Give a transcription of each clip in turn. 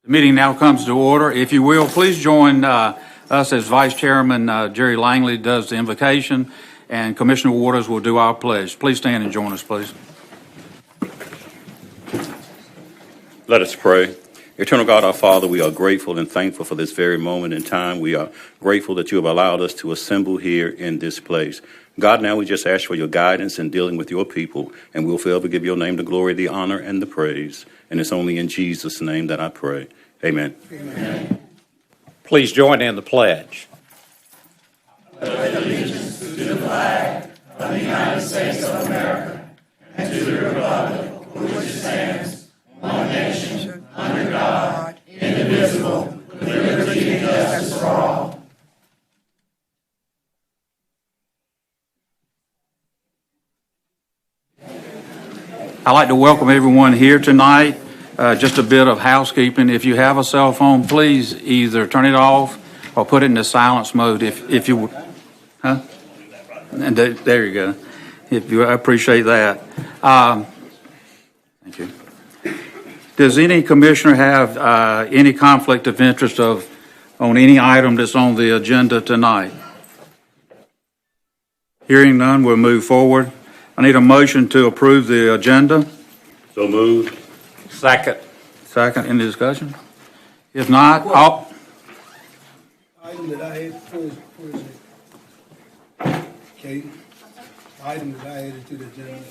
The meeting now comes to order. If you will, please join us as Vice Chairman Jerry Langley does the invocation, and Commissioner Waters will do our pledge. Please stand and join us, please. Let us pray. Eternal God, our Father, we are grateful and thankful for this very moment in time. We are grateful that you have allowed us to assemble here in this place. God, now we just ask for your guidance in dealing with your people, and we'll forever give your name the glory, the honor, and the praise. And it's only in Jesus' name that I pray. Amen. Amen. Please join in the pledge. I pledge allegiance to the flag of the United States of America and to the republic for which it stands, one nation, under God, indivisible, with liberty and justice for all. I'd like to welcome everyone here tonight. Just a bit of housekeeping. If you have a cell phone, please either turn it off or put it in the silence mode. If you, huh? And there you go. I appreciate that. Thank you. Does any commissioner have any conflict of interest on any item that's on the agenda tonight? Hearing none, we'll move forward. I need a motion to approve the agenda. So moved. Second. Second, in the discussion? If not, I'll... Item that I had, where is it? Okay. Item that I added to the agenda.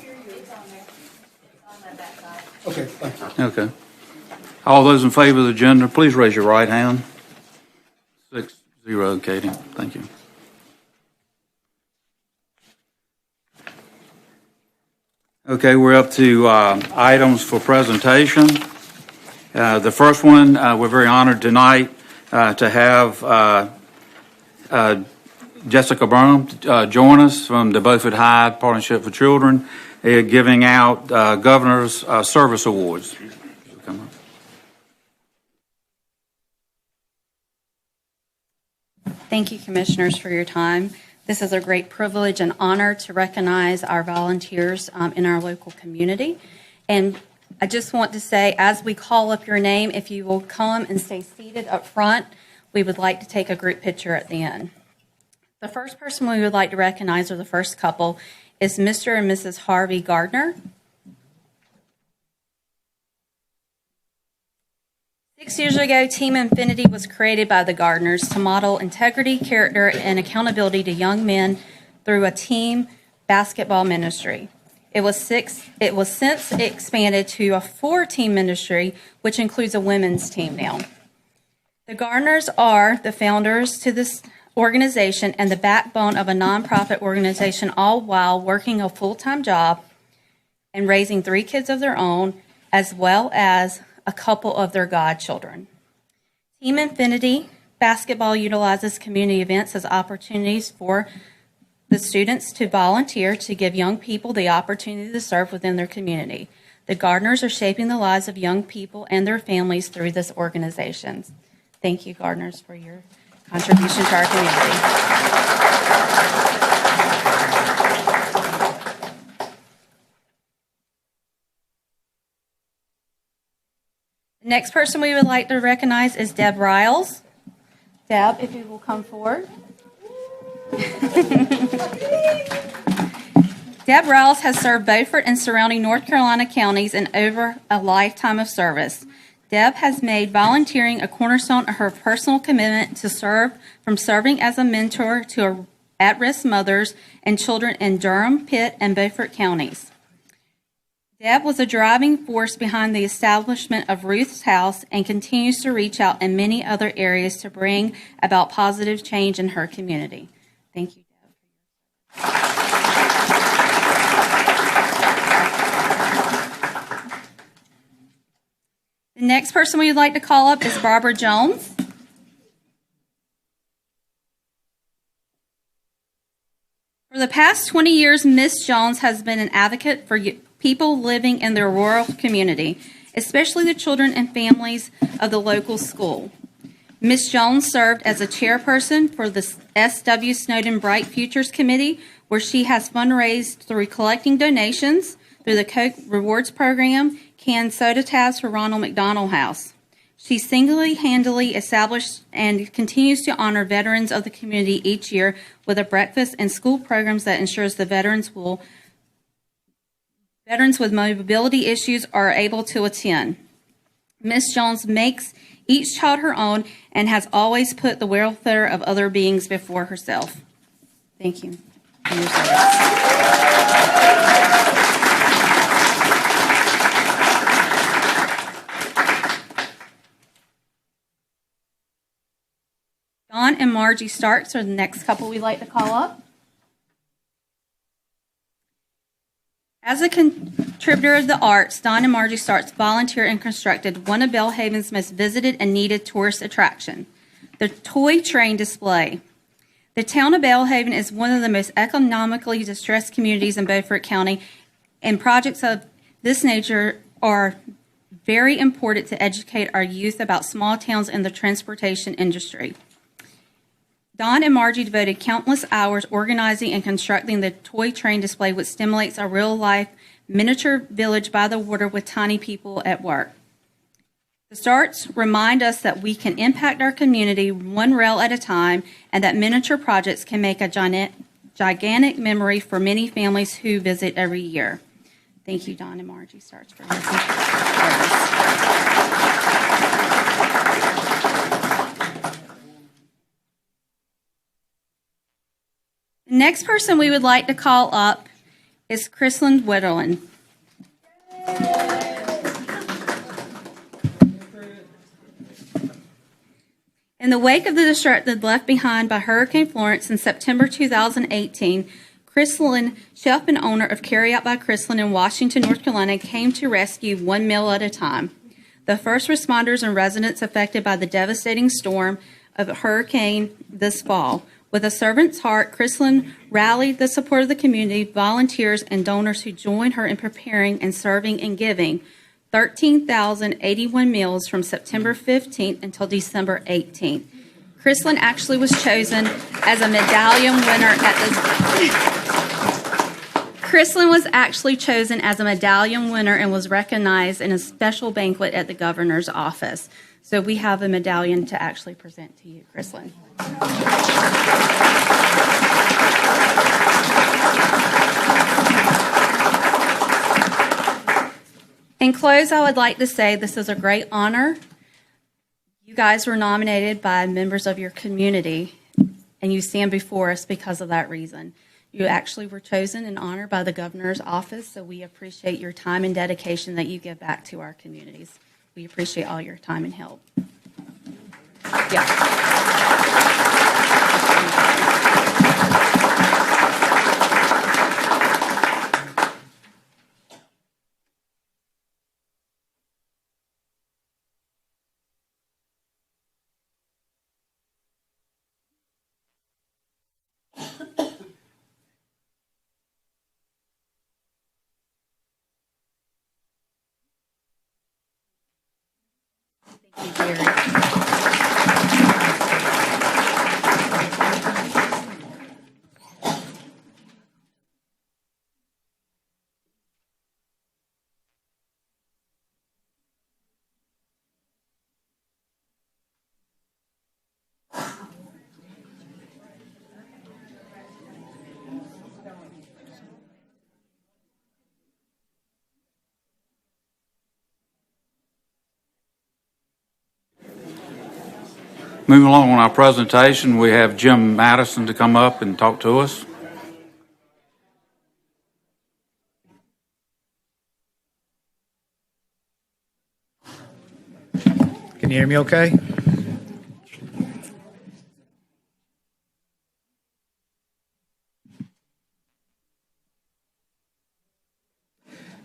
Okay, thank you. Okay. All those in favor of the agenda, please raise your right hand. 6-0, Katie. Thank you. Okay, we're up to items for presentation. The first one, we're very honored tonight to have Jessica Burnham join us from the Beaufort High Partnership for Children, giving out Governor's Service Awards. Thank you, Commissioners, for your time. This is a great privilege and honor to recognize our volunteers in our local community. And I just want to say, as we call up your name, if you will come and stay seated up front, we would like to take a group picture at the end. The first person we would like to recognize, or the first couple, is Mr. and Mrs. Harvey Gardner. 6 years ago, Team Infinity was created by the Gardners to model integrity, character, and accountability to young men through a team basketball ministry. It was since expanded to a 4-team ministry, which includes a women's team now. The Gardners are the founders to this organization and the backbone of a nonprofit organization, all while working a full-time job and raising 3 kids of their own, as well as a couple of their godchildren. Team Infinity Basketball utilizes community events as opportunities for the students to volunteer to give young people the opportunity to serve within their community. The Gardners are shaping the lives of young people and their families through this organization. Thank you, Gardners, for your contribution to our community. The next person we would like to recognize is Deb Riles. Deb, if you will come forward. Deb Riles has served Beaufort and surrounding North Carolina counties in over a lifetime of service. Deb has made volunteering a cornerstone of her personal commitment to serve, from serving as a mentor to at-risk mothers and children in Durham, Pitt, and Beaufort counties. Deb was a driving force behind the establishment of Ruth's House and continues to reach out in many other areas to bring about positive change in her community. Thank you, Deb. The next person we would like to call up is Barbara Jones. For the past 20 years, Ms. Jones has been an advocate for people living in their rural community, especially the children and families of the local school. Ms. Jones served as a chairperson for the S.W. Snowden Bright Futures Committee, where she has fundraised through collecting donations through the Coke Rewards Program, canned soda tabs for Ronald McDonald House. She single-handedly established and continues to honor veterans of the community each year with a breakfast and school programs that ensures the veterans with mobility issues are able to attend. Ms. Jones makes each child her own and has always put the welfare of other beings before herself. Thank you for your service. Don and Margie Starks are the next couple we'd like to call up. As a contributor of the arts, Don and Margie Starks volunteered and constructed one of Belhaven's most visited and needed tourist attraction, the toy train display. The town of Belhaven is one of the most economically distressed communities in Beaufort County, and projects of this nature are very important to educate our youth about small towns and the transportation industry. Don and Margie devoted countless hours organizing and constructing the toy train display, which stimulates a real-life miniature village by the water with tiny people at work. The Starts remind us that we can impact our community one rail at a time, and that miniature projects can make a gigantic memory for many families who visit every year. Thank you, Don and Margie Starts, for your service. The next person we would like to call up is Chrislyn Wetterland. In the wake of the destruction left behind by Hurricane Florence in September 2018, Chrislyn, chef and owner of Carry Out by Chrislyn in Washington, North Carolina, came to rescue one meal at a time. The first responders and residents affected by the devastating storm of hurricane this fall. With a servant's heart, Chrislyn rallied the support of the community, volunteers, and donors who joined her in preparing and serving and giving 13,081 meals from September 15th until December 18th. Chrislyn actually was chosen as a medallion winner at Chrislyn was actually chosen as a medallion winner and was recognized in a special banquet at the governor's office. So we have a medallion to actually present to you, Chrislyn. In close, I would like to say this is a great honor. You guys were nominated by members of your community, and you stand before us because of that reason. You actually were chosen and honored by the governor's office, so we appreciate your time and dedication that you give back to our communities. We appreciate all your time and help. Thank you, Jerry. Moving along on our presentation, we have Jim Madson to come up and talk to us. Can you hear me okay?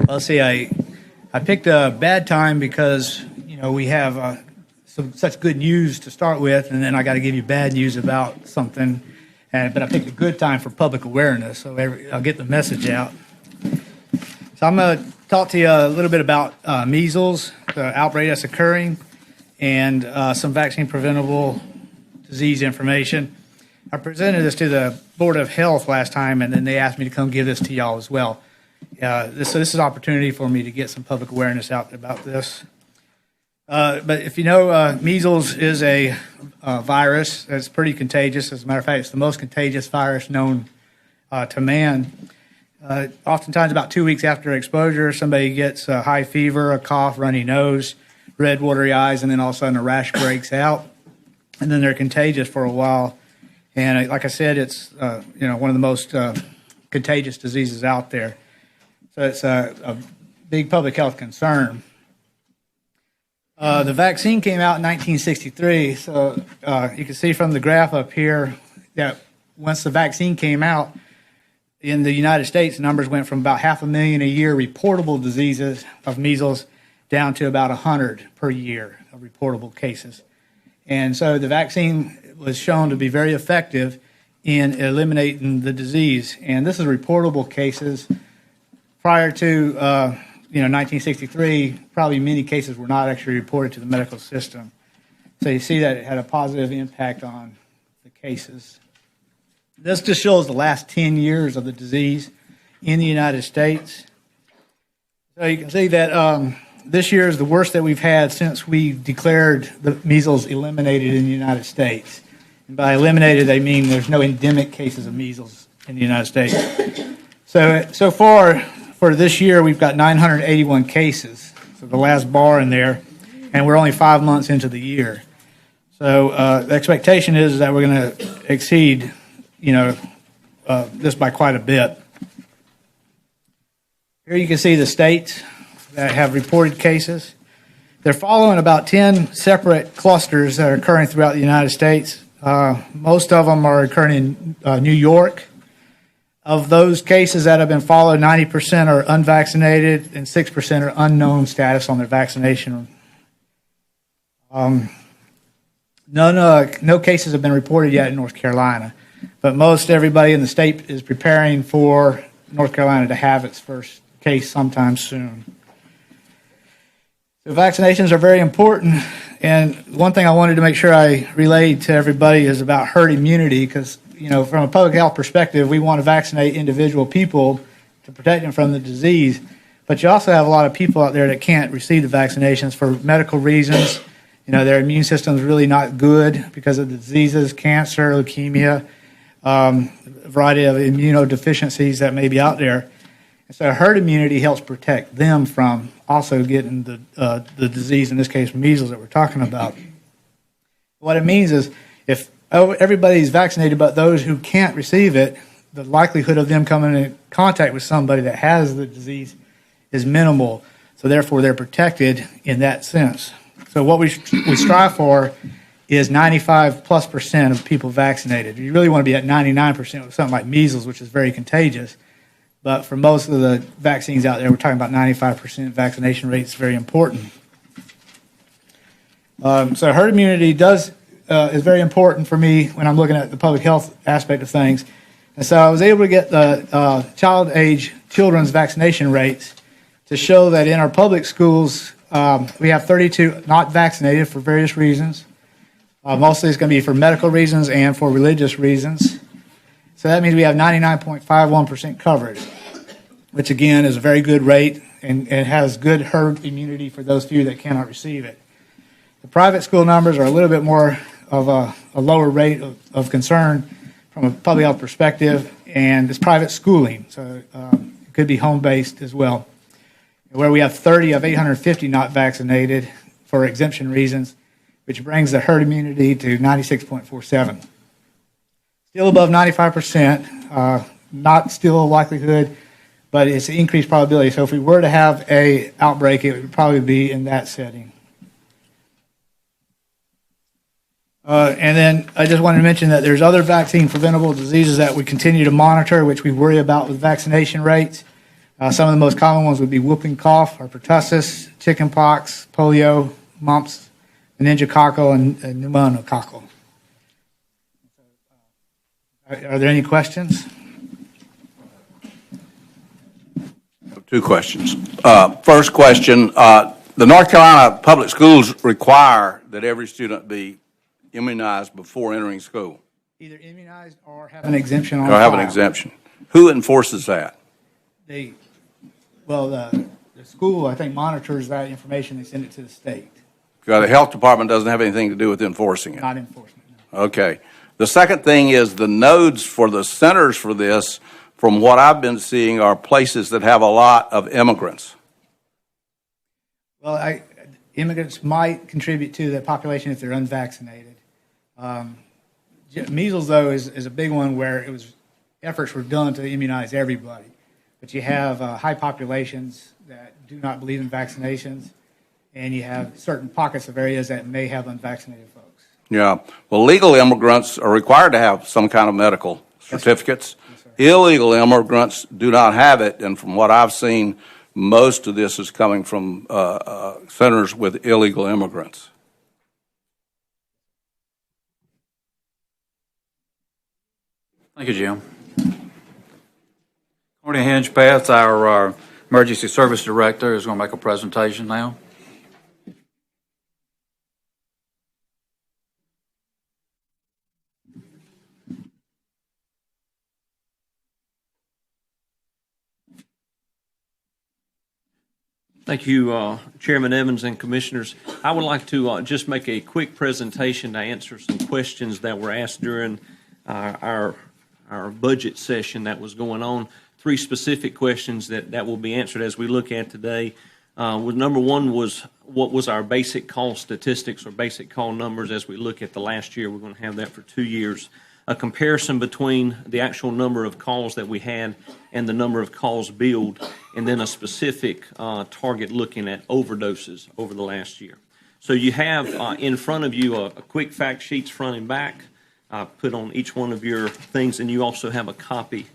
Well, let's see, I picked a bad time because, we have such good news to start with, and then I got to give you bad news about something. But I picked a good time for public awareness, so I'll get the message out. So I'm going to talk to you a little bit about measles, the outbreak that's occurring, and some vaccine-preventable disease information. I presented this to the Board of Health last time, and then they asked me to come give this to y'all as well. This is an opportunity for me to get some public awareness out about this. But if you know, measles is a virus that's pretty contagious. As a matter of fact, it's the most contagious virus known to man. Oftentimes, about 2 weeks after exposure, somebody gets a high fever, a cough, runny nose, red, watery eyes, and then all of a sudden a rash breaks out, and then they're contagious for a while. And like I said, it's one of the most contagious diseases out there. So it's a big public health concern. The vaccine came out in 1963, so you can see from the graph up here that once the vaccine came out, in the United States, numbers went from about 500,000 a year reportable diseases of measles down to about 100 per year of reportable cases. And so the vaccine was shown to be very effective in eliminating the disease. And this is reportable cases. Prior to 1963, probably many cases were not actually reported to the medical system. So you see that it had a positive impact on the cases. This just shows the last 10 years of the disease in the United States. So you can see that this year is the worst that we've had since we declared the measles eliminated in the United States. And by eliminated, they mean there's no endemic cases of measles in the United States. So far, for this year, we've got 981 cases, so the last bar in there, and we're only 5 months into the year. So the expectation is that we're going to exceed this by quite a bit. Here you can see the states that have reported cases. They're following about 10 separate clusters that are occurring throughout the United States. Most of them are occurring in New York. Of those cases that have been followed, 90% are unvaccinated and 6% are unknown status on their vaccination. No cases have been reported yet in North Carolina. But most everybody in the state is preparing for North Carolina to have its first case sometime soon. So vaccinations are very important. And one thing I wanted to make sure I relayed to everybody is about herd immunity, because, from a public health perspective, we want to vaccinate individual people to protect them from the disease. But you also have a lot of people out there that can't receive the vaccinations for medical reasons. Their immune system is really not good because of the diseases, cancer, leukemia, a variety of immunodeficiencies that may be out there. And so herd immunity helps protect them from also getting the disease, in this case measles, that we're talking about. What it means is if everybody's vaccinated but those who can't receive it, the likelihood of them coming in contact with somebody that has the disease is minimal. So therefore they're protected in that sense. So what we strive for is 95+% of people vaccinated. You really want to be at 99% with something like measles, which is very contagious. But for most of the vaccines out there, we're talking about 95% vaccination rate. It's very important. So herd immunity is very important for me when I'm looking at the public health aspect of things. And so I was able to get the children's vaccination rates to show that in our public schools, we have 32 not vaccinated for various reasons. Mostly it's going to be for medical reasons and for religious reasons. So that means we have 99.51% coverage, which again is a very good rate and has good herd immunity for those few that cannot receive it. The private school numbers are a little bit more of a lower rate of concern from a public health perspective, and it's private schooling, so it could be home-based as well, where we have 30 of 850 not vaccinated for exemption reasons, which brings the herd immunity to 96.47. Still above 95%, not still a likelihood, but it's an increased probability. So if we were to have an outbreak, it would probably be in that setting. And then I just wanted to mention that there's other vaccine-preventable diseases that we continue to monitor, which we worry about with vaccination rates. Some of the most common ones would be whooping cough, or pertussis, chickenpox, polio, mumps, meningococcal, and pneumococcal. Are there any questions? Two questions. First question, the North Carolina public schools require that every student be immunized before entering school. Either immunized or have an exemption on Or have file. an exemption. Who enforces that? The school, I think, monitors that information. They send it to the state. The health department doesn't have anything to do with enforcing it. Not enforcement. No. Okay. The second thing is the nodes for the centers for this, from what I've been seeing, are places that have a lot of immigrants. Well, immigrants might contribute to the population if they're unvaccinated. Measles, though, is a big one where efforts were done to immunize everybody. But you have high populations that do not believe in vaccinations, and you have certain pockets of areas that may have unvaccinated folks. Yeah. Well, legal immigrants are required to have some kind of medical certificates. Yes, sir. Illegal immigrants do not have it, and from what I've seen, most of this is coming from centers with illegal immigrants. Thank you, Jim. Carnie Hedgepeth, our Emergency Service Director, is going to make a presentation now. Thank you, Chairman Evans and Commissioners. I would like to just make a quick presentation to answer some questions that were asked during our budget session that was going on. 3 specific questions that will be answered as we look at today. Number one was, what was our basic call statistics or basic call numbers as we look at the last year? We're going to have that for 2 years. A comparison between the actual number of calls that we had and the number of calls billed, and then a specific target looking at overdoses over the last year. So you have in front of you a quick fact sheets front and back put on each one of your things, and you also have a copy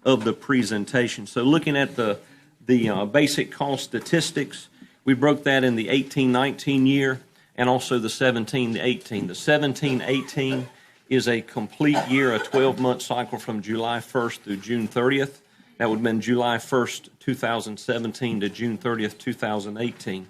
of the presentation. So looking at the basic call statistics, we broke that in the 18-19 year and also the 17-18. The 17-18 is a complete year, a 12-month cycle from July 1st through June 30th. That would have been July 1st, 2017 to June 30th, 2018.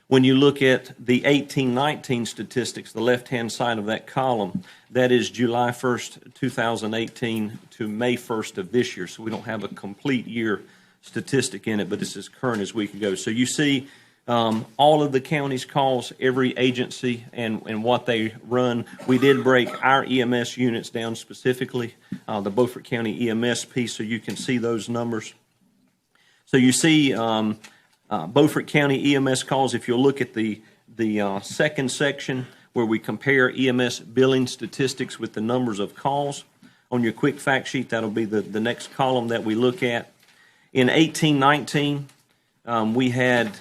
When you look at the 18-19 statistics, the left-hand side of that column, that is July 1st, 2018 to May 1st of this year. So we don't have a complete year statistic in it, but it's as current as we can go. So you see all of the county's calls, every agency, and what they run. We did break our EMS units down specifically, the Beaufort County EMS piece, so you can see those numbers. So you see Beaufort County EMS calls. If you'll look at the second section where we compare EMS billing statistics with the numbers of calls, on your quick fact sheet, that'll be the next column that we look at. In 18-19, we had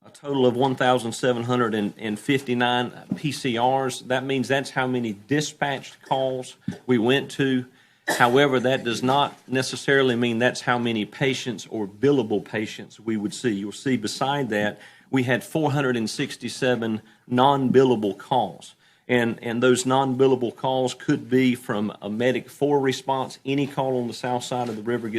a total of 1,759 PCRs. That means that's how many dispatched calls we went to. However, that does not necessarily mean that's how many patients or billable patients we would see. You'll see beside that, we had 467 non-billable calls. And those non-billable calls could be from a Medic 4 response. Any call on the south side of the river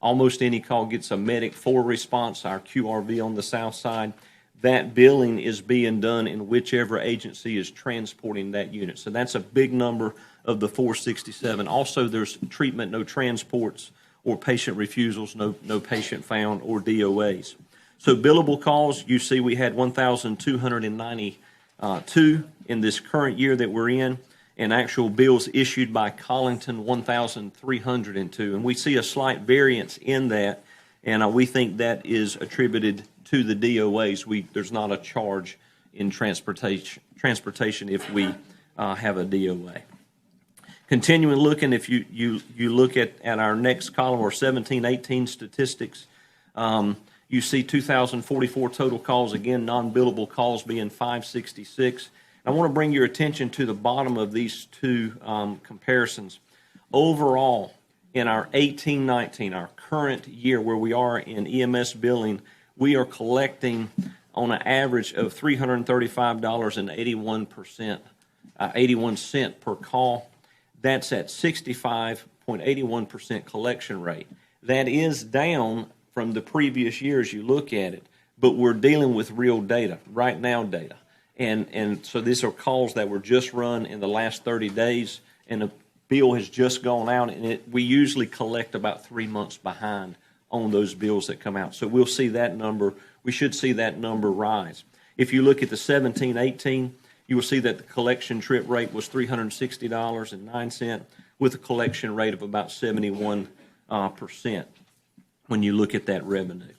almost any call gets a Medic 4 response, our QRV on the south side. That billing is being done in whichever agency is transporting that unit. So that's a big number of the 467. Also, there's treatment, no transports, or patient refusals, no patient found, or DOAs. So billable calls, you see we had 1,292 in this current year that we're in, and actual bills issued by Collington, 1,302. And we see a slight variance in that, and we think that is attributed to the DOAs. There's not a charge in transportation if we have a DOA. Continuing looking, if you look at our next column, or 17-18 statistics, you see 2,044 total calls, again, non-billable calls being 566. I want to bring your attention to the bottom of these two comparisons. Overall, in our 18-19, our current year where we are in EMS billing, we are collecting on an average of $335.81 per call. That's at 65.81% collection rate. That is down from the previous years you look at it, but we're dealing with real data, right now data. And so these are calls that were just run in the last 30 days, and the bill has just gone out, and we usually collect about 3 months behind on those bills that come out. So we'll see that number, we should see that number rise. If you look at the 17-18, you will see that the collection trip rate was $360.09 with a collection rate of about 71% when you look at that revenue.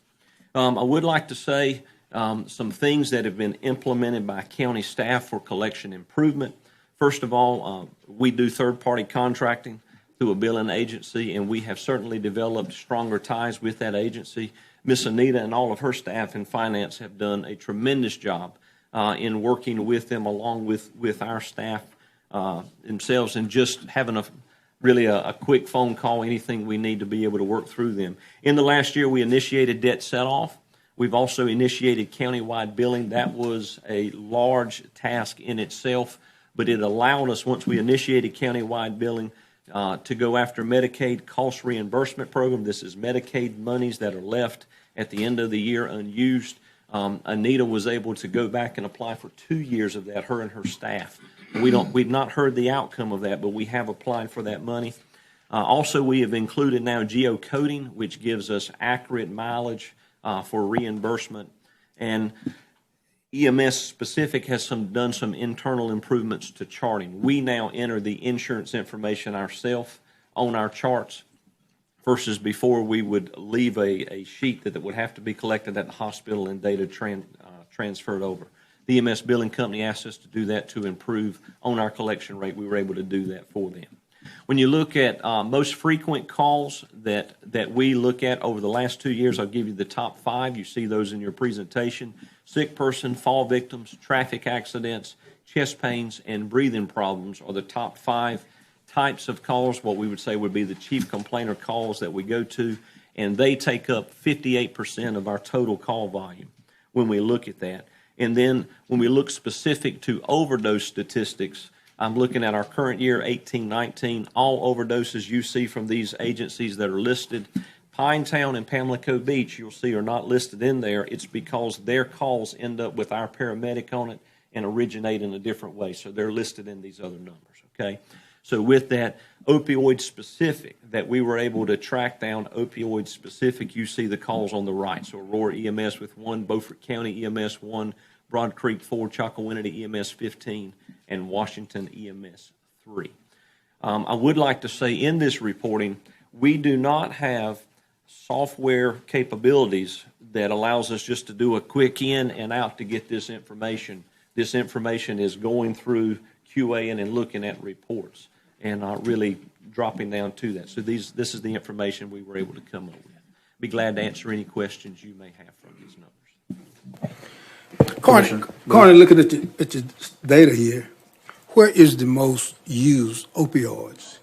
I would like to say some things that have been implemented by county staff for collection improvement. First of all, we do third-party contracting through a billing agency, and we have certainly developed stronger ties with that agency. Miss Anita and all of her staff in finance have done a tremendous job in working with them along with our staff themselves and just having a quick phone call, anything we need to be able to work through them. In the last year, we initiated debt set-off. We've also initiated countywide billing. That was a large task in itself, but it allowed us, once we initiated countywide billing, to go after Medicaid cost reimbursement program. This is Medicaid monies that are left at the end of the year unused. Anita was able to go back and apply for 2 years of that, her and her staff. We've not heard the outcome of that, but we have applied for that money. Also, we have included now geocoding, which gives us accurate mileage for reimbursement. And EMS specific has done some internal improvements to charting. We now enter the insurance information ourselves on our charts versus before we would leave a sheet that would have to be collected at the hospital and data transferred over. The EMS billing company asked us to do that to improve on our collection rate. We were able to do that for them. When you look at most frequent calls that we look at over the last 2 years, I'll give you the top 5. You see those in your presentation. Sick person, fall victims, traffic accidents, chest pains, and breathing problems are the top 5 types of calls, what we would say would be the chief complainer calls that we go to, and they take up 58% of our total call volume when we look at that. And then when we look specific to overdose statistics, I'm looking at our current year, 18-19, all overdoses you see from these agencies that are listed. Pinetown and Pamlico Beach, you'll see, are not listed in there. It's because their calls end up with our paramedic on it and originate in a different way. So they're listed in these other numbers, okay? So with that, opioid specific, that we were able to track down opioid specific, you see the calls on the right. So Aurora EMS with 1, Beaufort County EMS 1, Broad Creek 4, Chocowinity EMS 15, and Washington EMS 3. I would like to say in this reporting, we do not have software capabilities that allows us just to do a quick in and out to get this information. This information is going through QA and looking at reports and really dropping down to that. So this is the information we were able to come up with. Be glad to answer any questions you may have from these numbers. Carnie, looking at the data here, where is the most used opioids?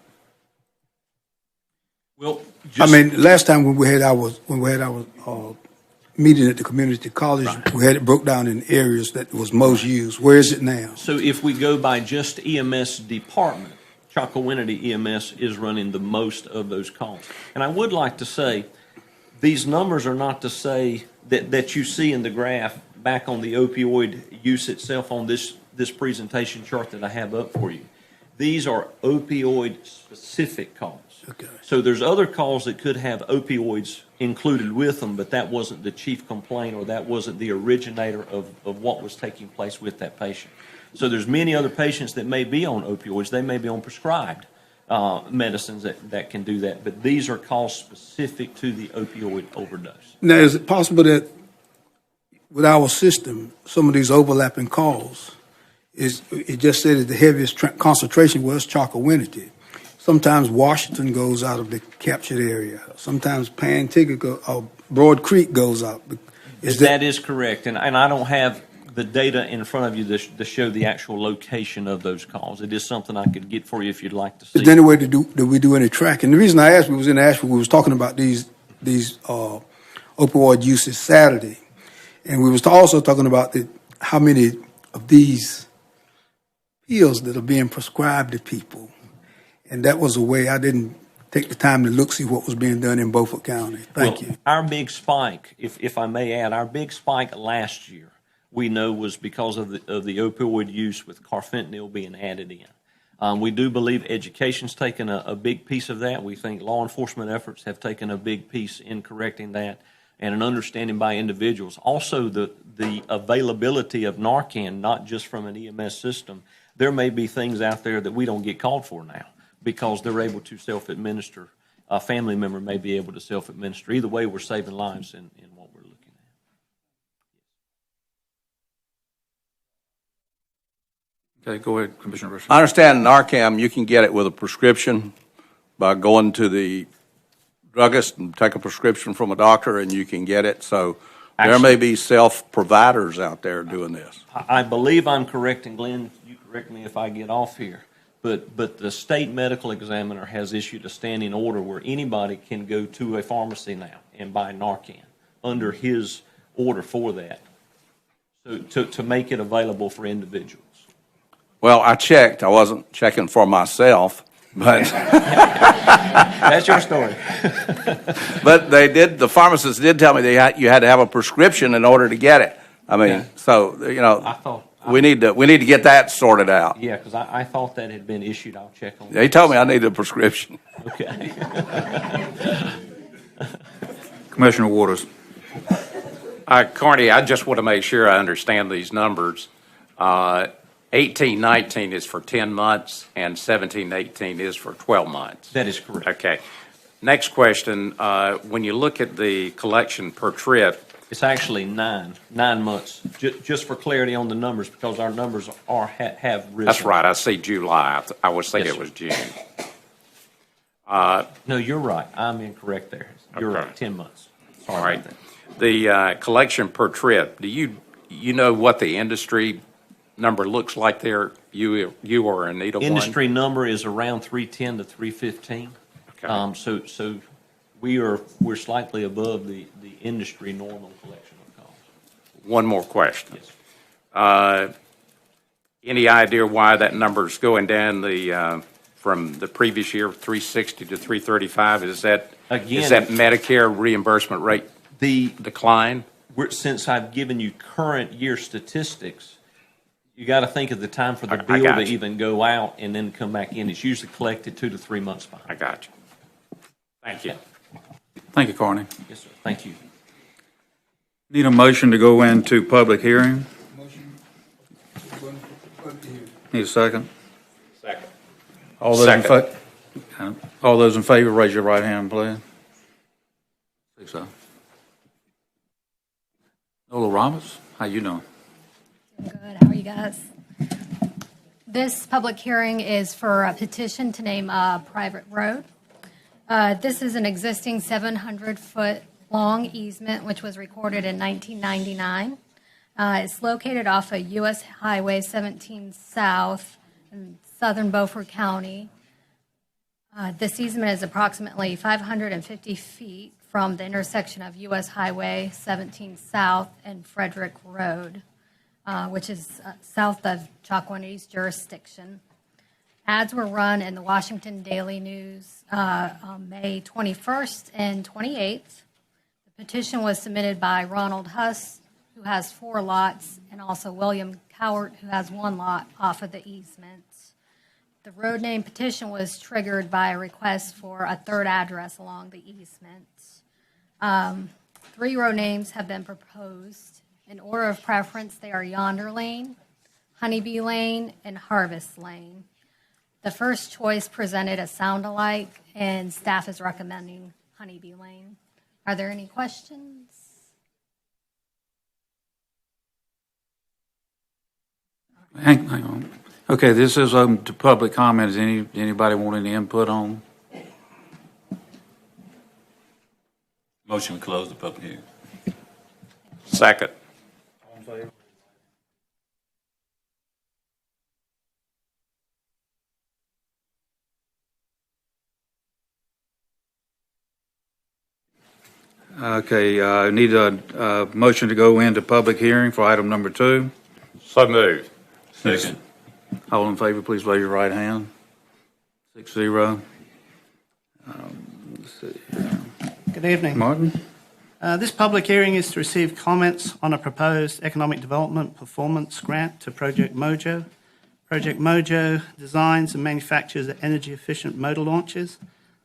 Well, last time when we had our meeting at the community college, right, we had it broke down in areas that was most used. Where is it now? So if we go by just EMS department, Chocowinity EMS is running the most of those calls. And I would like to say, these numbers are not to say that you see in the graph back on the opioid use itself on this presentation chart that I have up for you. These are opioid-specific calls. Okay. So there's other calls that could have opioids included with them, but that wasn't the chief complaint or that wasn't the originator of what was taking place with that patient. So there's many other patients that may be on opioids. They may be on prescribed medicines that can do that, but these are calls specific to the opioid overdose. Now, is it possible that with our system, some of these overlapping calls, it just said that the heaviest concentration was Chocowinity. Sometimes Washington goes out of the captured area. Sometimes Broad Creek goes out. That is correct, and I don't have the data in front of you to show the actual location of those calls. It is something I could get for you if you'd like to see. Is there any way do we do any tracking? The reason I asked, we was in Asheville, we was talking about these opioid uses Saturday, and we was also talking about how many of these pills that are being prescribed to people. And that was a way I didn't take the time to see what was being done in Beaufort County. Thank you. Our big spike, if I may add, our big spike last year, we know was because of the opioid use with carfentanil being added in. We do believe education's taken a big piece of that. We think law enforcement efforts have taken a big piece in correcting that. and an understanding by individuals. Also, the availability of Narcan, not just from an EMS system. There may be things out there that we don't get called for now because they're able to self-administer. A family member may be able to self-administer. Either way, we're saving lives in what we're looking at. Okay, go ahead, Commissioner Richardson. I understand Narcan, you can get it with a prescription by going to the druggist and take a prescription from a doctor, and you can get it. So there may be self-providers out there doing this. I believe I'm correct, and Glenn, you correct me if I get off here, but the state medical examiner has issued a standing order where anybody can go to a pharmacy now and buy Narcan under his order for that, so to make it available for individuals. Well, I checked. I wasn't checking for myself, but That's your story. but they did. The pharmacist did tell me you had to have a prescription in order to get it. I mean, so we need to get that sorted out. Yeah, because I thought that had been issued. I'll check on that. They told me I needed a prescription. Okay. Commissioner Waters. Carnie, I just want to make sure I understand these numbers. 18-19 is for 10 months, and 17-18 is for 12 months. That is correct. Okay. Next question. When you look at the collection per trip, It's actually 9 months, just for clarity on the numbers, because our numbers have risen. that's right, I see July. I was thinking Yes, it was June. No, you're right. I'm incorrect there. You're Okay. right, 10 months. Sorry All right. about that. The collection per trip, do you know what the industry number looks like there? You are in need of one? Industry number is around 310 to 315. Okay. So we're slightly above the industry normal collection of calls. One more question. Yes. Any idea why that number is going down from the previous year, 360 to 335? Is that Medicare reimbursement rate decline? Since I've given you current year statistics, you got to think of the time for the I bill got to you. even go out and then come back in. It's usually collected 2 to 3 months behind. I got you. Thank you. Thank you, Carney. Yes, sir. Thank you. Need a motion to go into public hearing? Need a second? Second. All those in favor, raise your right hand, please. I think so. Nola Ramos, how you doing? Good. How are you guys? This public hearing is for a petition to name a private road. This is an existing 700-foot long easement, which was recorded in 1999. It's located off of U.S. Highway 17 South in southern Beaufort County. This easement is approximately 550 feet from the intersection of U.S. Highway 17 South and Frederick Road, which is south of Chocowinity jurisdiction. Ads were run in the Washington Daily News on May 21st and 28th. The petition was submitted by Ronald Huss, who has 4 lots, and also William Cowart, who has 1 lot off of the easement. The road name petition was triggered by a request for a 3rd address along the easement. 3 road names have been proposed. In order of preference, they are Yonder Lane, Honeybee Lane, and Harvest Lane. The first choice presented a sound alike, and staff is recommending Honeybee Lane. Are there any questions? Hang on. Okay, this is open to public comment. Does anybody want any input on? Motion to close the public hearing. Second. Okay, need a motion to go into public hearing for item number 2. So moved. Second. All in favor, please raise your right hand. 6-0. Let's see. Good evening. Martin? This public hearing is to receive comments on a proposed economic development performance grant to Project Mojo. Project Mojo designs and manufactures energy-efficient motor launches.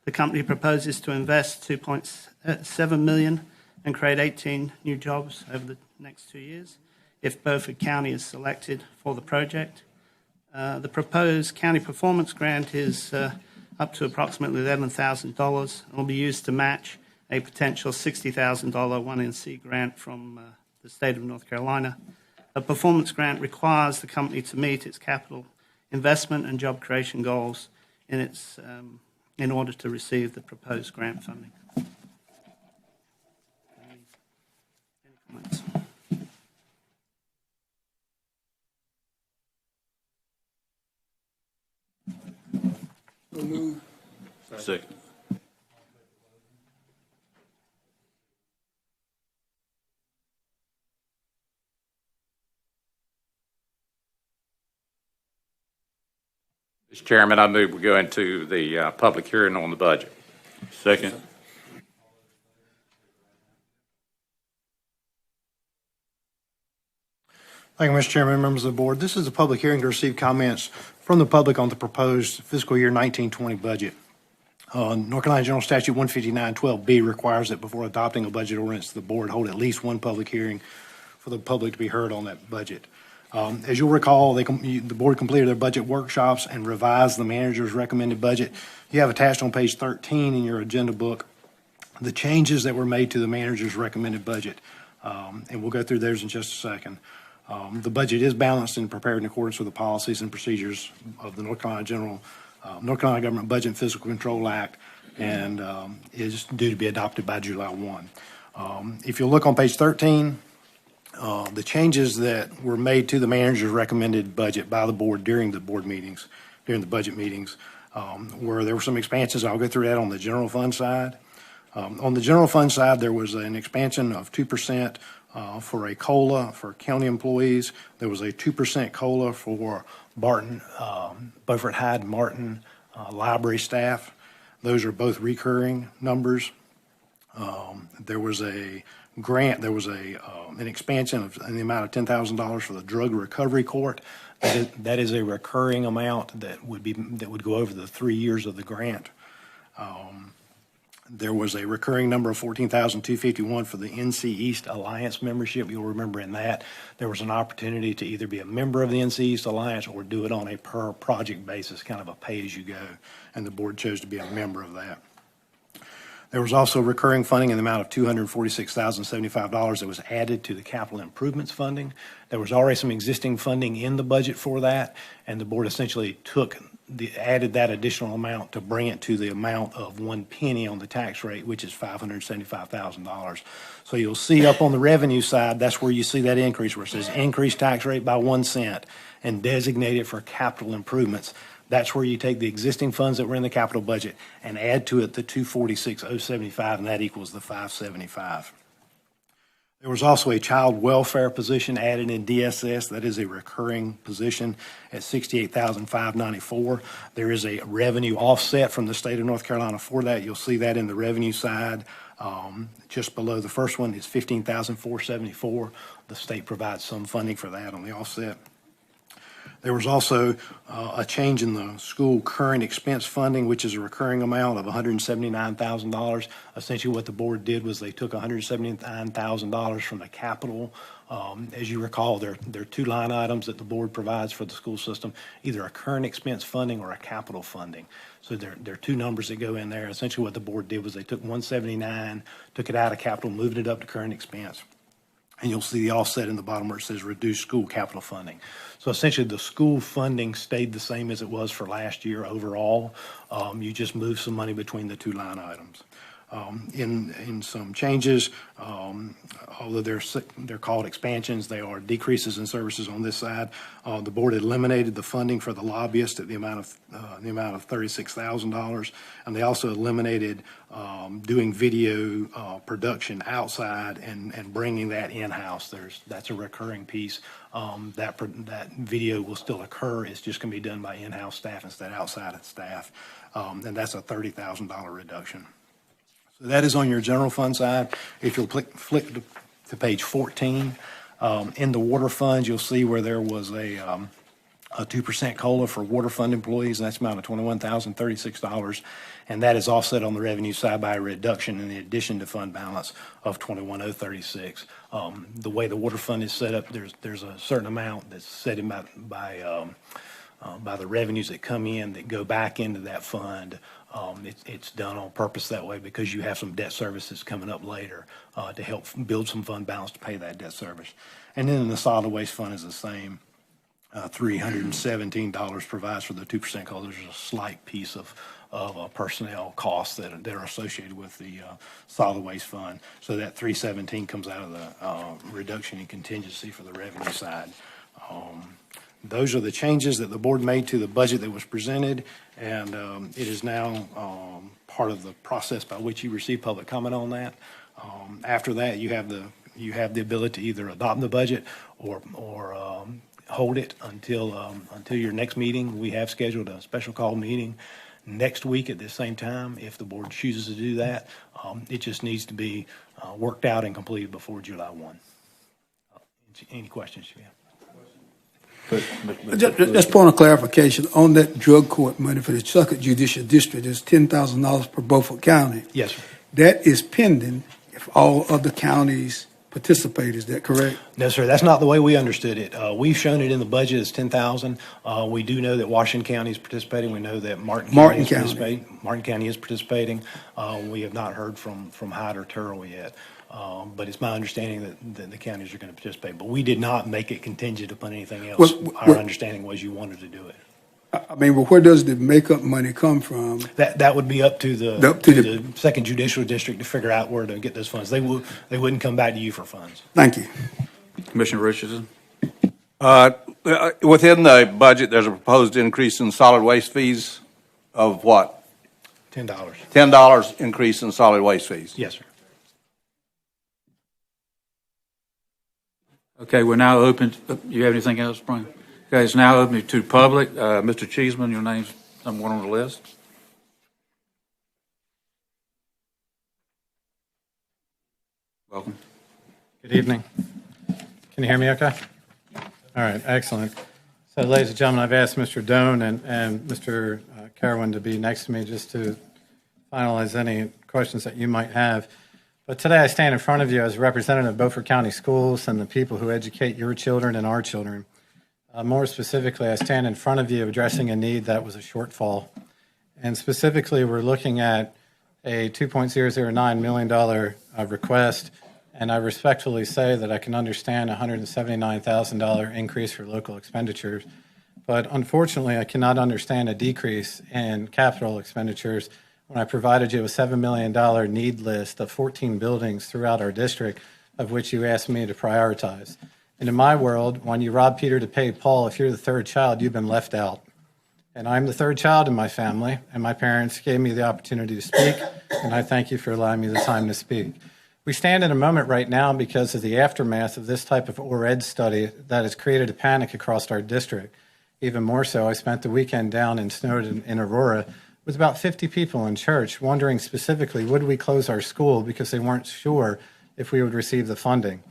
The company proposes to invest $2.7 million and create 18 new jobs over the next 2 years if Beaufort County is selected for the project. The proposed county performance grant is up to approximately $11,000 and will be used to match a potential $60,000 1NC grant from the state of North Carolina. A performance grant requires the company to meet its capital investment and job creation goals in order to receive the proposed grant funding. Any comments? Second. Mr. Chairman, I move we go into the public hearing on the budget. Second. Thank you, Mr. Chairman, members of the board. This is a public hearing to receive comments from the public on the proposed fiscal year 1920 budget. North Carolina General Statute 159.12b requires that before adopting a budget ordinance, the board hold at least one public hearing for the public to be heard on that budget. As you'll recall, the board completed their budget workshops and revised the manager's recommended budget. You have attached on page 13 in your agenda book the changes that were made to the manager's recommended budget, and we'll go through those in just a second. The budget is balanced and prepared in accordance with the policies and procedures of the North Carolina Government Budget and Fiscal Control Act, and is due to be adopted by July 1. If you look on page 13, the changes that were made to the manager's recommended budget by the board during the budget meetings, there were some expansions. I'll go through that on the general fund side. On the general fund side, there was an expansion of 2% for a COLA for county employees. There was a 2% COLA for Beaufort Hyde Martin library staff. Those are both recurring numbers. There was a grant. There was an expansion in the amount of $10,000 for the drug recovery court. That is a recurring amount that would go over the 3 years of the grant. There was a recurring number of $14,251 for the NC East Alliance membership. You'll remember in that there was an opportunity to either be a member of the NC East Alliance or do it on a per project basis, kind of a pay-as-you-go, and the board chose to be a member of that. There was also recurring funding in the amount of $246,075 that was added to the capital improvements funding. There was already some existing funding in the budget for that, and the board essentially added that additional amount to bring it to the amount of 1 penny on the tax rate, which is $575,000. So you'll see up on the revenue side, that's where you see that increase, where it says increase tax rate by 1 cent and designate it for capital improvements. That's where you take the existing funds that were in the capital budget and add to it the $246,075, and that equals the $575. There was also a child welfare position added in DSS. That is a recurring position at $68,594. There is a revenue offset from the state of North Carolina for that. You'll see that in the revenue side. Just below the first one is $15,474. The state provides some funding for that on the offset. There was also a change in the school current expense funding, which is a recurring amount of $179,000. Essentially what the board did was they took $179,000 from the capital. As you recall, there are two line items that the board provides for the school system, either a current expense funding or a capital funding. So there are two numbers that go in there. Essentially what the board did was they took $179, took it out of capital, moved it up to current expense. And you'll see the offset in the bottom where it says reduce school capital funding. So essentially the school funding stayed the same as it was for last year overall. You just moved some money between the two line items. In some changes, although they're called expansions, they are decreases in services on this side. The board eliminated the funding for the lobbyist at the amount of $36,000, and they also eliminated doing video production outside and bringing that in-house. That's a recurring piece. That video will still occur. It's just going to be done by in-house staff instead of outside staff, and that's a $30,000 reduction. So that is on your general fund side. If you'll flick to page 14, in the water funds, you'll see where there was a a 2% COLA for water fund employees, and that's amount of $21,036. And that is offset on the revenue side by a reduction in the addition to fund balance of $21,036. The way the water fund is set up, there's a certain amount that's set in by the revenues that come in that go back into that fund. It's done on purpose that way because you have some debt services coming up later to help build some fund balance to pay that debt service. And then the solid waste fund is the same. $317 provides for the 2% COLA. There's a slight piece of personnel costs that are associated with the solid waste fund. So that 317 comes out of the reduction in contingency for the revenue side. Those are the changes that the board made to the budget that was presented, and it is now part of the process by which you receive public comment on that. After that, you have the ability to either adopt the budget or hold it until your next meeting. We have scheduled a special call meeting next week at the same time if the board chooses to do that. It just needs to be worked out and completed before July 1. Any questions you have? Just point of clarification, on that drug court money for the Chuckett Judicial District is $10,000 per Beaufort County. Yes, sir. That is pending if all other counties participate, is that correct? No, sir, that's not the way we understood it. We've shown it in the budget as $10,000. We do know that Washington County is participating. We know that Martin County is participating. Martin County is participating. We have not heard from Hyde or Turrell yet. But it's my understanding that the counties are going to participate. But we did not make it contingent upon anything else. Our understanding was you wanted to do it. I mean, well, where does the makeup money come from? That would be up to the Second Judicial District to figure out where to get those funds. They wouldn't come back to you for funds. Thank you. Commissioner Richardson? Within the budget, there's a proposed increase in solid waste fees of what? $10. $10 increase in solid waste fees. Yes, sir. Okay, we're now open. You have anything else, Brian? Okay, it's now open to public. Mr. Cheeseman, your name's number one on the list. Welcome. Good evening. Can you hear me okay? All right, excellent. So, ladies and gentlemen, I've asked Mr. Doan and Mr. Carwin to be next to me just to finalize any questions that you might have. But today I stand in front of you as a representative of Beaufort County Schools and the people who educate your children and our children. More specifically, I stand in front of you addressing a need that was a shortfall. And specifically, we're looking at a $2.009 million request, and I respectfully say that I can understand a $179,000 increase for local expenditures. But unfortunately, I cannot understand a decrease in capital expenditures when I provided you a $7 million need list of 14 buildings throughout our district, of which you asked me to prioritize. And in my world, when you rob Peter to pay Paul, if you're the third child, you've been left out. And I'm the third child in my family, and my parents gave me the opportunity to speak, and I thank you for allowing me the time to speak. We stand in a moment right now because of the aftermath of this type of ORED study that has created a panic across our district. Even more so, I spent the weekend down in Snowden in Aurora with about 50 people in church wondering specifically, would we close our school because they weren't sure if we would receive the funding.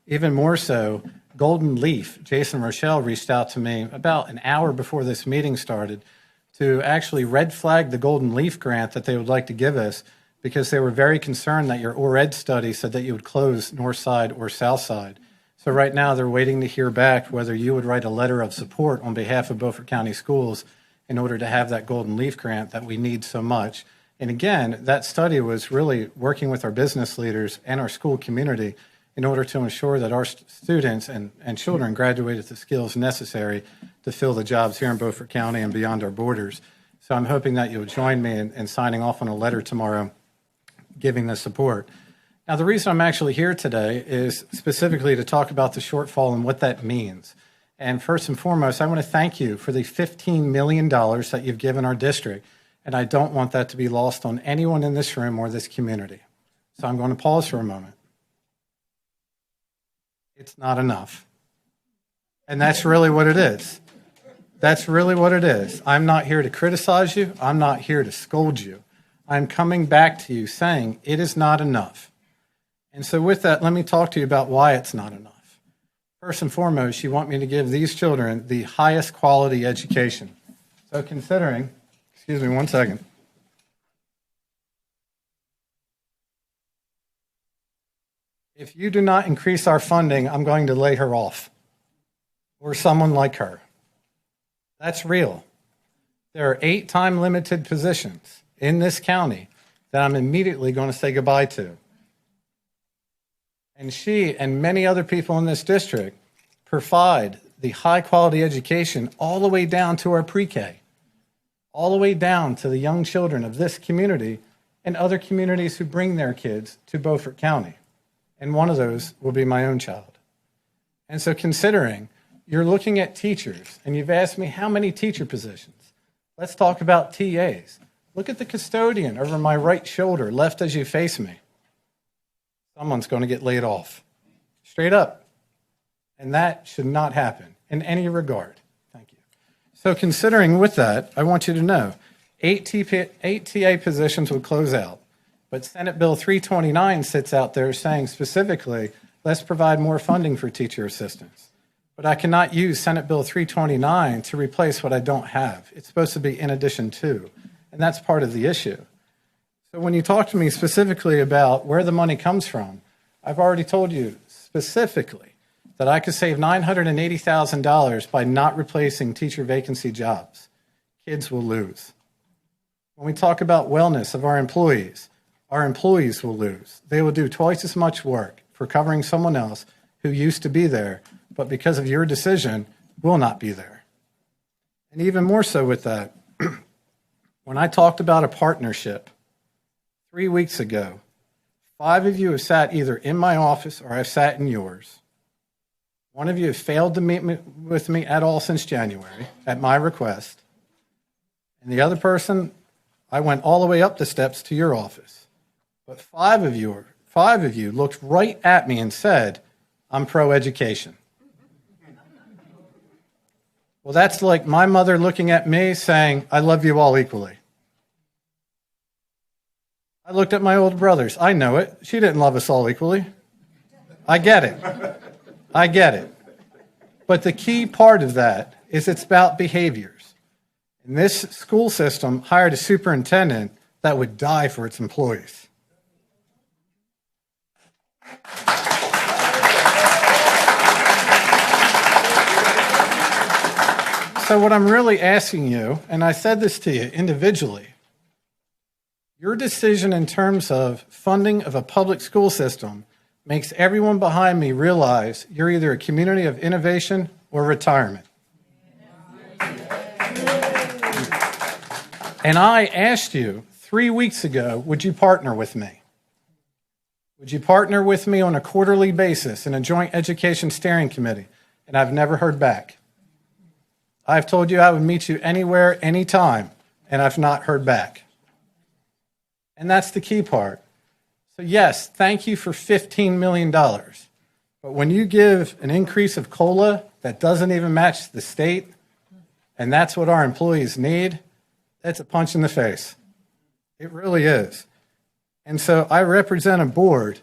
Even more so, Golden Leaf, Jason Rochelle reached out to me about an hour before this meeting started to actually red flag the Golden Leaf grant that they would like to give us because they were very concerned that your ORED study said that you would close North Side or South Side. So right now they're waiting to hear back whether you would write a letter of support on behalf of Beaufort County Schools in order to have that Golden Leaf grant that we need so much. And again, that study was really working with our business leaders and our school community in order to ensure that our students and children graduate with the skills necessary to fill the jobs here in Beaufort County and beyond our borders. So I'm hoping that you'll join me in signing off on a letter tomorrow giving the support. Now, the reason I'm actually here today is specifically to talk about the shortfall and what that means. And first and foremost, I want to thank you for the $15 million that you've given our district. And I don't want that to be lost on anyone in this room or this community. So I'm going to pause for a moment. It's not enough. And that's really what it is. That's really what it is. I'm not here to criticize you. I'm not here to scold you. I'm coming back to you saying it is not enough. And so with that, let me talk to you about why it's not enough. First and foremost, you want me to give these children the highest quality education. So considering, excuse me one second. If you do not increase our funding, I'm going to lay her off, or someone like her. That's real. There are 8 time-limited positions in this county that I'm immediately going to say goodbye to. And she and many other people in this district provide the high-quality education all the way down to our pre-K, all the way down to the young children of this community and other communities who bring their kids to Beaufort County. And one of those will be my own child. And so considering you're looking at teachers, and you've asked me how many teacher positions, let's talk about TAs. Look at the custodian over my right shoulder, left as you face me. Someone's going to get laid off. Straight up. And that should not happen in any regard. Thank you. So considering with that, I want you to know, 8 TA positions will close out. But Senate Bill 329 sits out there saying specifically, let's provide more funding for teacher assistants. But I cannot use Senate Bill 329 to replace what I don't have. It's supposed to be in addition to, and that's part of the issue. So when you talk to me specifically about where the money comes from, I've already told you specifically that I could save $980,000 by not replacing teacher vacancy jobs. Kids will lose. When we talk about wellness of our employees will lose. They will do twice as much work for covering someone else who used to be there, but because of your decision, will not be there. And even more so with that, when I talked about a partnership 3 weeks ago, 5 of you have sat either in my office or I've sat in yours. 1 of you have failed to meet with me at all since January, at my request. And the other person, I went all the way up the steps to your office. But 5 of you looked right at me and said, I'm pro-education. Well, that's like my mother looking at me saying, I love you all equally. I looked at my older brothers. I know it. She didn't love us all equally. I get it. But the key part of that is it's about behaviors. And this school system hired a superintendent that would die for its employees. So what I'm really asking you, and I said this to you individually, your decision in terms of funding of a public school system makes everyone behind me realize you're either a community of innovation or retirement. And I asked you 3 weeks ago, would you partner with me? Would you partner with me on a quarterly basis in a joint education steering committee? And I've never heard back. I've told you I would meet you anywhere, anytime, and I've not heard back. And that's the key part. So yes, thank you for $15 million. But when you give an increase of COLA that doesn't even match the state, and that's what our employees need, that's a punch in the face. It really is. And so I represent a board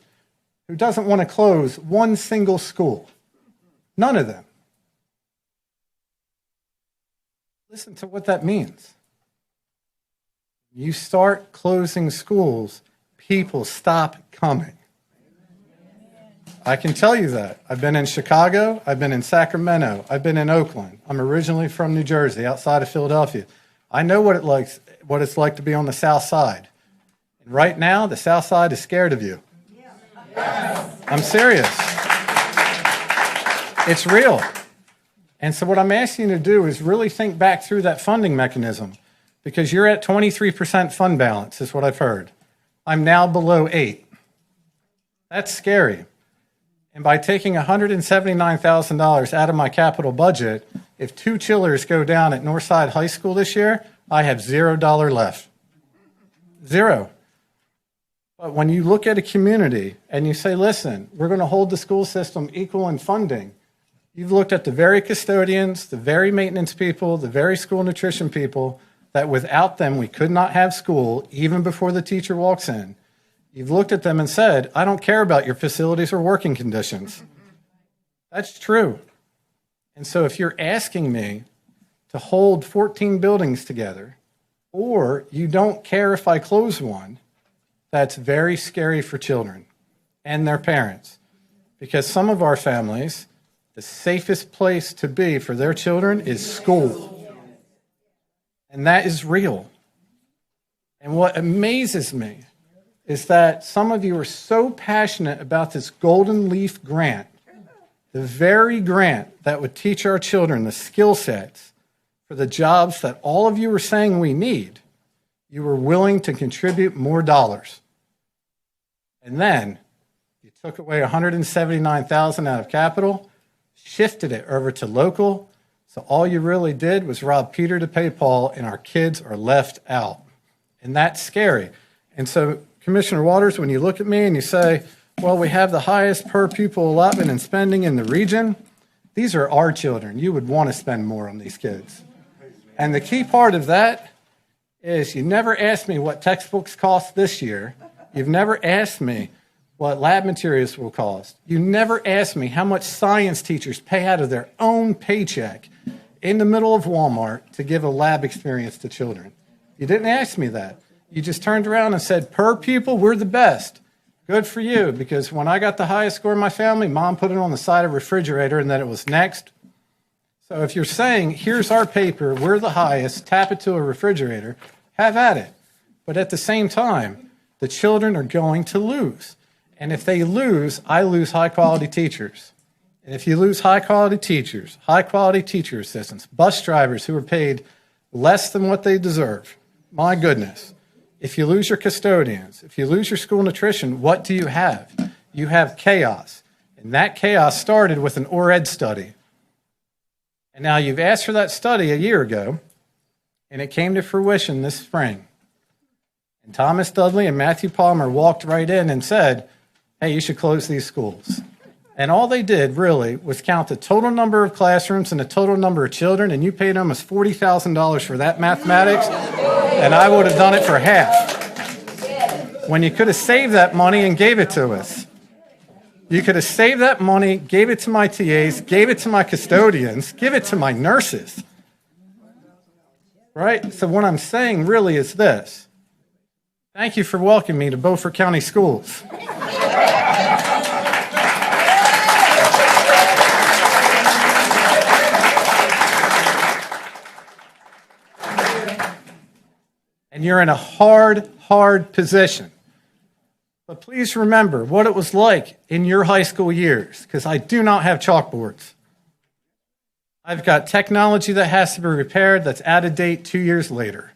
who doesn't want to close one single school. None of them. Listen to what that means. You start closing schools, people stop coming. I can tell you that. I've been in Chicago, I've been in Sacramento, I've been in Oakland. I'm originally from New Jersey, outside of Philadelphia. I know what it's like to be on the South Side. And right now, the South Side is scared of you. I'm serious. It's real. And so what I'm asking you to do is really think back through that funding mechanism, because you're at 23% fund balance, is what I've heard. I'm now below 8. That's scary. And by taking $179,000 out of my capital budget, if 2 chillers go down at Northside High School this year, I have $0 left. 0. But when you look at a community and you say, listen, we're going to hold the school system equal in funding, you've looked at the very custodians, the very maintenance people, the very school nutrition people, that without them we could not have school even before the teacher walks in. You've looked at them and said, I don't care about your facilities or working conditions. That's true. And so if you're asking me to hold 14 buildings together, or you don't care if I close one, that's very scary for children and their parents. Because some of our families, the safest place to be for their children is school. And that is real. And what amazes me is that some of you are so passionate about this Golden Leaf grant, the very grant that would teach our children the skill sets for the jobs that all of you are saying we need. You were willing to contribute more dollars. And then you took away $179,000 out of capital, shifted it over to local, so all you really did was rob Peter to pay Paul, and our kids are left out. And that's scary. And so, Commissioner Waters, when you look at me and you say, well, we have the highest per pupil allotment and spending in the region, these are our children. You would want to spend more on these kids. And the key part of that is you never asked me what textbooks cost this year. You've never asked me what lab materials will cost. You never asked me how much science teachers pay out of their own paycheck in the middle of Walmart to give a lab experience to children. You didn't ask me that. You just turned around and said, per pupil, we're the best. Good for you, because when I got the highest score in my family, Mom put it on the side of the refrigerator and then it was next. So if you're saying, here's our paper, we're the highest, tap it to a refrigerator, have at it. But at the same time, the children are going to lose. And if they lose, I lose high-quality teachers. And if you lose high-quality teachers, high-quality teacher assistants, bus drivers who are paid less than what they deserve, my goodness. If you lose your custodians, if you lose your school nutrition, what do you have? You have chaos. And that chaos started with an ORED study. And now you've asked for that study a year ago, and it came to fruition this spring. And Thomas Dudley and Matthew Palmer walked right in and said, hey, you should close these schools. And all they did, really, was count the total number of classrooms and the total number of children, and you paid almost $40,000 for that mathematics, and I would have done it for half. When you could have saved that money and gave it to us. You could have saved that money, gave it to my TAs, gave it to my custodians, give it to my nurses. Right? So what I'm saying really is this. Thank you for welcoming me to Beaufort County Schools. And you're in a hard position. But please remember what it was like in your high school years, because I do not have chalkboards. I've got technology that has to be repaired that's out of date 2 years later.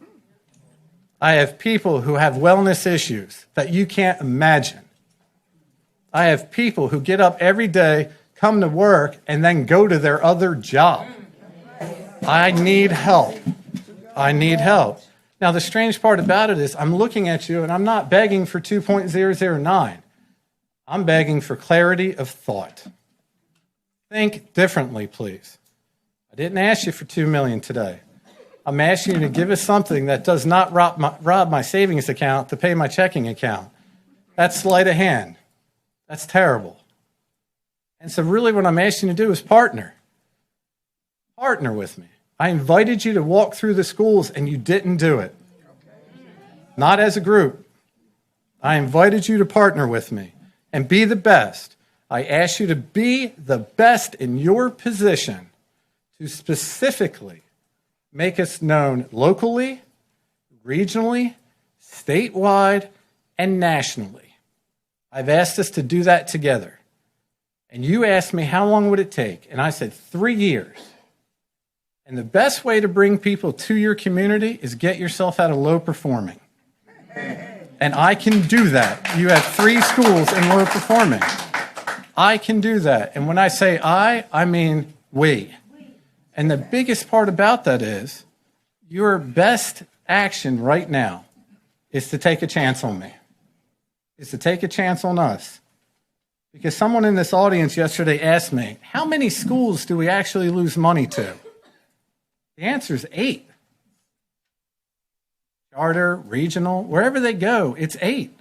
I have people who have wellness issues that you can't imagine. I have people who get up every day, come to work, and then go to their other job. I need help. I need help. Now, the strange part about it is I'm looking at you, and I'm not begging for 2.009. I'm begging for clarity of thought. Think differently, please. I didn't ask you for $2 million today. I'm asking you to give us something that does not rob my savings account to pay my checking account. That's sleight of hand. That's terrible. And so really what I'm asking you to do is partner. Partner with me. I invited you to walk through the schools, and you didn't do it. Not as a group. I invited you to partner with me and be the best. I asked you to be the best in your position to specifically make us known locally, regionally, statewide, and nationally. I've asked us to do that together. And you asked me how long would it take, and I said 3 years. And the best way to bring people to your community is get yourself out of low performing. And I can do that. You have 3 schools in low performing. I can do that. And when I say I mean we. And the biggest part about that is your best action right now is to take a chance on me, is to take a chance on us. Because someone in this audience yesterday asked me, how many schools do we actually lose money to? The answer is 8. Charter, regional, wherever they go, it's 8.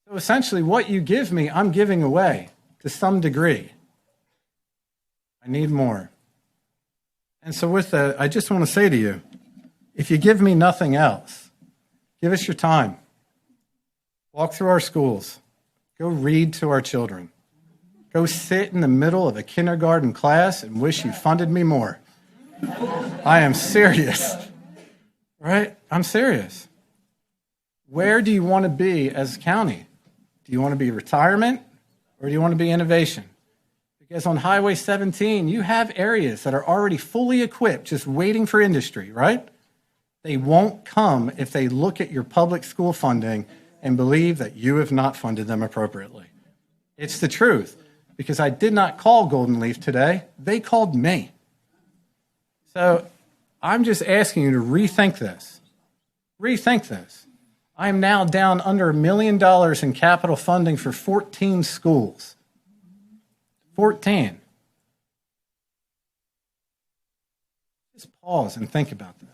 So essentially what you give me, I'm giving away to some degree. I need more. And so with that, I just want to say to you, if you give me nothing else, give us your time. Walk through our schools. Go read to our children. Go sit in the middle of a kindergarten class and wish you funded me more. I am serious. Right? I'm serious. Where do you want to be as a county? Do you want to be retirement or do you want to be innovation? Because on Highway 17, you have areas that are already fully equipped, just waiting for industry, right? They won't come if they look at your public school funding and believe that you have not funded them appropriately. It's the truth, because I did not call Golden Leaf today. They called me. So I'm just asking you to rethink this. Rethink this. I am now down under $1 million in capital funding for 14 schools. 14. Just pause and think about that.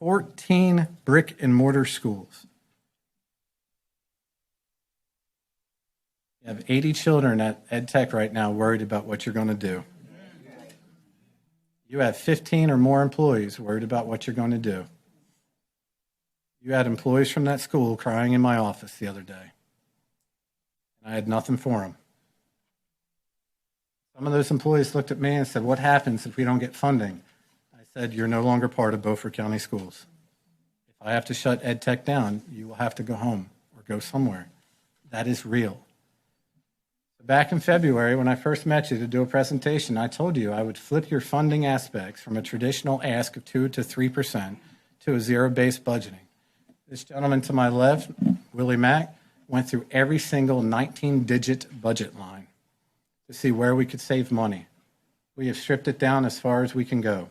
14 brick and mortar schools. You have 80 children at EdTech right now worried about what you're going to do. You have 15 or more employees worried about what you're going to do. You had employees from that school crying in my office the other day. And I had nothing for them. Some of those employees looked at me and said, what happens if we don't get funding? I said, you're no longer part of Beaufort County Schools. If I have to shut EdTech down, you will have to go home or go somewhere. That is real. Back in February, when I first met you to do a presentation, I told you I would flip your funding aspects from a traditional ask of 2 to 3% to a zero-based budgeting. This gentleman to my left, Willie Mack, went through every single 19-digit budget line to see where we could save money. We have stripped it down as far as we can go.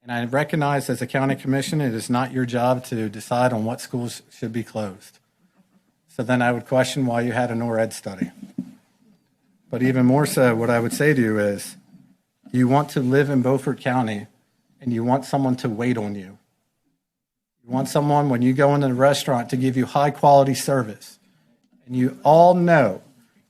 And I recognize as a county commission, it is not your job to decide on what schools should be closed. So then I would question why you had a NORAD study. But even more so, what I would say to you is, you want to live in Beaufort County and you want someone to wait on you. You want someone, when you go into the restaurant, to give you high quality service. And you all know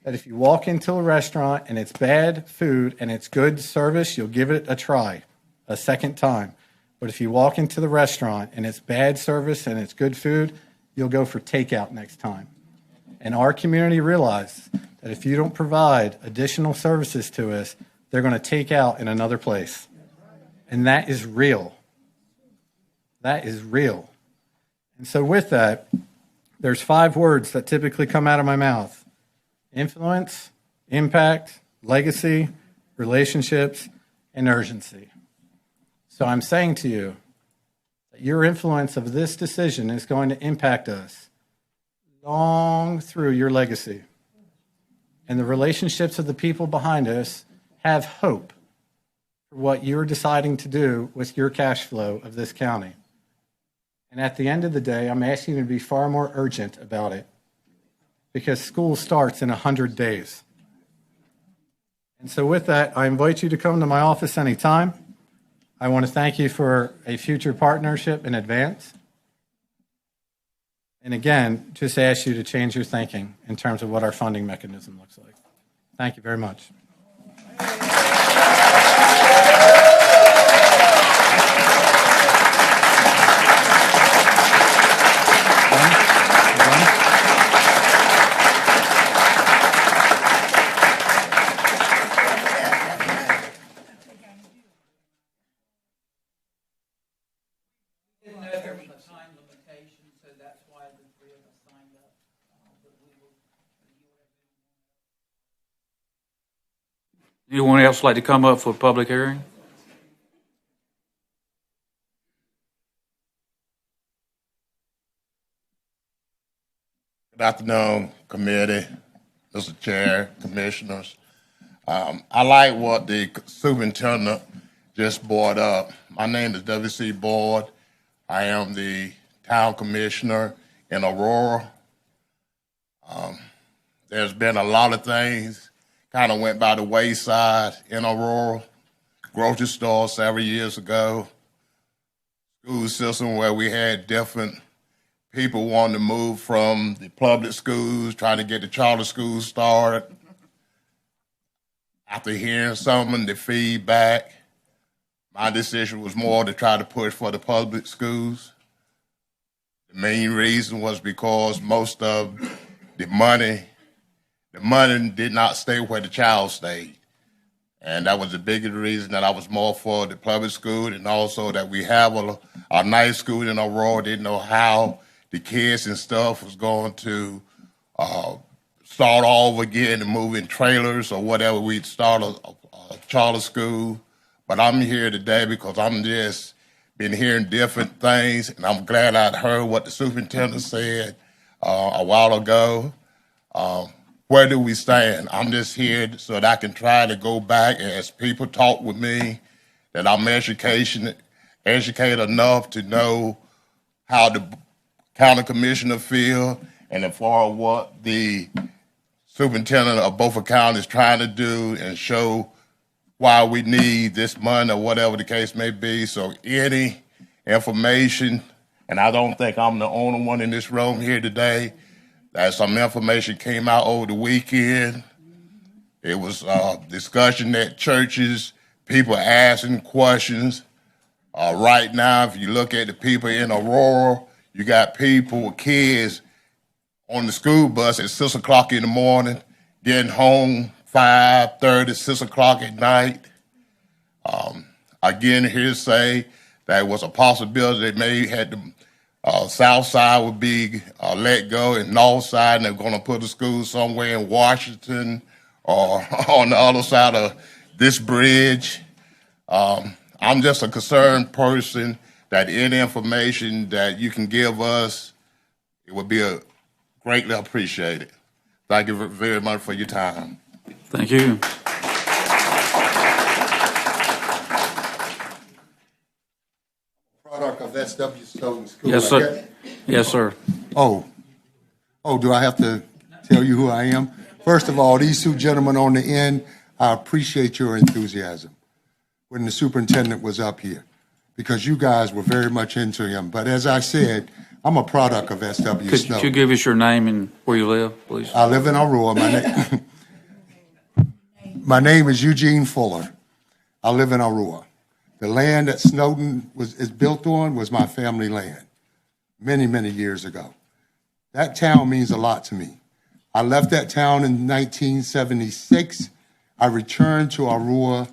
that if you walk into a restaurant and it's bad food and it's good service, you'll give it a try, a second time. But if you walk into the restaurant and it's bad service and it's good food, you'll go for takeout next time. And our community realizes that if you don't provide additional services to us, they're going to take out in another place. And that is real. That is real. And so with that, there's 5 words that typically come out of my mouth: influence, impact, legacy, relationships, and urgency. So I'm saying to you that your influence of this decision is going to impact us long through your legacy. And the relationships of the people behind us have hope for what you're deciding to do with your cash flow of this county. And at the end of the day, I'm asking you to be far more urgent about it, because school starts in 100 days. And so with that, I invite you to come to my office anytime. I want to thank you for a future partnership in advance. And again, just ask you to change your thinking in terms of what our funding mechanism looks like. Thank you very much. Anyone else like to come up for public hearing? Good afternoon, committee, Mr. Chair, commissioners. I like what the superintendent just brought up. My name is W.C. Boyd. I am the town commissioner in Aurora. There's been a lot of things kind of went by the wayside in Aurora. Grocery store several years ago. School system where we had different people wanting to move from the public schools, trying to get the charter schools started. after hearing some of the feedback, my decision was more to try to push for the public schools. The main reason was because most of the money did not stay where the child stayed. And that was the biggest reason that I was more for the public school, and also that we have a nice school in Aurora. Didn't know how the kids and stuff was going to start all over again and move in trailers or whatever. We'd start a charter school. But I'm here today because I'm just been hearing different things, and I'm glad I'd heard what the superintendent said a while ago. Where do we stand? I'm just here so that I can try to go back as people talk with me, that I'm educated enough to know how the county commissioner feel, and as far as what the superintendent of Beaufort County is trying to do and show why we need this money or whatever the case may be. So any information, and I don't think I'm the only one in this room here today, that some information came out over the weekend. It was discussion at churches, people asking questions. Right now, if you look at the people in Aurora, you got people, kids on the school bus at 6 o'clock in the morning, getting home 5:30, 6 o'clock at night. Again, hearsay, that was a possibility they may had the south side would be let go, and north side, and they're going to put a school somewhere in Washington or on the other side of this bridge. I'm just a concerned person that any information that you can give us, it would be greatly appreciated. Thank you very much for your time. Thank you. Product of SW Stoughton School. Yes, sir. Yes, sir. Oh, do I have to tell you who I am? First of all, these two gentlemen on the end, I appreciate your enthusiasm when the superintendent was up here, because you guys were very much into him. But as I said, I'm a product of SW Stoughton. Could you give us your name and where you live, please? I live in Aurora. My name is Eugene Fuller. I live in Aurora. The land that Snowden is built on was my family land many, many years ago. That town means a lot to me. I left that town in 1976. I returned to Aurora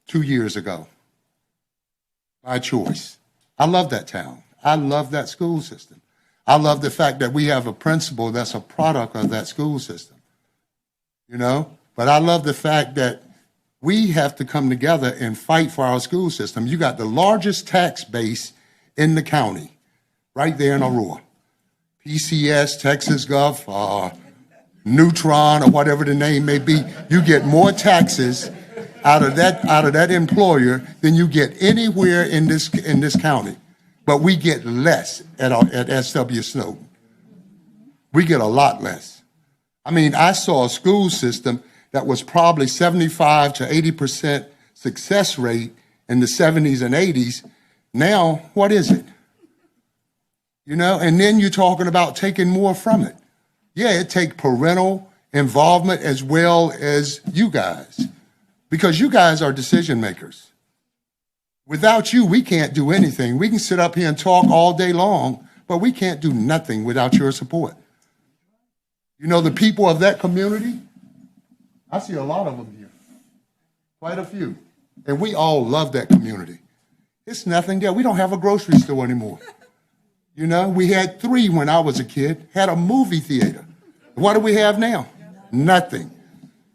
2 years ago by choice. I love that town. I love that school system. I love the fact that we have a principal that's a product of that school system, you know? But I love the fact that we have to come together and fight for our school system. You got the largest tax base in the county, right there in Aurora. PCS, Texas Gulf, Neutron, or whatever the name may be. You get more taxes out of that employer than you get anywhere in this county. But we get less at SW Snowden. We get a lot less. I mean, I saw a school system that was probably 75 to 80% success rate in the 70s and 80s. Now, what is it? You know, and then you're talking about taking more from it. Yeah, it takes parental involvement as well as you guys, because you guys are decision makers. Without you, we can't do anything. We can sit up here and talk all day long, but we can't do nothing without your support. You know, the people of that community, I see a lot of them here, quite a few. And we all love that community. It's nothing there. We don't have a grocery store anymore. You know, we had 3 when I was a kid, had a movie theater. What do we have now? Nothing.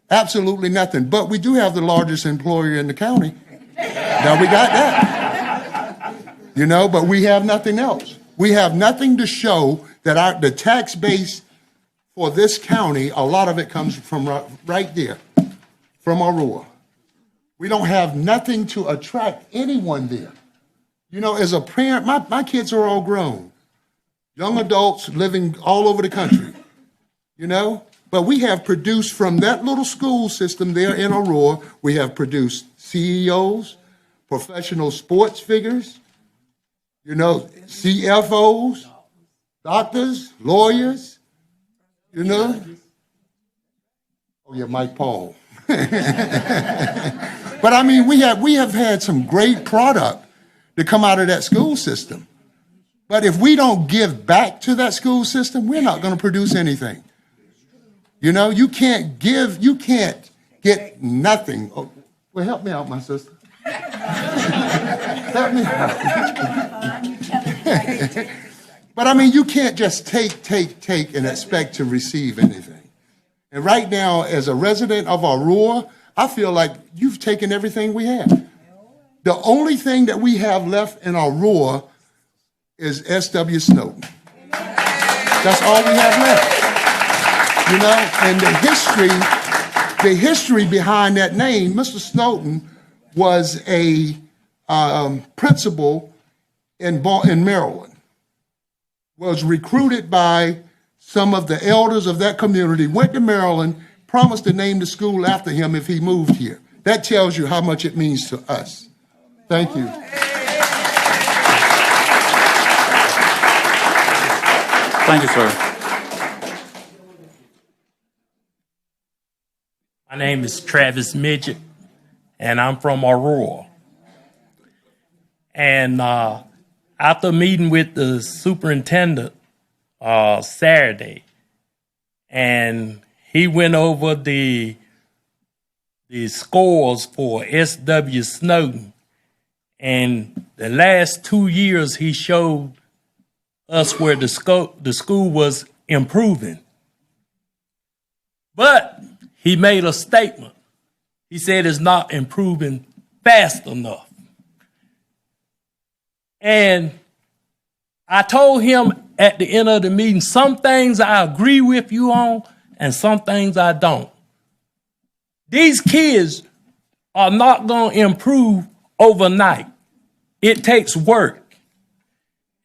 Absolutely nothing. But we do have the largest employer in the county. Now we got that. You know, but we have nothing else. We have nothing to show that the tax base for this county, a lot of it comes from right there, from Aurora. We don't have nothing to attract anyone there. You know, as a parent, my kids are all grown. Young adults living all over the country, you know? But we have produced from that little school system there in Aurora, we have produced CEOs, professional sports figures, you know, CFOs, doctors, lawyers, you know? Oh, yeah, Mike Paul. But I mean, we have had some great product to come out of that school system. But if we don't give back to that school system, we're not going to produce anything. You know, you can't get nothing. Oh, well, help me out, my sister. Help me out. But I mean, you can't just take and expect to receive anything. And right now, as a resident of Aurora, I feel like you've taken everything we have. The only thing that we have left in Aurora is S.W. Snowden. That's all we have left. You know, and the history behind that name, Mr. Snowden was a principal in Maryland, was recruited by some of the elders of that community, went to Maryland, promised to name the school after him if he moved here. That tells you how much it means to us. Thank you. Thank you, sir. My name is Travis Midget, and I'm from Aurora. And after meeting with the superintendent Saturday, and he went over the scores for S.W. Snowden, and the last 2 years he showed us where the school was improving. But he made a statement. He said it's not improving fast enough. And I told him at the end of the meeting, some things I agree with you on and some things I don't. These kids are not going to improve overnight. It takes work.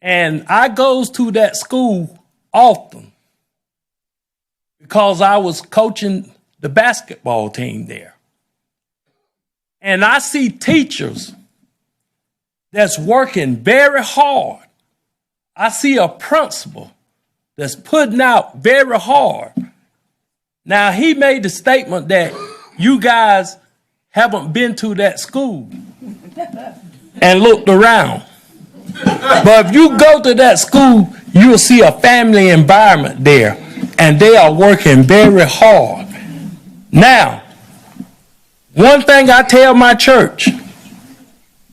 And I goes to that school often because I was coaching the basketball team there. And I see teachers that's working very hard. I see a principal that's putting out very hard. Now, he made the statement that you guys haven't been to that school and looked around. But if you go to that school, you'll see a family environment there, and they are working very hard. Now, one thing I tell my church,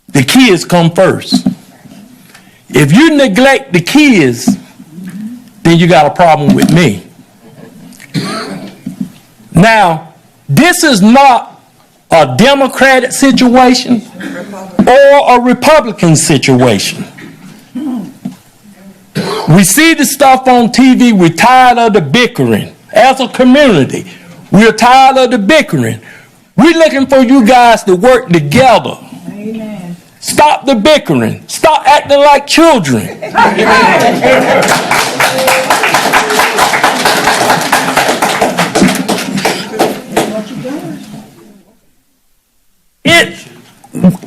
the kids come first. If you neglect the kids, then you got a problem with me. Now, this is not a Democratic situation or a Republican situation. We see the stuff on TV. We're tired of the bickering. As a community, we're tired of the bickering. We're looking for you guys to work together. Amen. Stop the bickering. Stop acting like children.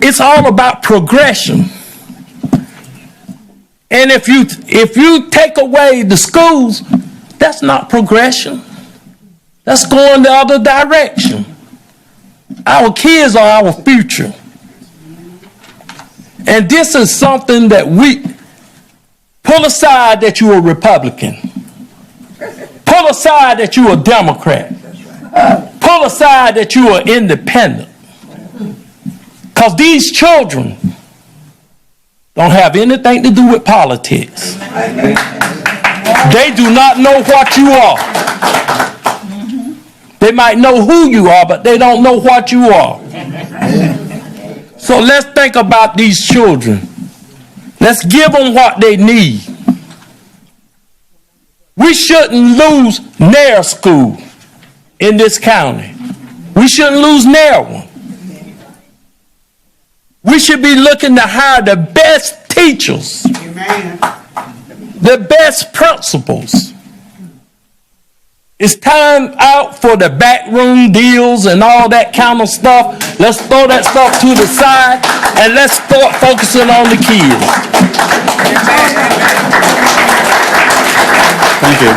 It's all about progression. And if you take away the schools, that's not progression. That's going the other direction. Our kids are our future. And this is something that we pull aside that you're a Republican. Pull aside that you're a Democrat. Pull aside that you are independent. Because these children don't have anything to do with politics. They do not know what you are. They might know who you are, but they don't know what you are. So let's think about these children. Let's give them what they need. We shouldn't lose Nair School in this county. We shouldn't lose Nair one. We should be looking to hire the best teachers, the best principals. It's time out for the backroom deals and all that kind of stuff. Let's throw that stuff to the side and let's start focusing on the kids. Thank you.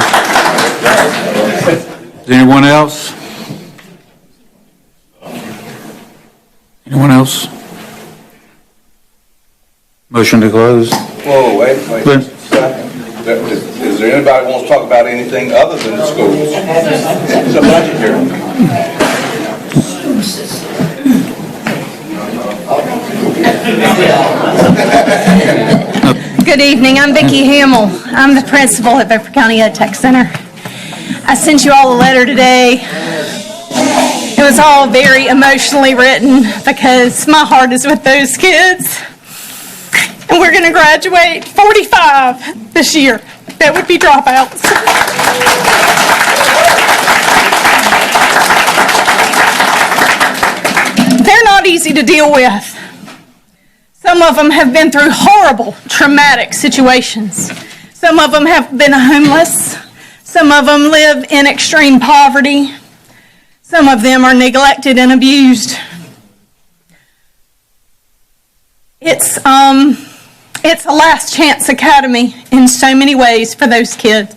Is anyone else? Anyone else? Motion to close. Whoa, wait. Glenn? Is there anybody who wants to talk about anything other than the schools? It's a budget hearing. Good evening. I'm Vicki Hamill. I'm the principal at Beaufort County Ed Tech Center. I sent you all a letter today. It was all very emotionally written because my heart is with those kids. And we're going to graduate 45 this year. That would be dropouts. They're not easy to deal with. Some of them have been through horrible, traumatic situations. Some of them have been homeless. Some of them live in extreme poverty. Some of them are neglected and abused. It's a last chance academy in so many ways for those kids.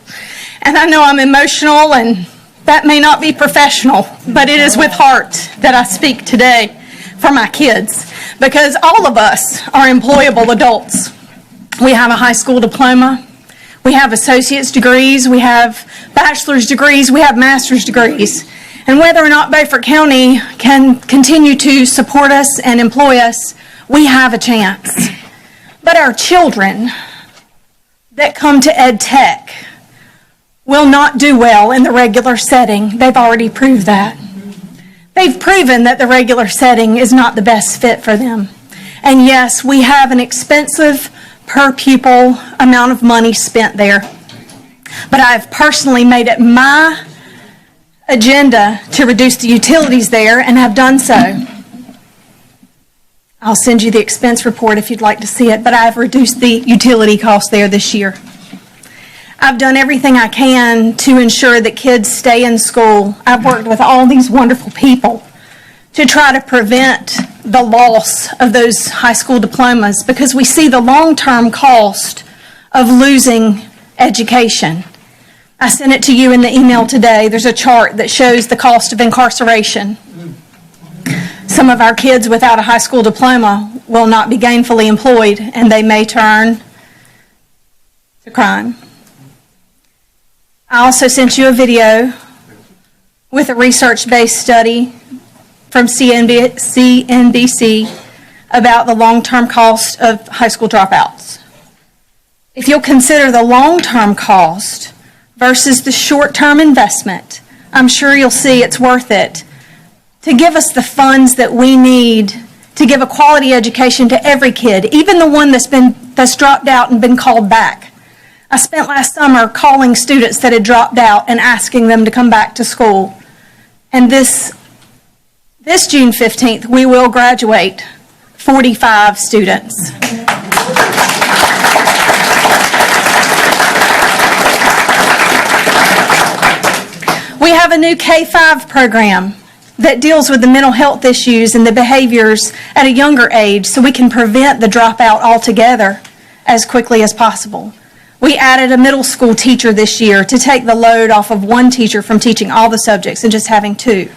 And I know I'm emotional and that may not be professional, but it is with heart that I speak today for my kids, because all of us are employable adults. We have a high school diploma, we have associate's degrees, we have bachelor's degrees, we have master's degrees. And whether or not Beaufort County can continue to support us and employ us, we have a chance. But our children that come to Ed Tech will not do well in the regular setting. They've already proved that. They've proven that the regular setting is not the best fit for them. And yes, we have an expensive per pupil amount of money spent there. But I've personally made it my agenda to reduce the utilities there and have done so. I'll send you the expense report if you'd like to see it, but I've reduced the utility costs there this year. I've done everything I can to ensure that kids stay in school. I've worked with all these wonderful people to try to prevent the loss of those high school diplomas, because we see the long-term cost of losing education. I sent it to you in the email today. There's a chart that shows the cost of incarceration. Some of our kids without a high school diploma will not be gainfully employed, and they may turn to crime. I also sent you a video with a research-based study from CNBC about the long-term cost of high school dropouts. If you'll consider the long-term cost versus the short-term investment, I'm sure you'll see it's worth it to give us the funds that we need to give a quality education to every kid, even the one that's dropped out and been called back. I spent last summer calling students that had dropped out and asking them to come back to school. And this June 15th, we will graduate 45 students. We have a new K-5 program that deals with the mental health issues and the behaviors at a younger age, so we can prevent the dropout altogether as quickly as possible. We added a middle school teacher this year to take the load off of one teacher from teaching all the subjects and just having two.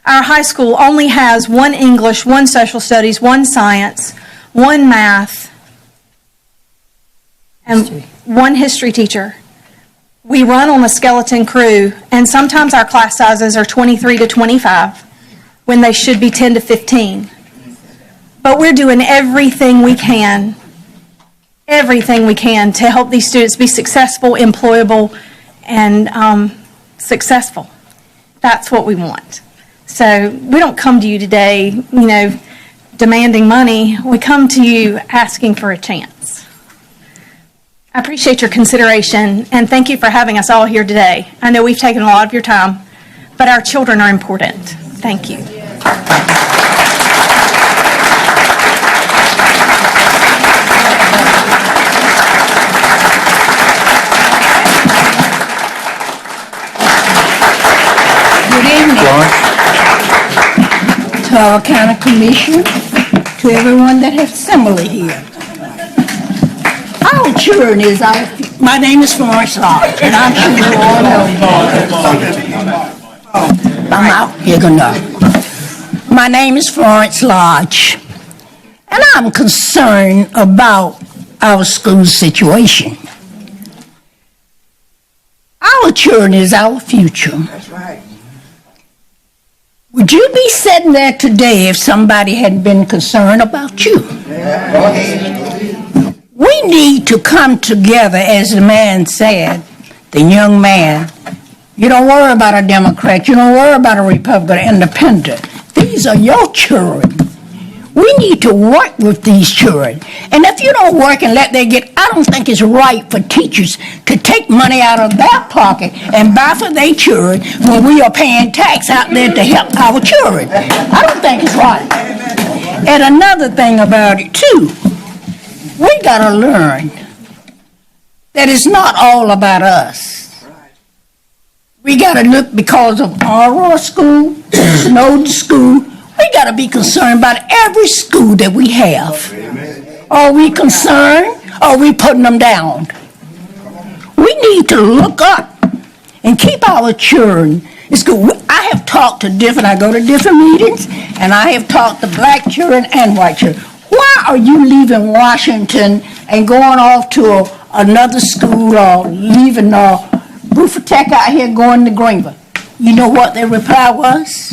Our high school only has one English, one social studies, one science, one math, and one history teacher. We run on a skeleton crew, and sometimes our class sizes are 23 to 25 when they should be 10 to 15. But we're doing everything we can to help these students be successful, employable, and successful. That's what we want. So we don't come to you today, demanding money. We come to you asking for a chance. I appreciate your consideration, and thank you for having us all here today. I know we've taken a lot of your time, but our children are important. Thank you. Good evening to our county commission, to everyone that has assembled here. Our children is my name is Florence Lodge, and I'm sure you all know. I'm out here gonna. My name is Florence Lodge, and I'm concerned about our school situation. Our children is our future. That's right. Would you be sitting there today if somebody hadn't been concerned about you? We need to come together, as the man said, the young man. You don't worry about a Democrat. You don't worry about a Republican, Independent. These are your children. We need to work with these children. And if you don't work and let them get, I don't think it's right for teachers to take money out of their pocket and buy for their children when we are paying tax out there to help our children. I don't think it's right. And another thing about it, too, we got to learn that it's not all about us. We got to look because of Aurora School, Snowden School. We got to be concerned about every school that we have. Are we concerned? Or are we putting them down? We need to look up and keep our children in school. I have talked to I go to different meetings, and I have talked to black children and white children. Why are you leaving Washington and going off to another school or leaving Beaufort out here going to Greenville? You know what their reply was?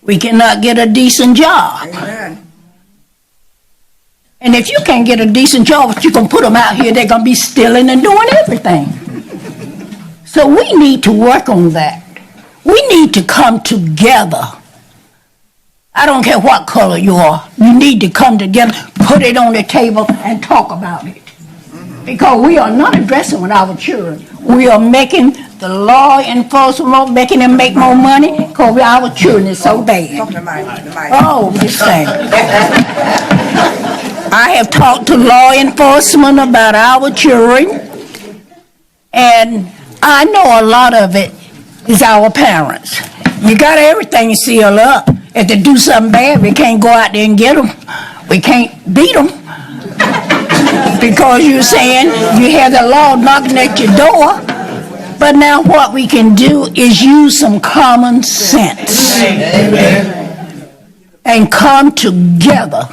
We cannot get a decent job. Amen. And if you can't get a decent job, you're going to put them out here, they're going to be stealing and doing everything. So we need to work on that. We need to come together. I don't care what color you are. You need to come together, put it on the table, and talk about it. Because we are not addressing with our children. We are making the law enforcement, making them make more money, because our children is so bad. Oh, this thing. I have talked to law enforcement about our children, and I know a lot of it is our parents. You got everything sealed up. If they do something bad, we can't go out there and get them. We can't beat them. Because you're saying you have the law knocking at your door. But now what we can do is use some common sense. Amen. And come together.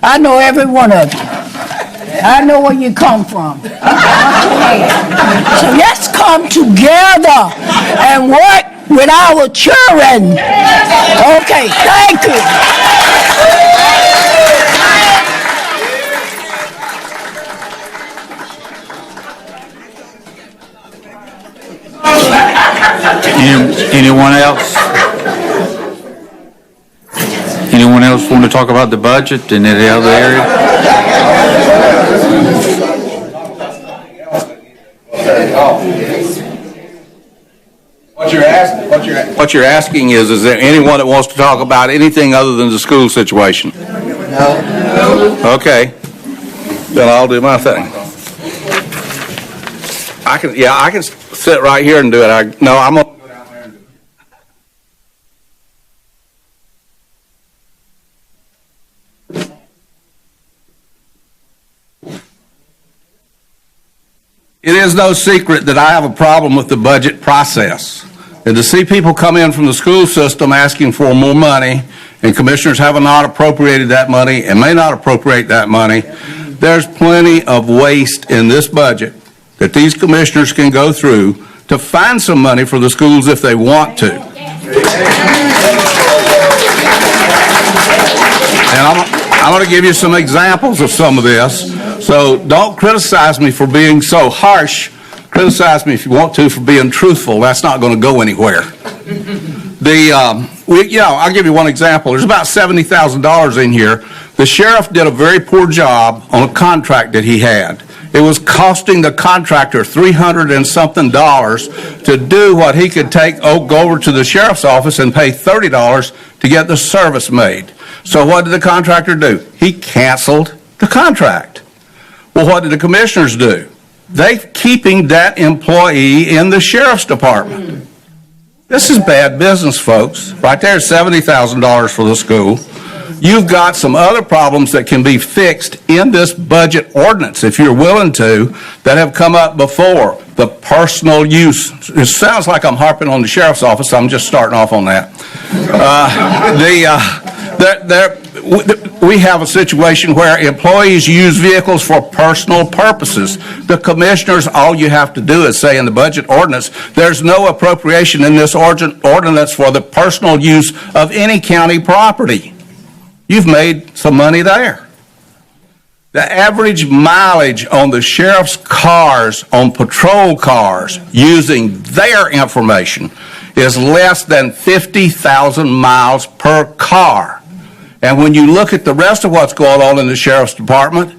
I know every one of you. I know where you come from. So let's come together and work with our children. Okay, thank you. Anyone else? Anyone else want to talk about the budget in any other area? What you're asking is there anyone that wants to talk about anything other than the school situation? No. Okay. Then I'll do my thing. I can sit right here and do it. I'm going to go down there and do it. It is no secret that I have a problem with the budget process. And to see people come in from the school system asking for more money, and commissioners have not appropriated that money and may not appropriate that money, there's plenty of waste in this budget that these commissioners can go through to find some money for the schools if they want to. And I'm going to give you some examples of some of this. So don't criticize me for being so harsh. Criticize me if you want to for being truthful. That's not going to go anywhere. I'll give you one example. There's about $70,000 in here. The sheriff did a very poor job on a contract that he had. It was costing the contractor $300 and something to do what he could go over to the sheriff's office and pay $30 to get the service made. So what did the contractor do? He canceled the contract. Well, what did the commissioners do? They're keeping that employee in the sheriff's department. This is bad business, folks. Right there, $70,000 for the school. you've got some other problems that can be fixed in this budget ordinance, if you're willing to, that have come up before. The personal use. It sounds like I'm harping on the sheriff's office. So I'm just starting off on that. We have a situation where employees use vehicles for personal purposes. The commissioners, all you have to do is say in the budget ordinance, there's no appropriation in this ordinance for the personal use of any county property. You've made some money there. The average mileage on the sheriff's cars, on patrol cars, using their information is less than 50,000 miles per car. And when you look at the rest of what's going on in the sheriff's department,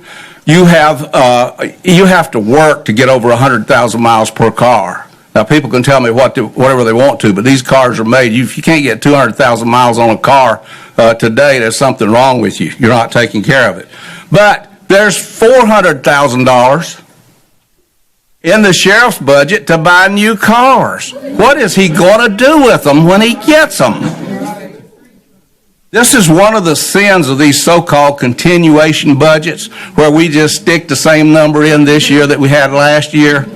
you have to work to get over 100,000 miles per car. Now, people can tell me whatever they want to, but these cars are made. If you can't get 200,000 miles on a car today, there's something wrong with you. You're not taking care of it. But there's $400,000 in the sheriff's budget to buy new cars. What is he going to do with them when he gets them? This is one of the sins of these so-called continuation budgets, where we just stick the same number in this year that we had last year.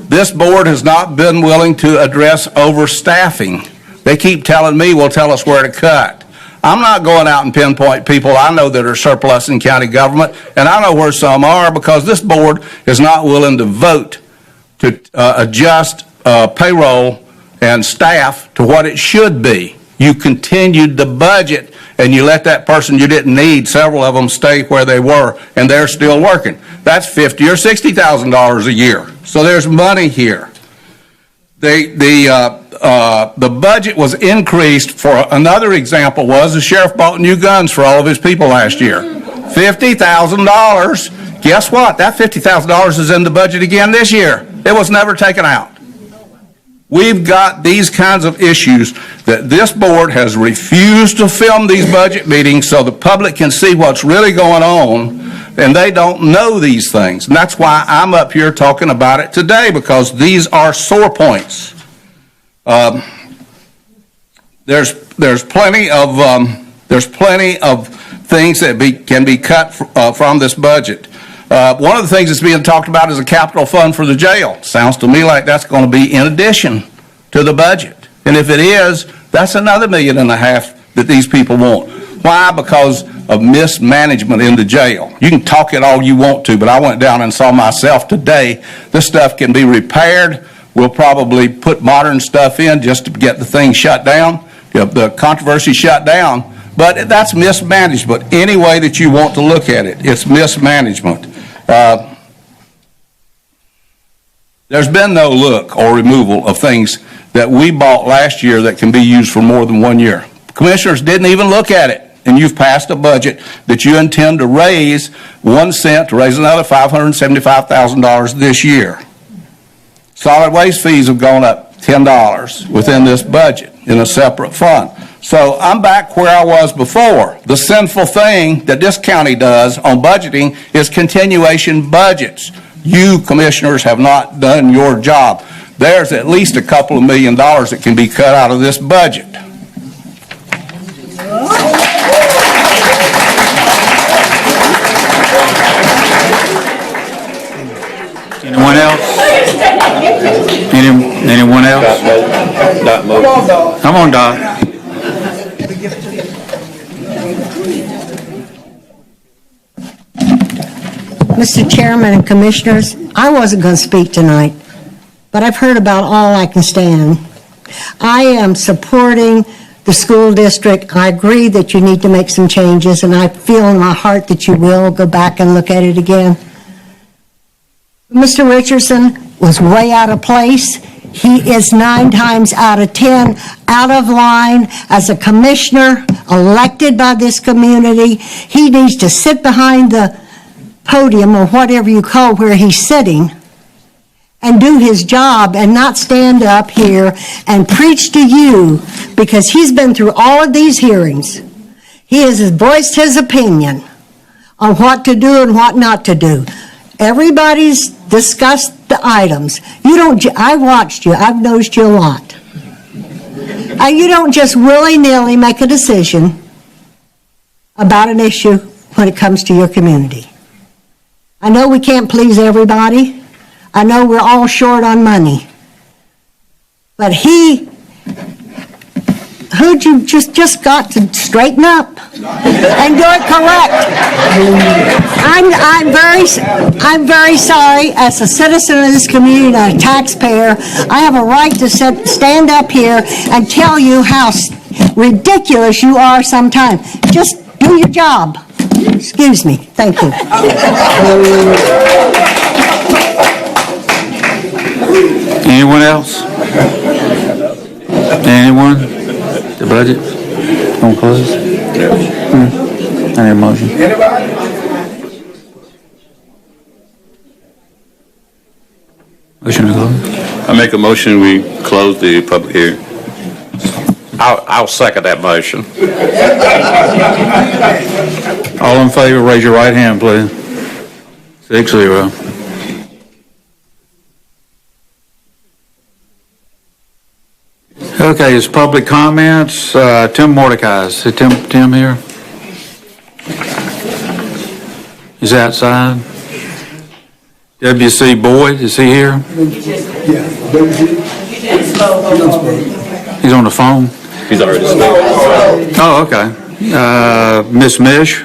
This board has not been willing to address overstaffing. They keep telling me, well, tell us where to cut. I'm not going out and pinpoint people I know that are surplus in county government, and I know where some are, because this board is not willing to vote to adjust payroll and staff to what it should be. You continued the budget, and you let that person you didn't need, several of them, stay where they were, and they're still working. That's $50,000 or $60,000 a year. So there's money here. The budget was increased for, another example was the sheriff bought new guns for all of his people last year. $50,000. Guess what? That $50,000 is in the budget again this year. It was never taken out. We've got these kinds of issues that this board has refused to film these budget meetings so the public can see what's really going on, and they don't know these things. And that's why I'm up here talking about it today, because these are sore points. There's plenty of things that can be cut from this budget. One of the things that's being talked about is a capital fund for the jail. Sounds to me like that's going to be in addition to the budget. And if it is, that's another $1.5 million that these people want. Why? Because of mismanagement in the jail. You can talk it all you want to, but I went down and saw myself today. This stuff can be repaired. We'll probably put modern stuff in just to get the thing shut down, the controversy shut down. But that's mismanagement. Any way that you want to look at it, it's mismanagement. There's been no look or removal of things that we bought last year that can be used for more than 1 year. Commissioners didn't even look at it, and you've passed a budget that you intend to raise 1 cent to raise another $575,000 this year. Solid waste fees have gone up $10 within this budget in a separate fund. So I'm back where I was before. The sinful thing that this county does on budgeting is continuation budgets. You, commissioners, have not done your job. There's at least a couple of $1 million that can be cut out of this budget. Anyone else? Anyone else? Come on, Doc. Mr. Chairman and Commissioners, I wasn't going to speak tonight, but I've heard about all I can stand. I am supporting the school district. I agree that you need to make some changes, and I feel in my heart that you will go back and look at it again. Mr. Richardson was way out of place. He is 9 times out of 10 out of line as a commissioner elected by this community. He needs to sit behind the podium or whatever you call where he's sitting and do his job and not stand up here and preach to you, because he's been through all of these hearings. He has voiced his opinion on what to do and what not to do. Everybody's discussed the items. I watched you. I've noticed you a lot. You don't just willy-nilly make a decision about an issue when it comes to your community. I know we can't please everybody. I know we're all short on money. But who'd you just got to straighten up and do it correct? I'm very sorry. As a citizen of this community and a taxpayer, I have a right to stand up here and tell you how ridiculous you are sometimes. Just do your job. Excuse me. Thank you. Anyone else? Anyone? The budget? Gonna close? I need a motion. Motion to close? I make a motion, we close the public hearing. I'll second that motion. All in favor, raise your right hand, please. 6-0. Okay, it's public comments. Tim Mordecai. Is Tim here? He's outside. W.C. Boyd, is he here? He's on the phone. He's already spoken. Oh, okay. Miss Mish?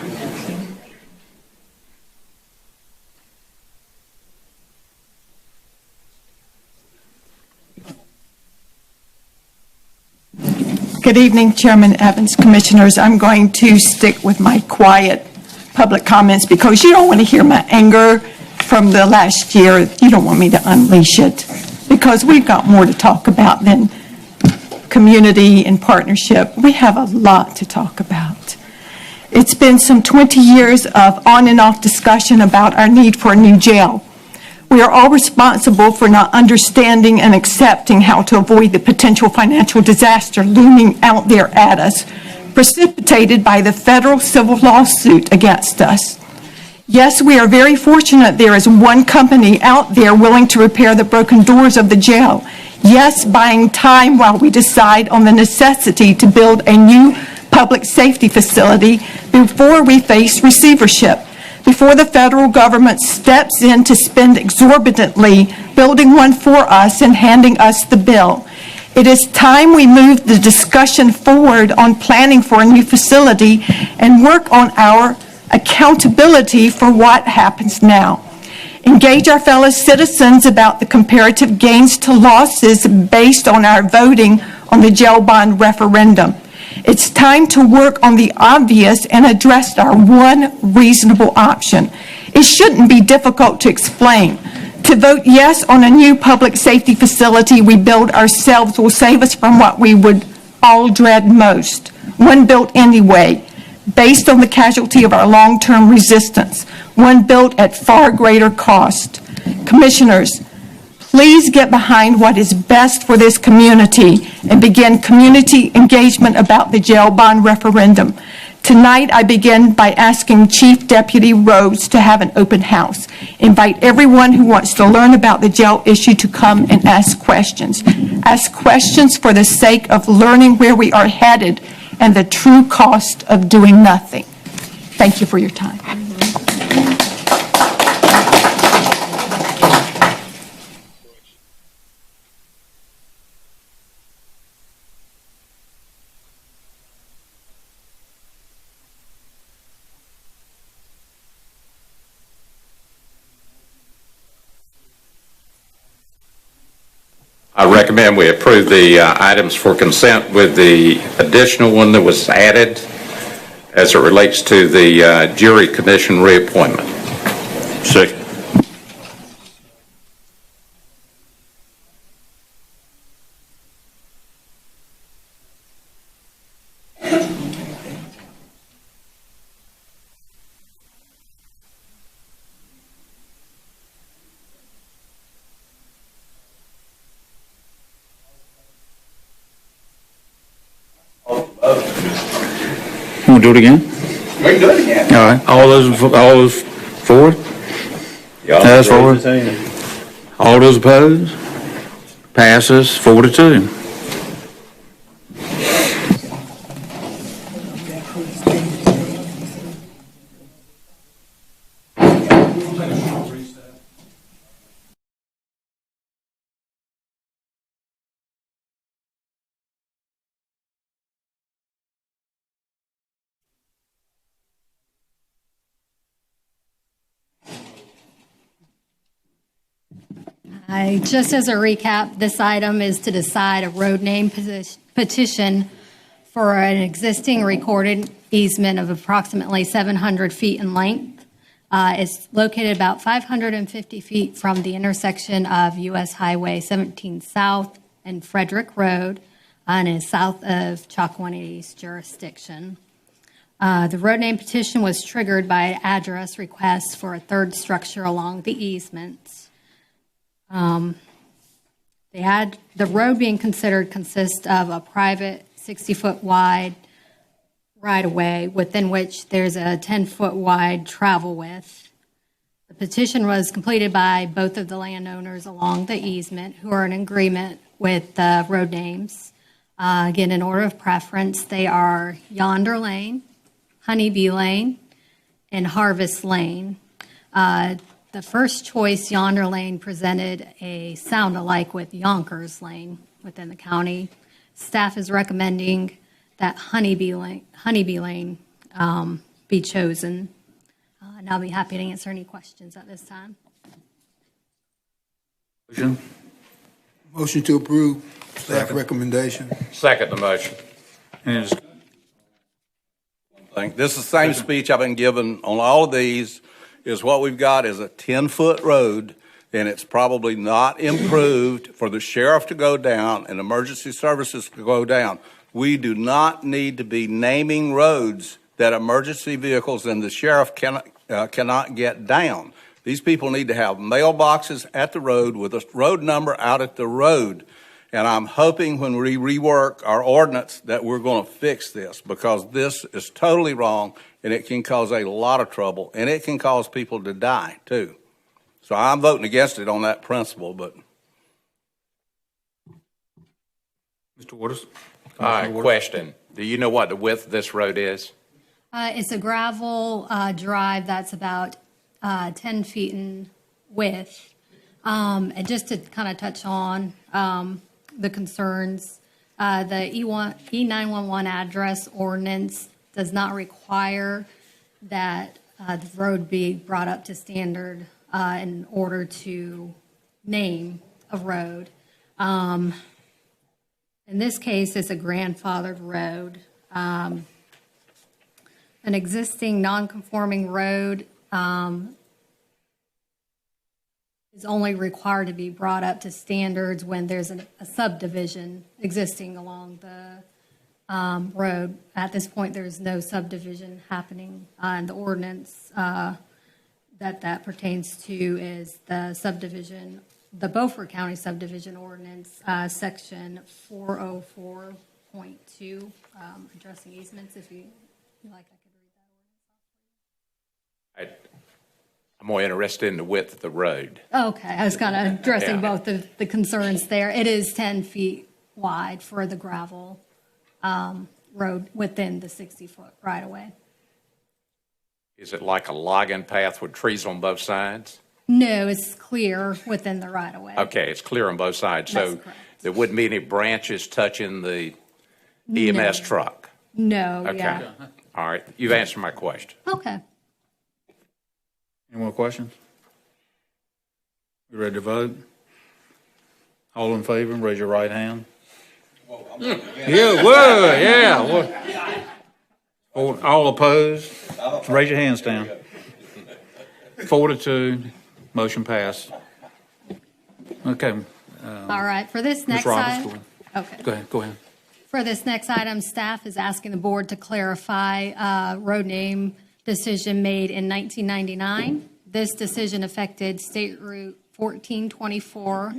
Good evening, Chairman Evans, Commissioners. I'm going to stick with my quiet public comments because you don't want to hear my anger from the last year. You don't want me to unleash it because we've got more to talk about than community and partnership. We have a lot to talk about. It's been some 20 years of on and off discussion about our need for a new jail. We are all responsible for not understanding and accepting how to avoid the potential financial disaster looming out there at us, precipitated by the federal civil lawsuit against us. Yes, we are very fortunate there is one company out there willing to repair the broken doors of the jail. Yes, buying time while we decide on the necessity to build a new public safety facility before we face receivership, before the federal government steps in to spend exorbitantly building one for us and handing us the bill. It is time we move the discussion forward on planning for a new facility and work on our accountability for what happens now. Engage our fellow citizens about the comparative gains to losses based on our voting on the jail bond referendum. It's time to work on the obvious and address our one reasonable option. It shouldn't be difficult to explain. To vote yes on a new public safety facility we build ourselves will save us from what we would all dread most, one built anyway, based on the casualty of our long-term resistance, one built at far greater cost. Commissioners, please get behind what is best for this community and begin community engagement about the jail bond referendum. Tonight, I begin by asking Chief Deputy Rhodes to have an open house. Invite everyone who wants to learn about the jail issue to come and ask questions. Ask questions for the sake of learning where we are headed and the true cost of doing nothing. Thank you for your time. I recommend we approve the items for consent with the additional one that was added as it relates to the jury commission reappointment. Second. Want to do it again? We can do it again. All right. All those for it? That's for it. All those opposed? Passes 4-2. Just as a recap, this item is to decide a road name petition for an existing recorded easement of approximately 700 feet in length. It's located about 550 feet from the intersection of U.S. Highway 17 South and Frederick Road, and is south of Chocowinity's jurisdiction. The road name petition was triggered by an address request for a third structure along the easement. The road being considered consists of a private 60-foot wide right-of-way within which there's a 10-foot wide travel width. The petition was completed by both of the landowners along the easement who are in agreement with the road names. Again, in order of preference, they are Yonder Lane, Honeybee Lane, and Harvest Lane. The first choice, Yonder Lane, presented a sound-alike with Yonkers Lane within the county. Staff is recommending that Honeybee Lane be chosen. And I'll be happy to answer any questions at this time. Motion to approve staff recommendation. Second the motion. This is the same speech I've been given on all of these. Is what we've got is a 10-foot road, and it's probably not improved for the sheriff to go down and emergency services to go down. We do not need to be naming roads that emergency vehicles and the sheriff cannot get down. These people need to have mailboxes at the road with a road number out at the road. And I'm hoping when we rework our ordinance that we're going to fix this, because this is totally wrong and it can cause a lot of trouble and it can cause people to die too. So I'm voting against it on that principle, but. Mr. Waters? All right, question. Do you know what the width of this road is? It's a gravel drive that's about 10 feet in width. And just to kind of touch on the concerns, the E911 address ordinance does not require that the road be brought up to standard in order to name a road. In this case, it's a grandfathered road. An existing non-conforming road is only required to be brought up to standards when there's a subdivision existing along the road. At this point, there's no subdivision happening, and the ordinance that pertains to is the subdivision, the Beaufort County subdivision ordinance, section 404.2, addressing easements. If you like, I could read that. I'm more interested in the width of the road. Okay, I was kind of addressing both of the concerns there. It is 10 feet wide for the gravel road within the 60-foot right-of-way. Is it like a logging path with trees on both sides? No, it's clear within the right-of-way. Okay, it's clear on both sides. That's So correct. there wouldn't be any branches touching the EMS truck? No, Okay. yeah. All right. You've answered my question. Okay. Any more questions? You ready to vote? All in favor, raise your right hand. Yeah, whoa, yeah. All opposed? Raise your hands down. 4-2, motion passed. Okay. All right, for this Ms. next Roberts, item. Okay. Go ahead. For this next item, staff is asking the board to clarify road name decision made in 1999. This decision affected State Route 1424,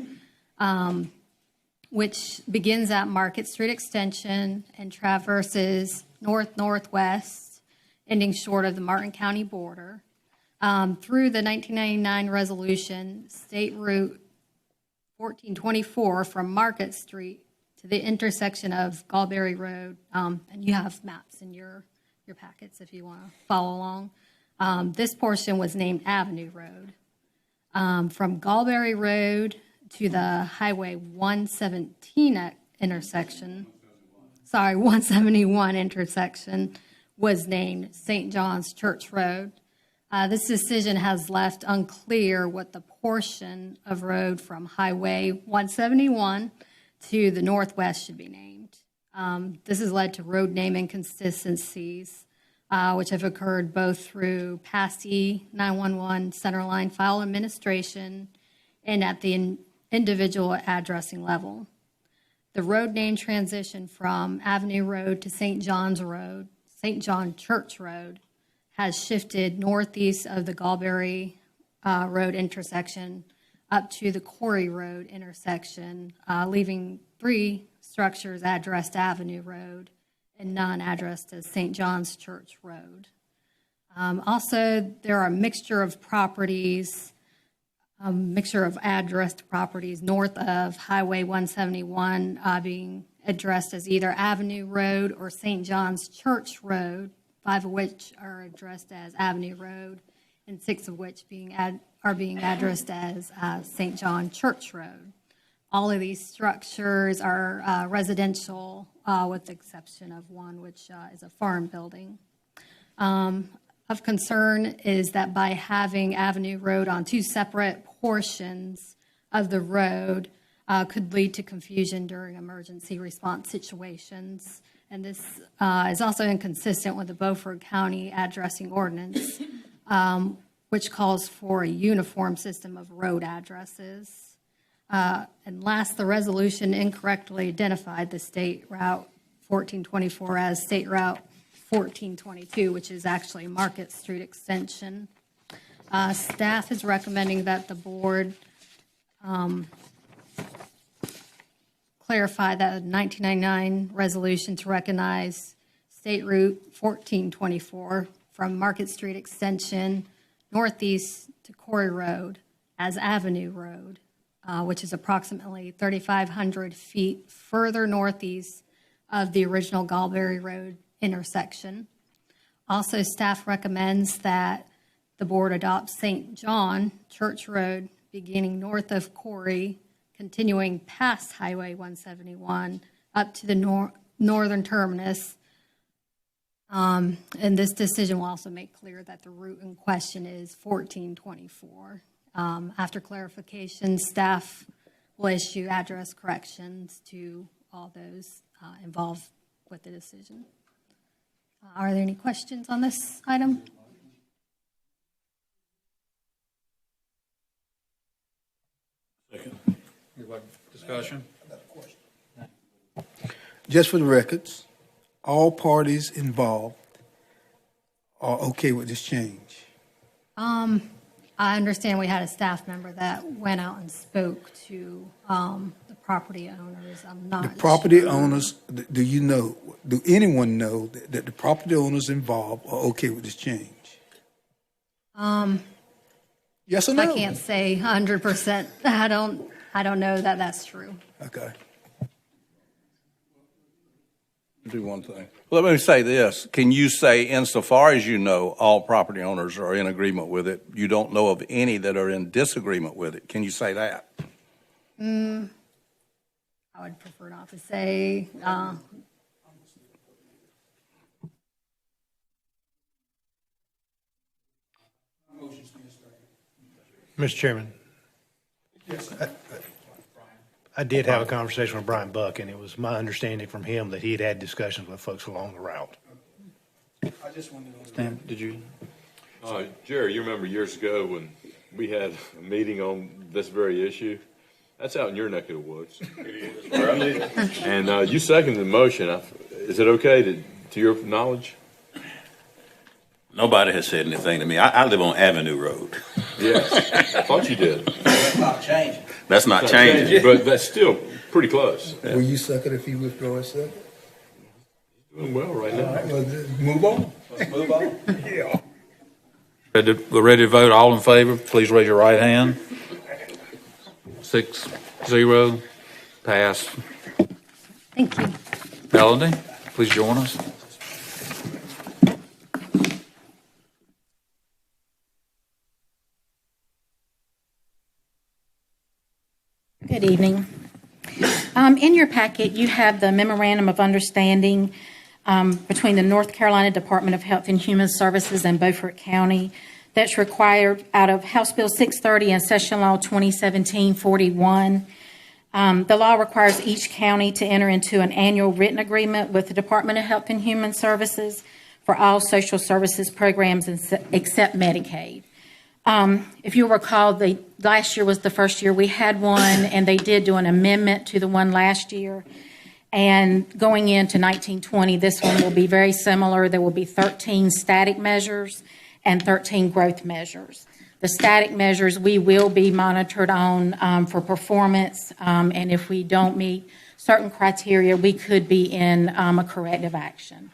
which begins at Market Street Extension and traverses north-northwest, ending short of the Martin County border. Through the 1999 resolution, State Route 1424 from Market Street to the intersection of Gallberry Road, and you have maps in your packets if you want to follow along, This portion was named Avenue Road. From Gallberry Road to the Highway 171 intersection was named St. John's Church Road. This decision has left unclear what the portion of road from Highway 171 to the northwest should be named. This has led to road name inconsistencies, which have occurred both through PASE 911 centerline file administration and at the individual addressing level. The road name transition from Avenue Road to St. John's Road, St. John Church Road, has shifted northeast of the Gallberry Road intersection up to the Corey Road intersection, leaving 3 structures addressed Avenue Road and none addressed as St. John's Church Road. Also, there are a mixture of addressed properties north of Highway 171 being addressed as either Avenue Road or St. John's Church Road, 5 of which are addressed as Avenue Road, and 6 of which are being addressed as St. John Church Road. All of these structures are residential, with the exception of one, which is a farm building. Of concern is that by having Avenue Road on 2 separate portions of the road could lead to confusion during emergency response situations. And this is also inconsistent with the Beaufort County addressing ordinance, which calls for a uniform system of road addresses. And last, the resolution incorrectly identified the State Route 1424 as State Route 1422, which is actually Market Street Extension. Staff is recommending that the board clarify that the 1999 resolution to recognize State Route 1424 from Market Street Extension northeast to Corey Road as Avenue Road, which is approximately 3,500 feet further northeast of the original Gallberry Road intersection. Also, staff recommends that the board adopt St. John Church Road beginning north of Corey, continuing past Highway 171 up to the northern terminus. And this decision will also make clear that the route in question is 1424. After clarification, staff will issue address corrections to all those involved with the decision. Are there any questions on this item? Discussion? Just for the records, all parties involved are okay with this change. I understand we had a staff member that went out and spoke to the property owners. I'm not The property sure. owners, do anyone know that the property owners involved are okay with this change? Yes or no? I can't say 100%. I don't know that that's true. Okay. Do one thing. Let me say this. Can you say, insofar as you know, all property owners are in agreement with it? You don't know of any that are in disagreement with it. Can you say that? I would prefer not to say. Mr. Chairman. I did have a conversation with Brian Buck, and it was my understanding from him that he had had discussions with folks along the route. I just wanted to understand. Did you? Jerry, you remember years ago when we had a meeting on this very issue? That's out in your neck of the woods. And you seconded the motion. Is it okay to your knowledge? Nobody has said anything to me. I live on Avenue Road. Yes, I thought you did. That's not changing. That's not changing. But that's still pretty close. Yeah. Will you second if he withdraws second? Doing well right now. All right, well, move on. Let's move on. Yeah. We're ready to vote. All in favor, please raise your right hand. 6-0. Pass. Thank you. Melody, please join us. Good evening. In your packet, you have the Memorandum of Understanding between the North Carolina Department of Health and Human Services and Beaufort County that's required out of House Bill 630 and Session Law 2017-41. The law requires each county to enter into an annual written agreement with the Department of Health and Human Services for all social services programs except Medicaid. If you recall, last year was the first year we had one, and they did do an amendment to the one last year. And going into 1920, this one will be very similar. There will be 13 static measures and 13 growth measures. The static measures we will be monitored on for performance, and if we don't meet certain criteria, we could be in a corrective action.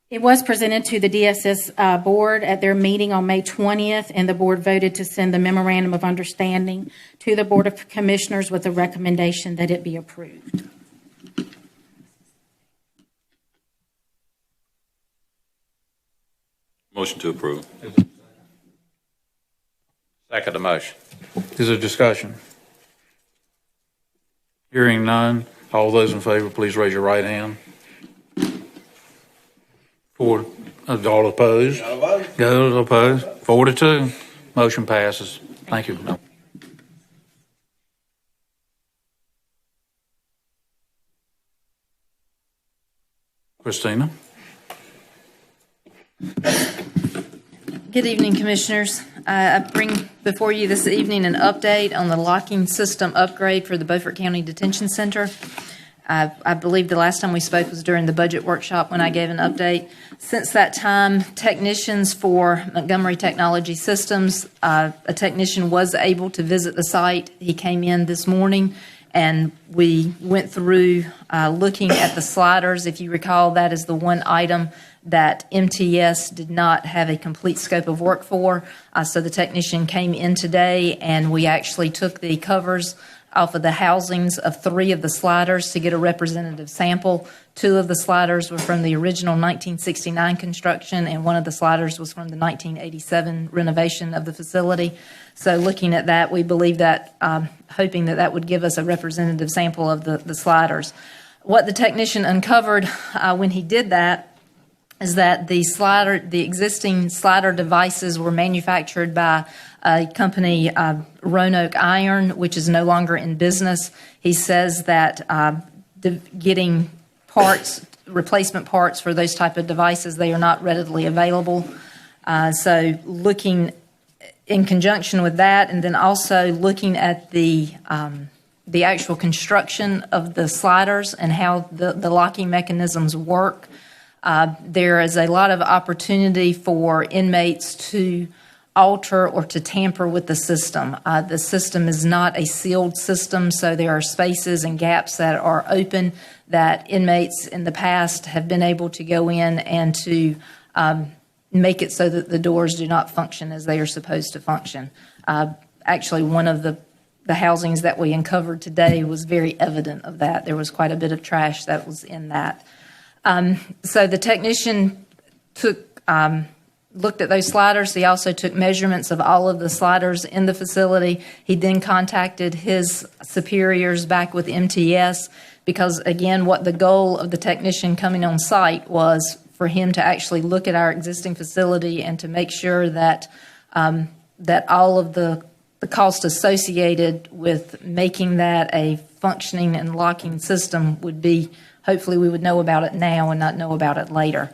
It was presented to the DSS board at their meeting on May 20th, and the board voted to send the Memorandum of Understanding to the Board of Commissioners with a recommendation that it be approved. Motion to approve. Second the motion. Is there discussion? Hearing none, all those in favor, please raise your right hand. All opposed? Those opposed? 4-2. Motion passes. Thank you. Christina? Good evening, Commissioners. I bring before you this evening an update on the locking system upgrade for the Beaufort County Detention Center. I believe the last time we spoke was during the budget workshop when I gave an update. Since that time, technicians for Montgomery Technology Systems, a technician was able to visit the site. He came in this morning, and we went through looking at the sliders. If you recall, that is the one item that MTS did not have a complete scope of work for. So the technician came in today, and we actually took the covers off of the housings of 3 of the sliders to get a representative sample. 2 of the sliders were from the original 1969 construction, and 1 of the sliders was from the 1987 renovation of the facility. So looking at that, we believe that, hoping that that would give us a representative sample of the sliders. What the technician uncovered when he did that is that the existing slider devices were manufactured by a company, Roanoke Iron, which is no longer in business. He says that getting replacement parts for those type of devices, they are not readily available. So looking in conjunction with that, and then also looking at the actual construction of the sliders and how the locking mechanisms work, there is a lot of opportunity for inmates to alter or to tamper with the system. The system is not a sealed system, so there are spaces and gaps that are open that inmates in the past have been able to go in and to make it so that the doors do not function as they are supposed to function. Actually, one of the housings that we uncovered today was very evident of that. There was quite a bit of trash that was in that. So the technician looked at those sliders. He also took measurements of all of the sliders in the facility. He then contacted his superiors back with MTS because, again, what the goal of the technician coming on site was for him to actually look at our existing facility and to make sure that that all of the cost associated with making that a functioning and locking system would be, hopefully we would know about it now and not know about it later.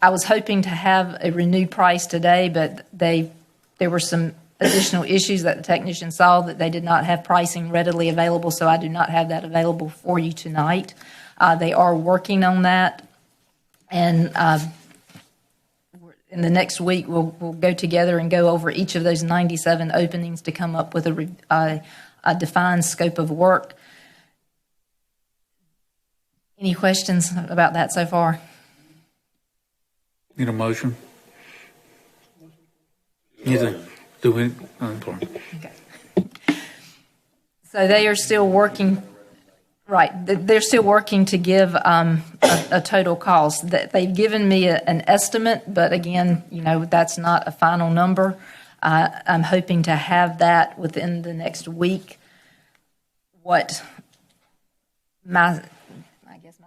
I was hoping to have a renewed price today, but there were some additional issues that the technician saw that they did not have pricing readily available, so I do not have that available for you tonight. They are working on that, and in the next week we'll go together and go over each of those 97 openings to come up with a defined scope of work. Any questions about that so far? Need a motion? Either. Do we? Okay. So they are still working, right, they're still working to give a total cost. They've given me an estimate, but again, that's not a final number. I'm hoping to have that within the next week. what my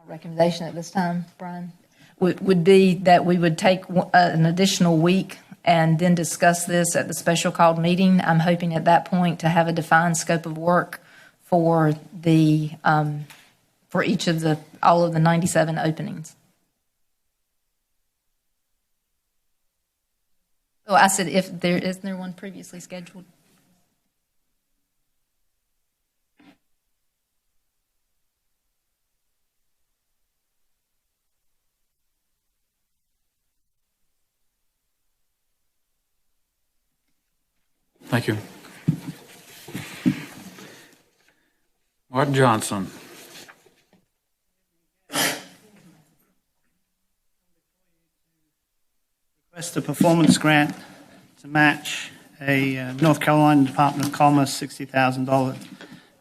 recommendation at this time, Brian, would be that we would take an additional week and then discuss this at the special called meeting. I'm hoping at that point to have a defined scope of work for the for each of all of the 97 openings. Oh, I said isn't there one previously scheduled? Thank you. Martin Johnson. Request a performance grant to match a North Carolina Department of Commerce $60,000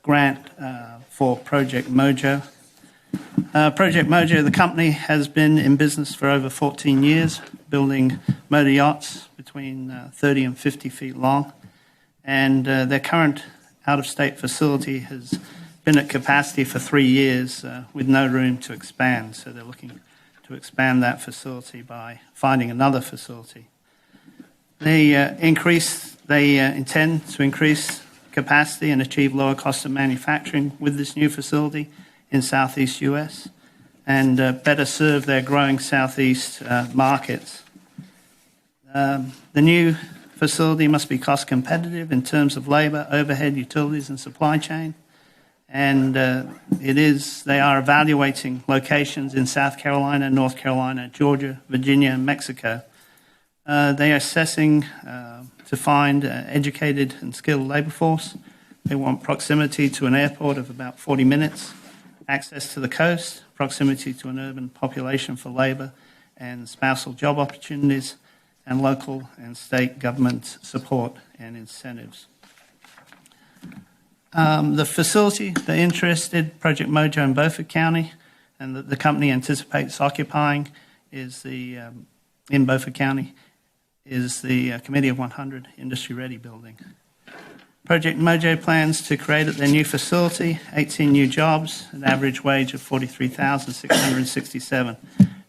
grant for Project Mojo. Project Mojo, the company, has been in business for over 14 years, building motor yachts between 30 and 50 feet long. And their current out-of-state facility has been at capacity for 3 years with no room to expand. So they're looking to expand that facility by finding another facility. They intend to increase capacity and achieve lower cost of manufacturing with this new facility in Southeast U.S. and better serve their growing Southeast markets. The new facility must be cost competitive in terms of labor, overhead, utilities, and supply chain. And they are evaluating locations in South Carolina, North Carolina, Georgia, Virginia, and Mexico. They are assessing to find educated and skilled labor force. They want proximity to an airport of about 40 minutes, access to the coast, proximity to an urban population for labor and spousal job opportunities, and local and state government support and incentives. The facility, they're interested, Project Mojo in Beaufort County, and the company anticipates occupying in Beaufort County, is the Committee of 100 Industry Ready building. Project Mojo plans to create at their new facility 18 new jobs, an average wage of $43,667.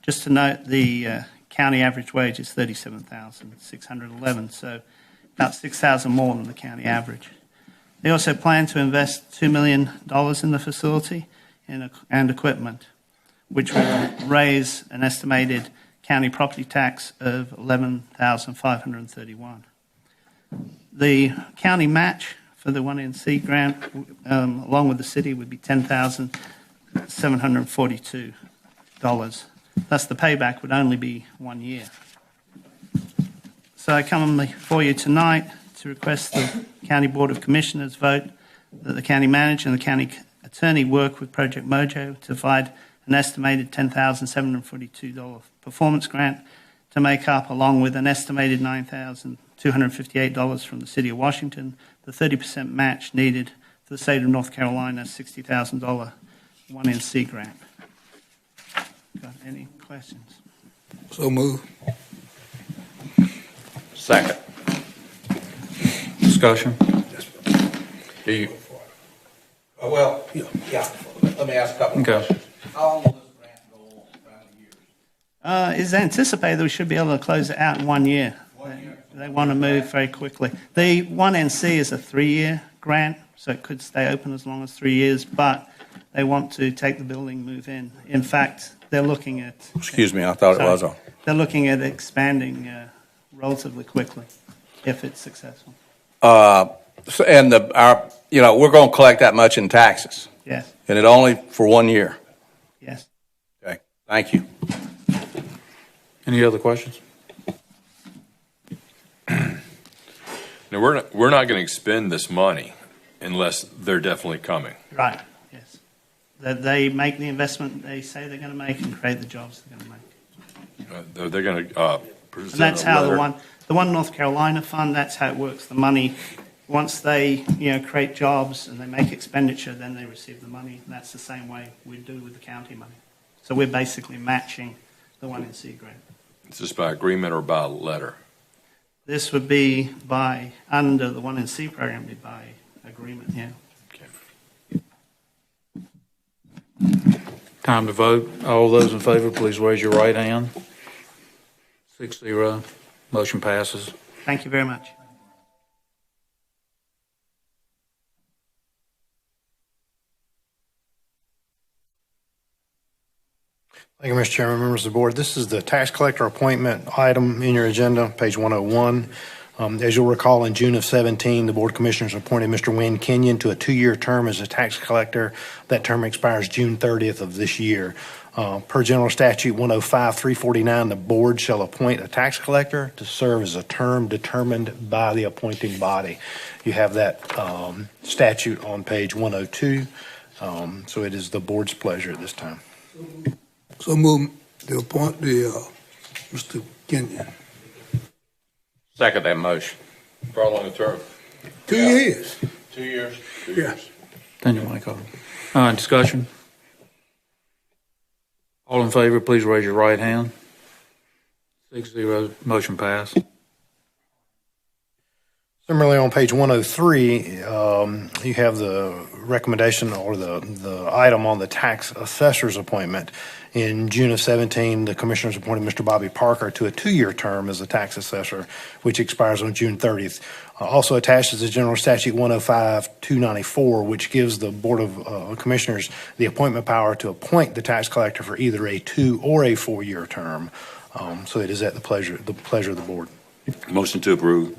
Just to note, the county average wage is $37,611, so about $6,000 more than the county average. They also plan to invest $2 million in the facility and equipment, which will raise an estimated county property tax of $11,531. The county match for the 1NC grant, along with the city, would be $10,742. Thus, the payback would only be 1 year. So I come before you tonight to request the County Board of Commissioners vote that the county manager and the county attorney work with Project Mojo to provide an estimated $10,742 performance grant to make up, along with an estimated $9,258 from the City of Washington, the 30% match needed for the state of North Carolina $60,000 1NC grant. Got any questions? So move. Second. Discussion? Do you? Well, yeah. Let me ask a couple of Okay. questions. How long will this grant go on? How many years? It's anticipated that we should be able to close it out in 1 year. They want to move very quickly. The 1NC is a 3-year grant, so it could stay open as long as 3 years, but they want to take the building, move in. In fact, they're looking at... Excuse me, I thought it was on. They're looking at expanding relatively quickly if it's successful. We're going to collect that much in taxes. Yes. And it only for 1 year. Yes. Okay. Thank you. Any other questions? Now, we're not going to expend this money unless they're definitely coming. Right, yes. That they make the investment they say they're going to make and create the jobs they're going to make. They're going to present And that's a how letter. the one North Carolina fund, that's how it works. The money, once they create jobs and they make expenditure, then they receive the money. And that's the same way we do with the county money. So we're basically matching the 1NC grant. Is this by agreement or by letter? This would be under the 1NC program, be by agreement, yeah. Okay. Time to vote. All those in favor, please raise your right hand. 6-0. Motion passes. Thank you very much. Thank you, Mr. Chairman, members of the board. This is the tax collector appointment item in your agenda, page 101. As you'll recall, in June of 17, the Board of Commissioners appointed Mr. Mmiyn Kenyon to a 2-year term as a tax collector. That term expires June 30th of this year. Per General Statute 105-349, the board shall appoint a tax collector to serve as a term determined by the appointing body. You have that statute on page 102, so it is the board's pleasure at this time. So move to appoint Mr. Kenyon. Second that motion. For how long a term? 2 years. 2 years? 2 Yeah. years. Turn your mic on. Discussion? All in favor, please raise your right hand. 6-0. Motion passed. Similarly, on page 103, you have the recommendation or the item on the tax assessor's appointment. In June of 17, the commissioners appointed Mr. Bobby Parker to a 2-year term as a tax assessor, which expires on June 30th. Also attached is the General Statute 105-294, which gives the Board of Commissioners the appointment power to appoint the tax collector for either a 2 or a 4-year term. So it is at the pleasure of the board. Motion to approve.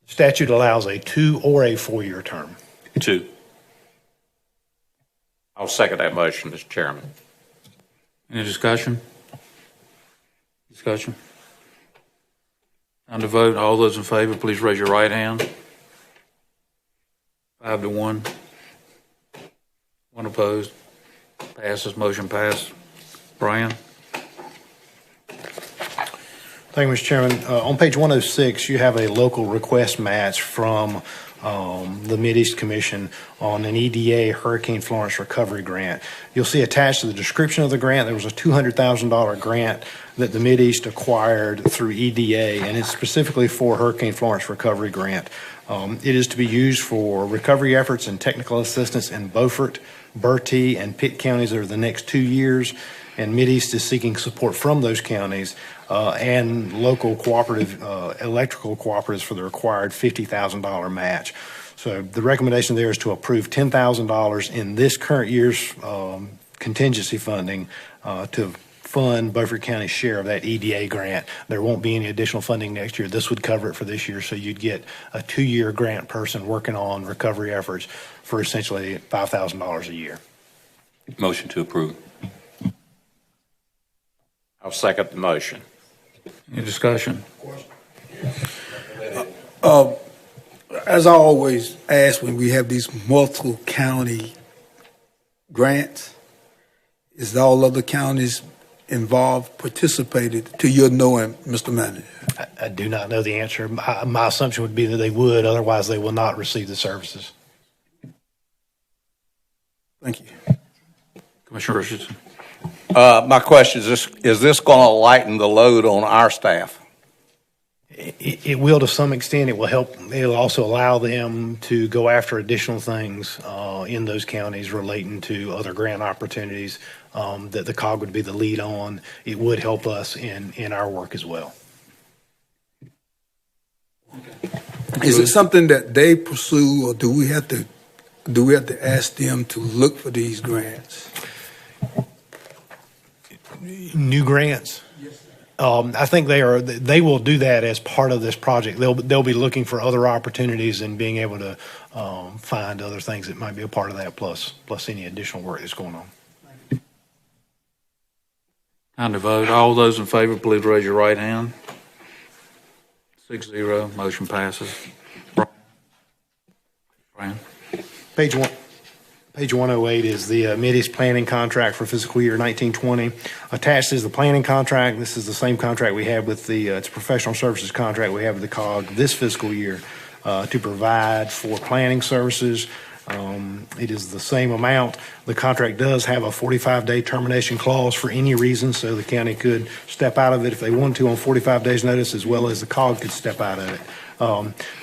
Statute allows a 2 or a 4-year term. 2. I'll second that motion, Mr. Chairman. Any discussion? Discussion? Time to vote. All those in favor, please raise your right hand. 5-1. One opposed. Passes. Motion passed. Brian? Thank you, Mr. Chairman. On page 106, you have a local request match from the Mideast Commission on an EDA Hurricane Florence Recovery Grant. You'll see attached to the description of the grant, there was a $200,000 grant that the Mideast acquired through EDA, and it's specifically for Hurricane Florence Recovery Grant. It is to be used for recovery efforts and technical assistance in Beaufort, Bertie, and Pitt counties over the next 2 years, and Mideast is seeking support from those counties and local cooperative electrical cooperatives for the required $50,000 match. So the recommendation there is to approve $10,000 in this current year's contingency funding to fund Beaufort County's share of that EDA grant. There won't be any additional funding next year. This would cover it for this year, so you'd get a 2-year grant person working on recovery efforts for essentially $5,000 a year. Motion to approve. I'll second the motion. Any discussion? As I always ask when we have these multiple county grants, is all other counties involved, participated, to your knowing, Mr. Manager? I do not know the answer. My assumption would be that they would, otherwise they will not receive the services. Thank you. Commissioner Richardson. My question is this going to lighten the load on our staff? It will to some extent. It will help. It'll also allow them to go after additional things in those counties relating to other grant opportunities that the COG would be the lead on. It would help us in our work as well. Is it something that they pursue, or do we have to ask them to look for these grants? New grants? I think they will do that as part of this project. They'll be looking for other opportunities and being able to find other things that might be a part of that, plus any additional work that's going on. Time to vote. All those in favor, please raise your right hand. 6-0. Motion passes. Brian. Page 108 is the Mideast planning contract for fiscal year 1920. Attached is the planning contract. This is the same contract we have with it's a professional services contract we have with the COG this fiscal year to provide for planning services. It is the same amount. The contract does have a 45-day termination clause for any reason, so the county could step out of it if they want to on 45 days' notice, as well as the COG could step out of it.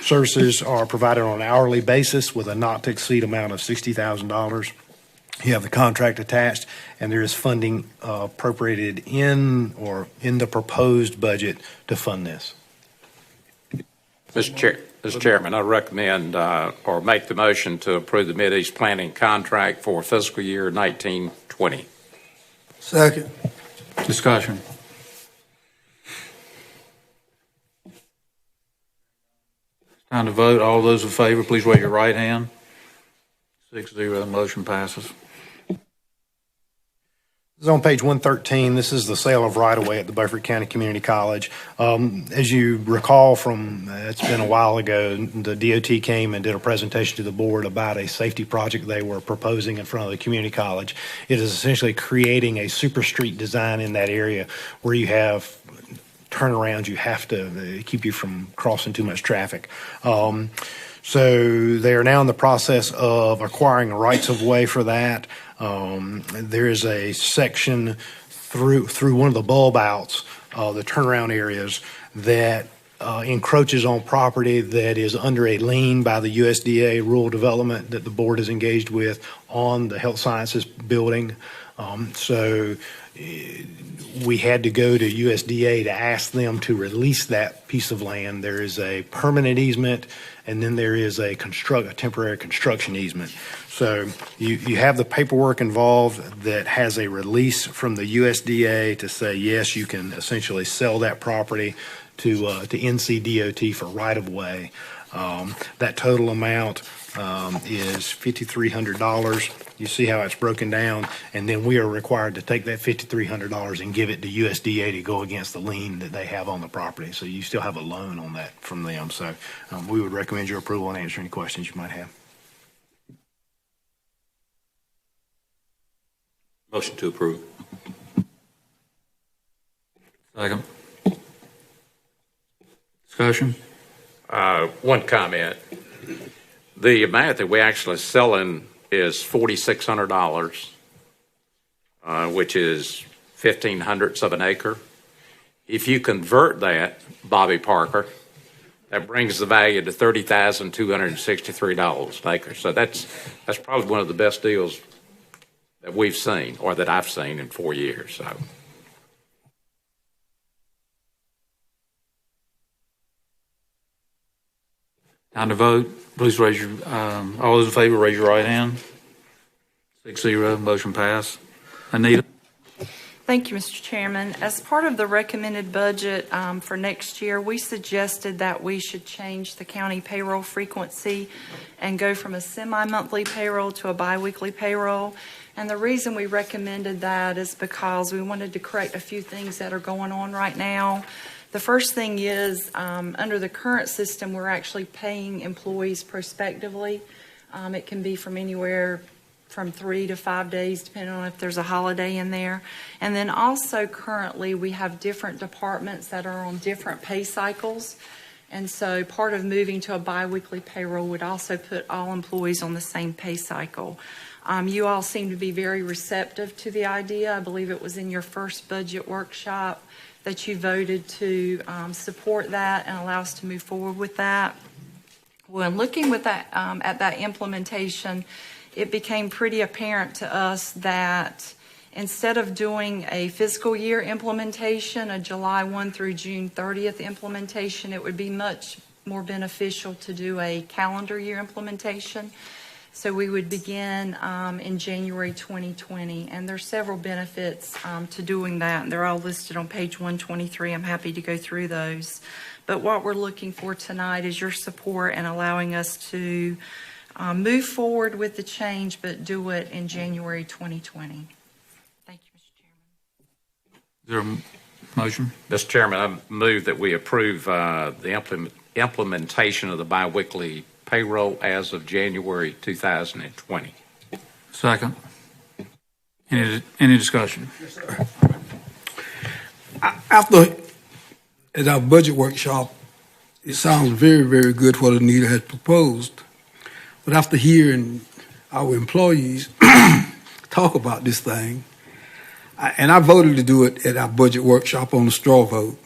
Services are provided on an hourly basis with a not-to-exceed amount of $60,000. You have the contract attached, and there is funding appropriated in the proposed budget to fund this. Mr. Chairman, I recommend or make the motion to approve the Mideast planning contract for fiscal year 1920. Second. Discussion. Time to vote. All those in favor, please raise your right hand. 6-0, motion passes. This is on page 113. This is the sale of right-of-way at the Beaufort County Community College. As you recall from, it's been a while ago, the DOT came and did a presentation to the board about a safety project they were proposing in front of the community college. It is essentially creating a super street design in that area where you have turnarounds. You have to keep you from crossing too much traffic. So they are now in the process of acquiring rights of way for that. There is a section through one of the bulb outs, the turnaround areas, that encroaches on property that is under a lien by the USDA Rural Development that the board is engaged with on the health sciences building. So we had to go to USDA to ask them to release that piece of land. There is a permanent easement, and then there is a temporary construction easement. So you have the paperwork involved that has a release from the USDA to say, yes, you can essentially sell that property to NCDOT for right-of-way. That total amount is $5,300. You see how it's broken down, and then we are required to take that $5,300 and give it to USDA to go against the lien that they have on the property. So you still have a loan on that from them. So we would recommend your approval and answer any questions you might have. Motion to approve. Second. Discussion. One comment. The amount that we're actually selling is $4,600, which is 1/1500ths of an acre. If you convert that, Bobby Parker, that brings the value to $30,263 an acre. So that's probably one of the best deals that we've seen, or that I've seen in 4 years. So. Time to vote. Please raise your, all those in favor, raise your right hand. 6-0, motion pass. Anita? Thank you, Mr. Chairman. As part of the recommended budget for next year, we suggested that we should change the county payroll frequency and go from a semi-monthly payroll to a biweekly payroll. And the reason we recommended that is because we wanted to correct a few things that are going on right now. The first thing is, under the current system, we're actually paying employees prospectively. It can be from anywhere from 3 to 5 days, depending on if there's a holiday in there. And then also currently we have different departments that are on different pay cycles. And so part of moving to a biweekly payroll would also put all employees on the same pay cycle. You all seem to be very receptive to the idea. I believe it was in your first budget workshop that you voted to support that and allow us to move forward with that. When looking with that, at that implementation, it became pretty apparent to us that instead of doing a fiscal year implementation, a July 1 through June 30th implementation, it would be much more beneficial to do a calendar year implementation. So we would begin in January 2020, and there's several benefits to doing that, and they're all listed on page 123. I'm happy to go through those. But what we're looking for tonight is your support and allowing us to move forward with the change, but do it in January 2020. Thank you, Mr. Chairman. Is there a motion? Mr. Chairman, I move that we approve the implementation of the biweekly payroll as of January 2020. Second. Any discussion? Yes, sir. After at our budget workshop, it sounds very, very good what Anita has proposed. But after hearing our employees talk about this thing. And I voted to do it at our budget workshop on the straw vote,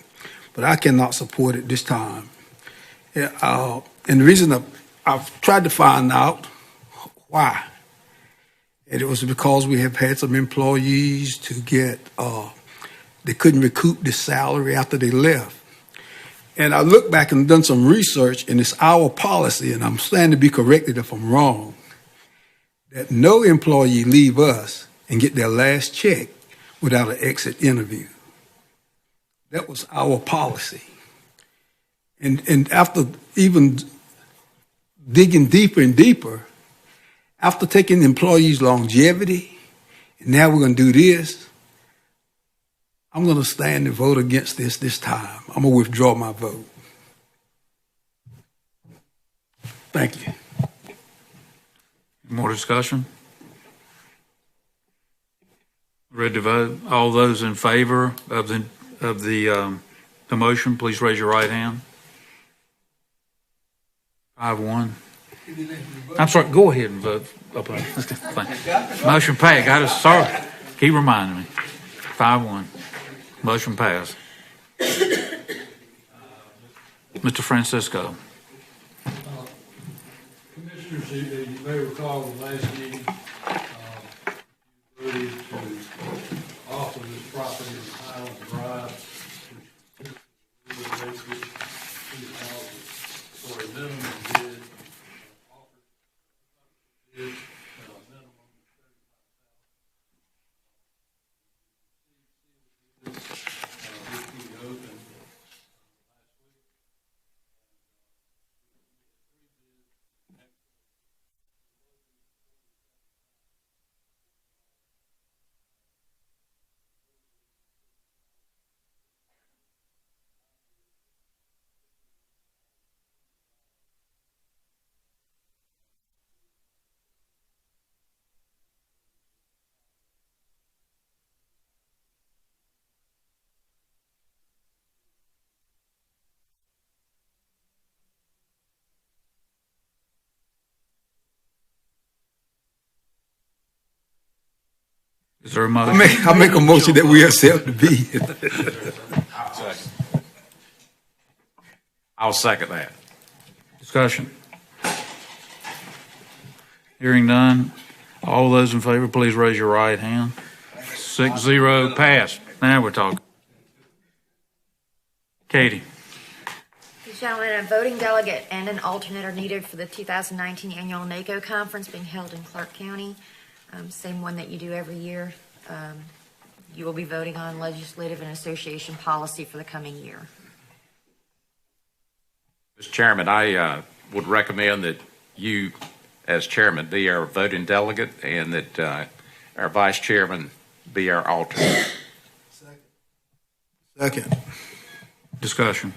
but I cannot support it this time. And the reason I've tried to find out why. And it was because we have had some employees to get, they couldn't recoup the salary after they left. And I looked back and done some research, and it's our policy, and I'm standing to be corrected if I'm wrong, that no employee leave us and get their last check without an exit interview. That was our policy. And after even digging deeper and deeper, after taking employees' longevity, and now we're going to do this, I'm going to stand and vote against this time. I'm going to withdraw my vote. Thank you. More discussion? Ready to vote? All those in favor of the motion, please raise your right hand. 5-1. I'm sorry, go ahead and vote. Motion passed. Sorry. Keep reminding me. 5-1. Motion passed. Mr. Francisco. Commissioners, you may recall the last meeting, voted to offer this property in Highland Drive, which basically for a minimum bid, offered bid at a minimum of $35,000. Open last week. Is there a motion? I make a motion that we accept the bid. I'll second that. Discussion. Hearing none. All those in favor, please raise your right hand. 6-0 passed. Now we're talking. Katie. Gentlemen, a voting delegate and an alternate are needed for the 2019 annual NACO conference being held in Clark County. Same one that you do every year. You will be voting on legislative and association policy for the coming year. Mr. Chairman, I would recommend that you, as chairman, be our voting delegate and that our vice chairman be our alternate. Second. Discussion.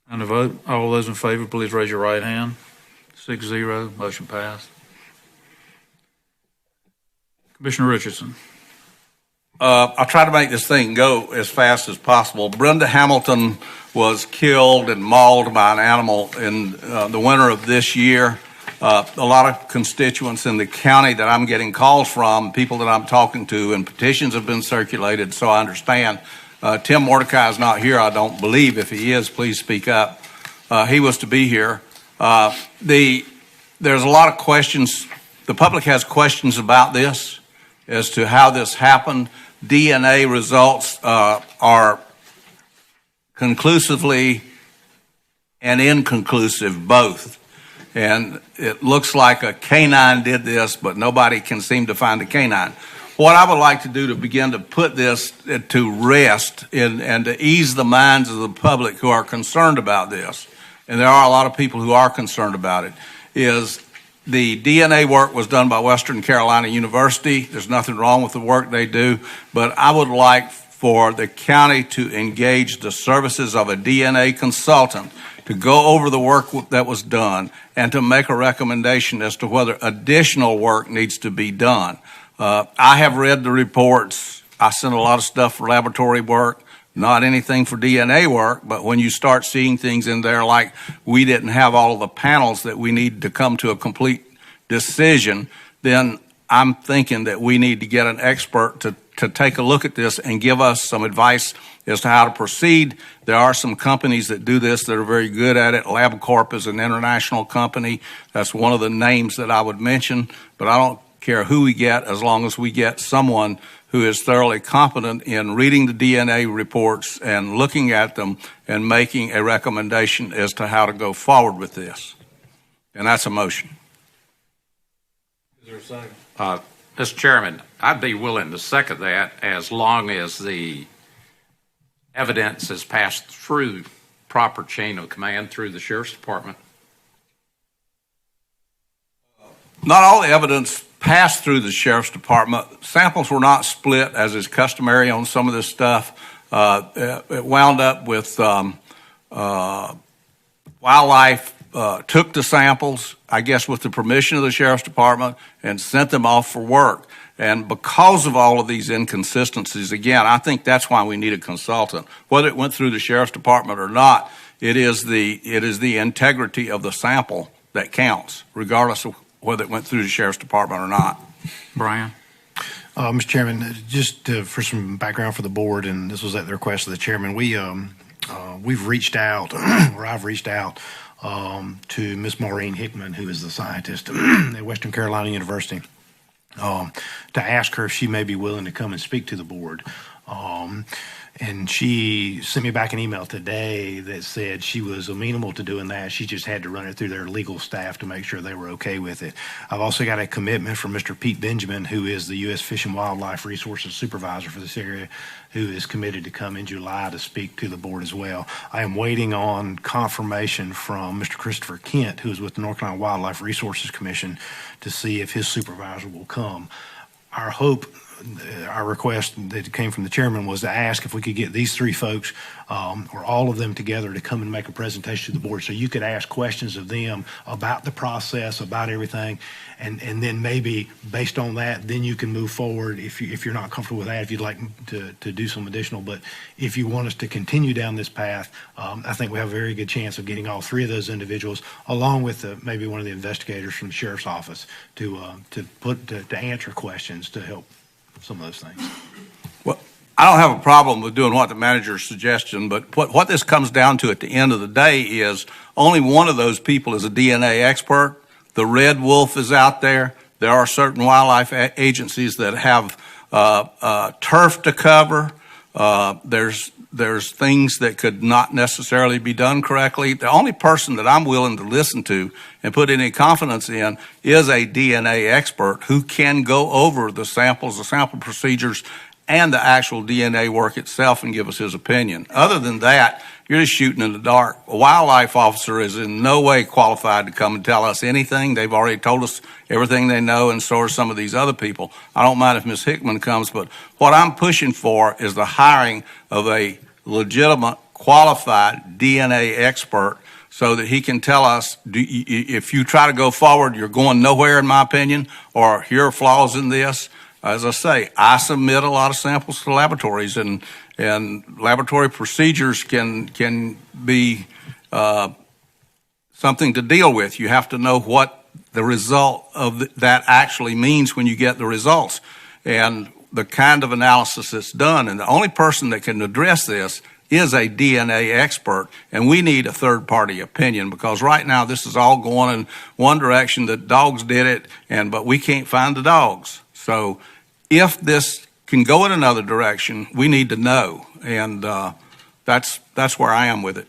On the vote, all those in favor, please raise your right hand. 6-0, motion passed. Commissioner Richardson. I'll try to make this thing go as fast as possible. Brenda Hamilton was killed and mauled by an animal in the winter of this year. A lot of constituents in the county that I'm getting calls from, people that I'm talking to, and petitions have been circulated, so I understand. Tim Mordecai is not here, I don't believe. If he is, please speak up. He was to be here. There's a lot of questions. The public has questions about this as to how this happened. DNA results are conclusively and inconclusive both. And it looks like a canine did this, but nobody can seem to find a canine. What I would like to do to begin to put this to rest and to ease the minds of the public who are concerned about this, and there are a lot of people who are concerned about it, is the DNA work was done by Western Carolina University. There's nothing wrong with the work they do, but I would like for the county to engage the services of a DNA consultant to go over the work that was done and to make a recommendation as to whether additional work needs to be done. I have read the reports. I sent a lot of stuff for laboratory work, not anything for DNA work, but when you start seeing things in there like we didn't have all of the panels that we need to come to a complete decision, then I'm thinking that we need to get an expert to take a look at this and give us some advice as to how to proceed. There are some companies that do this that are very good at it. LabCorp is an international company. That's one of the names that I would mention, but I don't care who we get as long as we get someone who is thoroughly competent in reading the DNA reports and looking at them and making a recommendation as to how to go forward with this. And that's a motion. Is there a second? Mr. Chairman, I'd be willing to second that as long as the evidence is passed through proper chain of command through the Sheriff's Department. Not all the evidence passed through the Sheriff's Department. Samples were not split, as is customary on some of this stuff. It wound up with Wildlife took the samples, I guess with the permission of the Sheriff's Department, and sent them off for work. And because of all of these inconsistencies, again, I think that's why we need a consultant. Whether it went through the Sheriff's Department or not, it is the integrity of the sample that counts, regardless of whether it went through the Sheriff's Department or not. Brian? Mr. Chairman, just for some background for the board, and this was at the request of the chairman, we've reached out, or I've reached out to Ms. Maureen Hickman, who is the scientist at Western Carolina University, to ask her if she may be willing to come and speak to the board. And she sent me back an email today that said she was amenable to doing that. She just had to run it through their legal staff to make sure they were okay with it. I've also got a commitment from Mr. Pete Benjamin, who is the U.S. Fish and Wildlife Resources Supervisor for this area, who is committed to come in July to speak to the board as well. I am waiting on confirmation from Mr. Christopher Kent, who is with the North Carolina Wildlife Resources Commission, to see if his supervisor will come. Our hope, our request that came from the chairman was to ask if we could get these three folks or all of them together to come and make a presentation to the board so you could ask questions of them about the process, about everything, and then maybe based on that, then you can move forward if you're not comfortable with that, if you'd like to do some additional. But if you want us to continue down this path, I think we have a very good chance of getting all three of those individuals, along with maybe one of the investigators from the sheriff's office, to answer questions to help some of those things. Well, I don't have a problem with doing what the manager's suggestion, but what this comes down to at the end of the day is only one of those people is a DNA expert. The Red Wolf is out there. There are certain wildlife agencies that have turf to cover. There's things that could not necessarily be done correctly. The only person that I'm willing to listen to and put any confidence in is a DNA expert who can go over the samples, the sample procedures, and the actual DNA work itself and give us his opinion. Other than that, you're just shooting in the dark. A wildlife officer is in no way qualified to come and tell us anything. They've already told us everything they know, and so are some of these other people. I don't mind if Ms. Hickman comes, but what I'm pushing for is the hiring of a legitimate, qualified DNA expert so that he can tell us, if you try to go forward, you're going nowhere, in my opinion, or here are flaws in this. As I say, I submit a lot of samples to laboratories, and laboratory procedures can be something to deal with. You have to know what the result of that actually means when you get the results and the kind of analysis that's done. And the only person that can address this is a DNA expert, and we need a third-party opinion because right now this is all going in one direction, that dogs did it, but we can't find the dogs. So if this can go in another direction, we need to know, and that's where I am with it.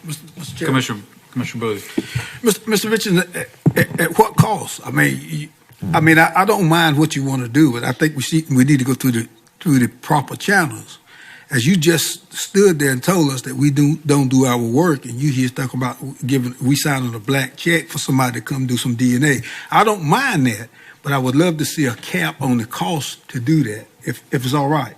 Mr. Commissioner Booth. Mr. Richardson, at what cost? I don't mind what you want to do, but I think we need to go through the proper channels. As you just stood there and told us that we don't do our work, and you here talking about we signing a black check for somebody to come do some DNA. I don't mind that, but I would love to see a cap on the cost to do that, if it's all right.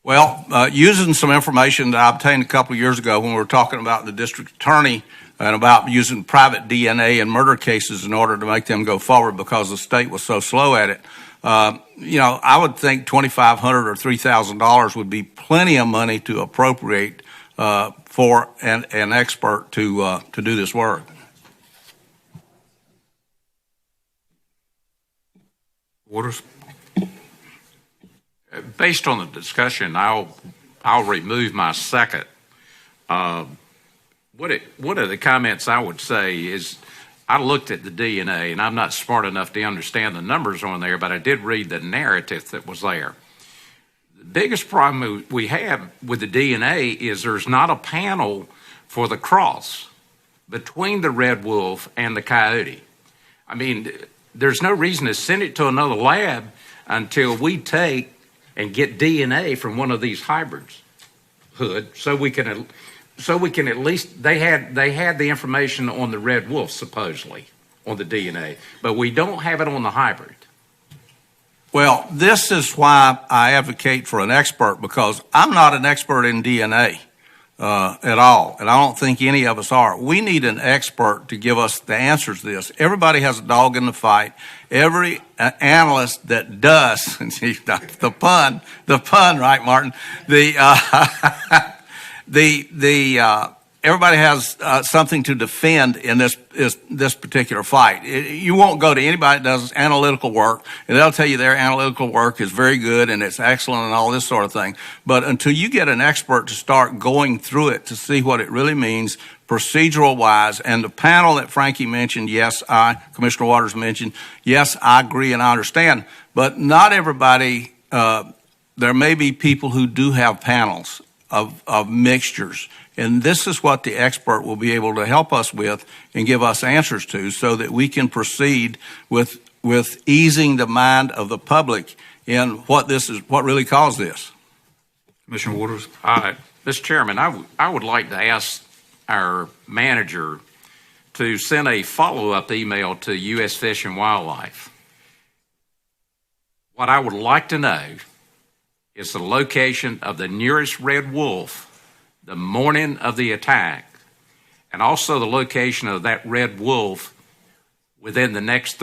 Well, using some information that I obtained a couple of years ago when we were talking about the district attorney and about using private DNA in murder cases in order to make them go forward because the state was so slow at it, I would think $2,500 or $3,000 would be plenty of money to appropriate for an expert to do this work. Waters? Based on the discussion, I'll remove my second. One of the comments I would say is I looked at the DNA, and I'm not smart enough to understand the numbers on there, but I did read the narrative that was there. The biggest problem we have with the DNA is there's not a panel for the cross between the red wolf and the coyote. I mean, there's no reason to send it to another lab until we take and get DNA from one of these hybrids, Hood, so we can at least, they had the information on the red wolf, supposedly, on the DNA, but we don't have it on the hybrid. Well, this is why I advocate for an expert, because I'm not an expert in DNA at all, and I don't think any of us are. We need an expert to give us the answers to this. Everybody has a dog in the fight. Every analyst that does, the pun, right, Martin? Everybody has something to defend in this particular fight. You won't go to anybody that does analytical work, and they'll tell you their analytical work is very good and it's excellent and all this sort of thing. But until you get an expert to start going through it to see what it really means procedural-wise, and the panel that Frankie mentioned, yes, Commissioner Waters mentioned, yes, I agree and I understand, but not everybody, there may be people who do have panels of mixtures. And this is what the expert will be able to help us with and give us answers to, so that we can proceed with easing the mind of the public in what really caused this. Commissioner Waters? Mr. Chairman, I would like to ask our manager to send a follow-up email to U.S. Fish and Wildlife. What I would like to know is the location of the nearest red wolf the morning of the attack, and also the location of that red wolf within the next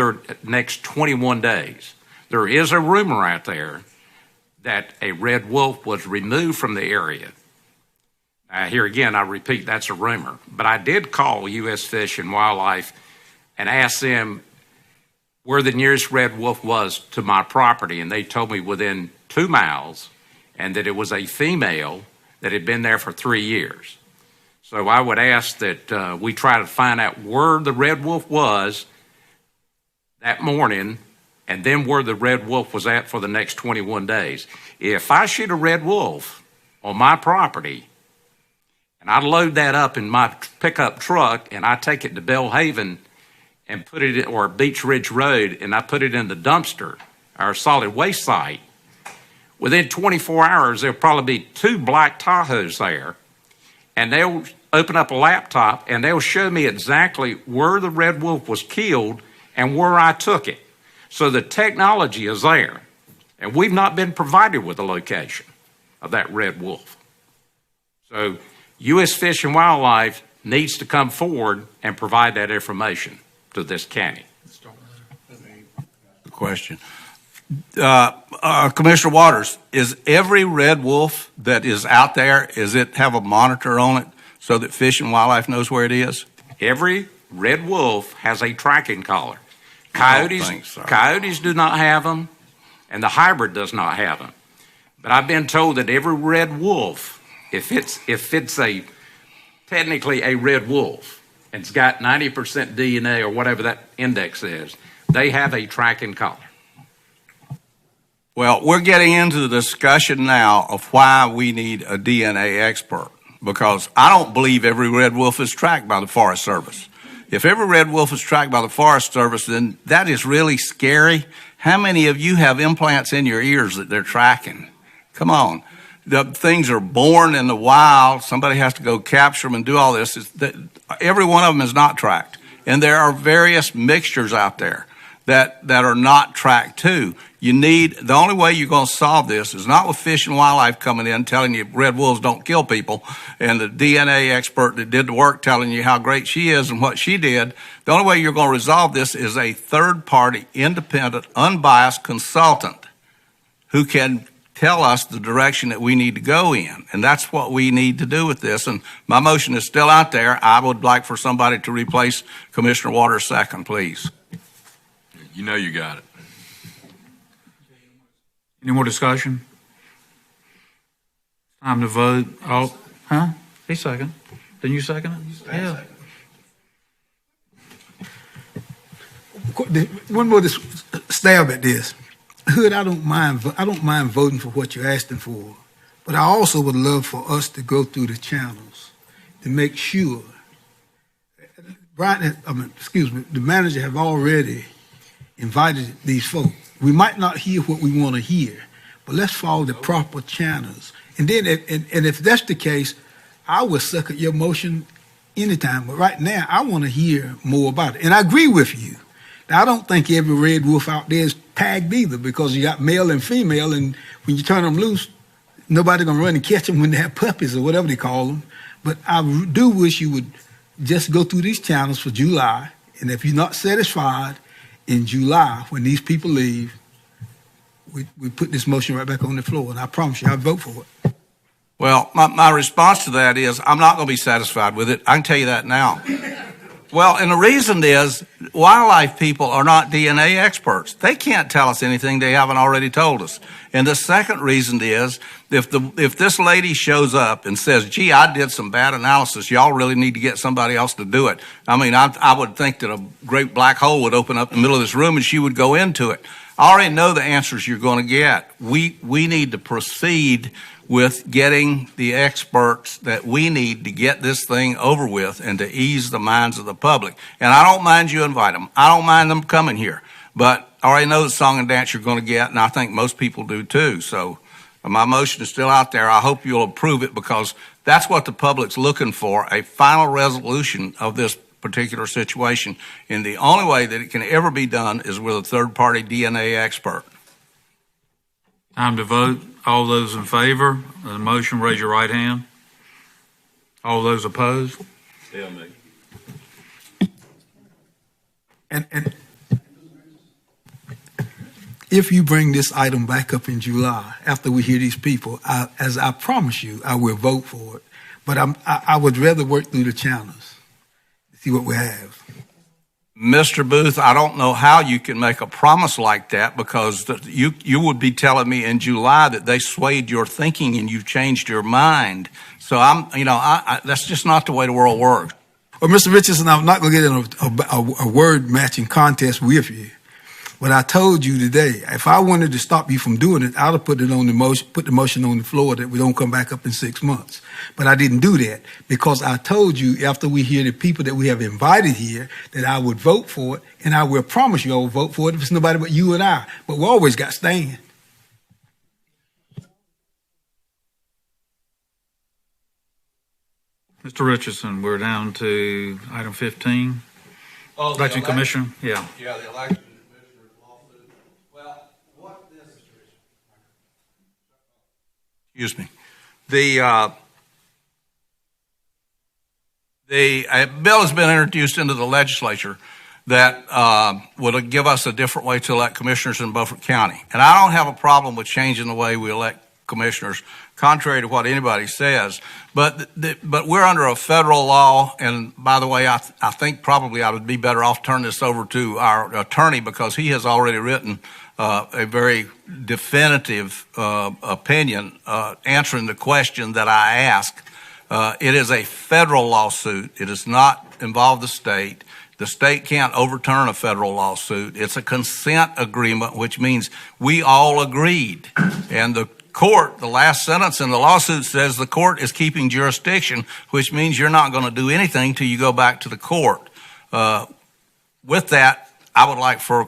21 days. There is a rumor out there that a red wolf was removed from the area. Here again, I repeat, that's a rumor. But I did call U.S. Fish and Wildlife and ask them where the nearest red wolf was to my property, and they told me within 2 miles, and that it was a female that had been there for 3 years. So I would ask that we try to find out where the red wolf was that morning, and then where the red wolf was at for the next 21 days. If I shoot a red wolf on my property, and I load that up in my pickup truck, and I take it to Bellhaven and put it in, or Beach Ridge Road, and I put it in the dumpster, our solid waste site, within 24 hours, there'll probably be 2 black Tahoes there, and they'll open up a laptop and they'll show me exactly where the red wolf was killed and where I took it. So the technology is there, and we've not been provided with the location of that red wolf. So U.S. Fish and Wildlife needs to come forward and provide that information to this county. The question. Commissioner Waters, is every red wolf that is out there, is it have a monitor on it so that Fish and Wildlife knows where it is? Every red wolf has a tracking collar. Coyotes do not have them, and the hybrid does not have them. But I've been told that every red wolf, if it's technically a red wolf, and it's got 90% DNA or whatever that index is, they have a tracking collar. Well, we're getting into the discussion now of why we need a DNA expert, because I don't believe every red wolf is tracked by the Forest Service. If every red wolf is tracked by the Forest Service, then that is really scary. How many of you have implants in your ears that they're tracking? Come on. The things are born in the wild. Somebody has to go capture them and do all this. Every one of them is not tracked. And there are various mixtures out there that are not tracked too. The only way you're going to solve this is not with Fish and Wildlife coming in telling you red wolves don't kill people, and the DNA expert that did the work telling you how great she is and what she did. The only way you're going to resolve this is a third-party, independent, unbiased consultant who can tell us the direction that we need to go in. And that's what we need to do with this. And my motion is still out there. I would like for somebody to replace Commissioner Waters second, please. You know you got it. Any more discussion? Time to vote. Oh, huh? He second. Didn't you second it? Yeah. One more stab at this. Hood, I don't mind voting for what you're asking for, but I also would love for us to go through the channels to make sure. The manager have already invited these folks. We might not hear what we want to hear, but let's follow the proper channels. And then, and if that's the case, I will second your motion anytime. But right now, I want to hear more about it. And I agree with you. Now, I don't think every red wolf out there is tagged either, because you got male and female, and when you turn them loose, nobody gonna run and catch them when they have puppies or whatever they call them. But I do wish you would just go through these channels for July, and if you're not satisfied in July when these people leave, we put this motion right back on the floor, and I promise you I'll vote for it. Well, my response to that is I'm not going to be satisfied with it. I can tell you that now. Well, and the reason is wildlife people are not DNA experts. They can't tell us anything they haven't already told us. And the second reason is if this lady shows up and says, gee, I did some bad analysis, y'all really need to get somebody else to do it. I mean, I would think that a great black hole would open up in the middle of this room and she would go into it. I already know the answers you're going to get. We need to proceed with getting the experts that we need to get this thing over with and to ease the minds of the public. And I don't mind you invite them. I don't mind them coming here. But I already know the song and dance you're going to get, and I think most people do too. So my motion is still out there. I hope you'll approve it, because that's what the public's looking for, a final resolution of this particular situation. And the only way that it can ever be done is with a third-party DNA expert. Time to vote. All those in favor of the motion, raise your right hand. All those opposed? Yeah, me. And if you bring this item back up in July after we hear these people, as I promise you, I will vote for it. But I would rather work through the channels to see what we have. Mr. Booth, I don't know how you can make a promise like that, because you would be telling me in July that they swayed your thinking and you've changed your mind. So that's just not the way the world works. Well, Mr. Richardson, I'm not going to get in a word matching contest with you. But I told you today, if I wanted to stop you from doing it, I'd have put the motion on the floor that we don't come back up in 6 months. But I didn't do that, because I told you after we hear the people that we have invited here that I would vote for it, and I will promise you I will vote for it if it's nobody but you and I. But we always got Stan. Mr. Richardson, we're down to item 15. Oh, Election Commission? Yeah. Yeah, the election. Excuse me. The bill has been introduced into the legislature that would give us a different way to elect commissioners in Beaufort County. And I don't have a problem with changing the way we elect commissioners, contrary to what anybody says. But we're under a federal law, and by the way, I think probably I would be better off turning this over to our attorney, because he has already written a very definitive opinion answering the question that I asked. It is a federal lawsuit. It does not involve the state. The state can't overturn a federal lawsuit. It's a consent agreement, which means we all agreed. And the court, the last sentence in the lawsuit says the court is keeping jurisdiction, which means you're not going to do anything till you go back to the court. With that, I would like for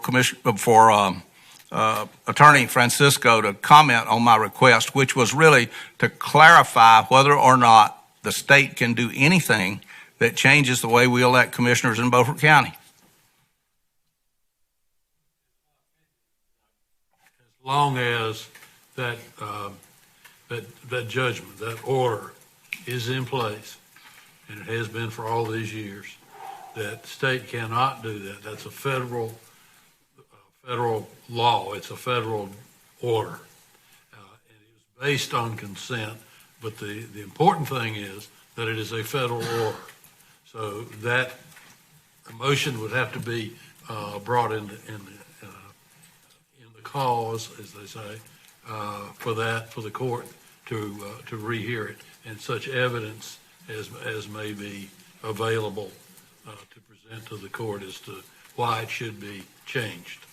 Attorney Francisco to comment on my request, which was really to clarify whether or not the state can do anything that changes the way we elect commissioners in Beaufort County. As long as that judgment, that order is in place, and it has been for all these years, that the state cannot do that. That's a federal law. It's a federal order. It is based on consent, but the important thing is that it is a federal order. So that motion would have to be brought in the cause, as they say, for the court to rehear it, and such evidence as may be available to present to the court as to why it should be changed.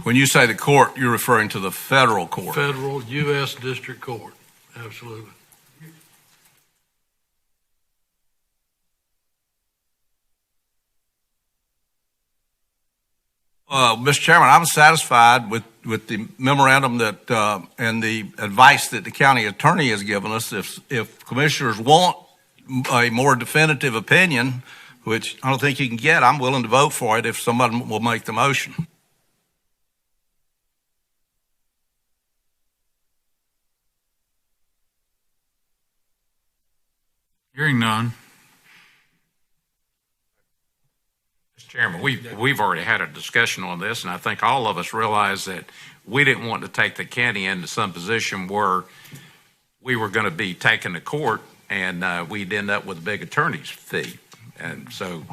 When you say the court, you're referring to the federal court? Federal U.S. District Court, absolutely. Mr. Chairman, I'm satisfied with the memorandum that and the advice that the county attorney has given us. If commissioners want a more definitive opinion, which I don't think you can get, I'm willing to vote for it if someone will make the motion. Hearing none. Chairman, we've already had a discussion on this, and I think all of us realize that we didn't want to take the county into some position where we were going to be taken to court and we'd end up with a big attorney's fee. And so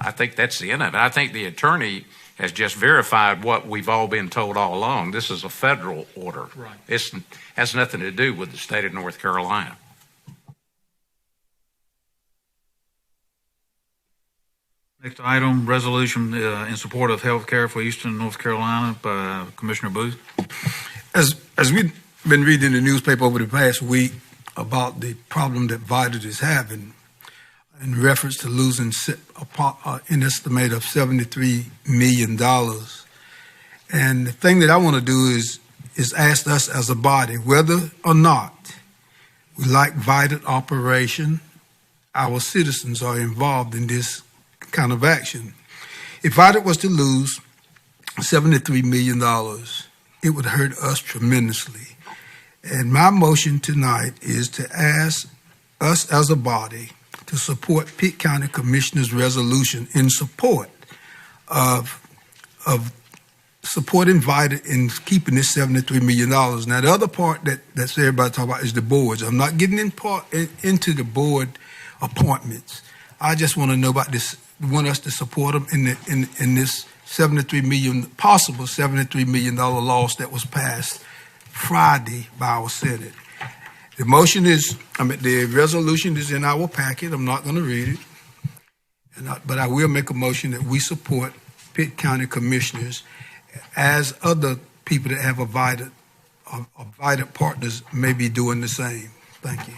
I think that's the end of it. I think the attorney has just verified what we've all been told all along. This is a federal order. Right. It has nothing to do with the state of North Carolina. Next item, resolution in support of health care for Eastern North Carolina by Commissioner Booth. As we've been reading the newspaper over the past week about the problem that Vidant is having in reference to losing an estimate of $73 million. And the thing that I want to do is ask us as a body whether or not we like Vidant operation, our citizens are involved in this kind of action. If Vidant was to lose $73 million, it would hurt us tremendously. And my motion tonight is to ask us as a body to support Pitt County Commissioner's resolution in support of supporting Vidant in keeping this $73 million. Now, the other part that's everybody talking about is the boards. I'm not getting into the board appointments. I just want to know about this. Want us to support them in this possible $73 million loss that was passed Friday by our Senate. The motion is, the resolution is in our packet. I'm not going to read it, but I will make a motion that we support Pitt County Commissioners as other people that have a Vidant partners may be doing the same. Thank you.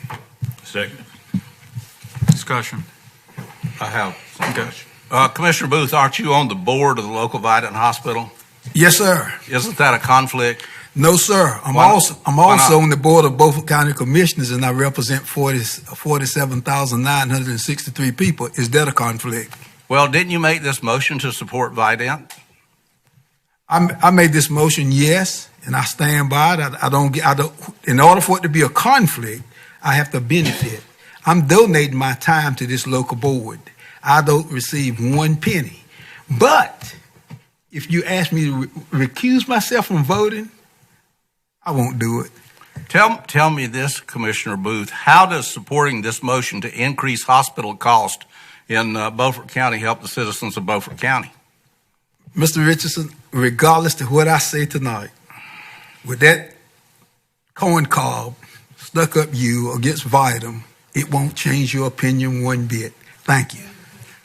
Second. Discussion. I have some question. Commissioner Booth, aren't you on the board of the local Vidant Hospital? Yes, sir. Isn't that a conflict? No, sir. I'm also on the board of Beaufort County Commissioners, and I represent 47,963 people. Is that a conflict? Well, didn't you make this motion to support Vidant? I made this motion, yes, and I stand by it. I don't. In order for it to be a conflict, I have to benefit. I'm donating my time to this local board. I don't receive one penny. But if you ask me to recuse myself from voting, I won't do it. Tell me this, Commissioner Booth. How does supporting this motion to increase hospital cost in Beaufort County help the citizens of Beaufort County? Mr. Richardson, regardless of what I say tonight, with that corn cob stuck up you against Vidant, it won't change your opinion one bit. Thank you.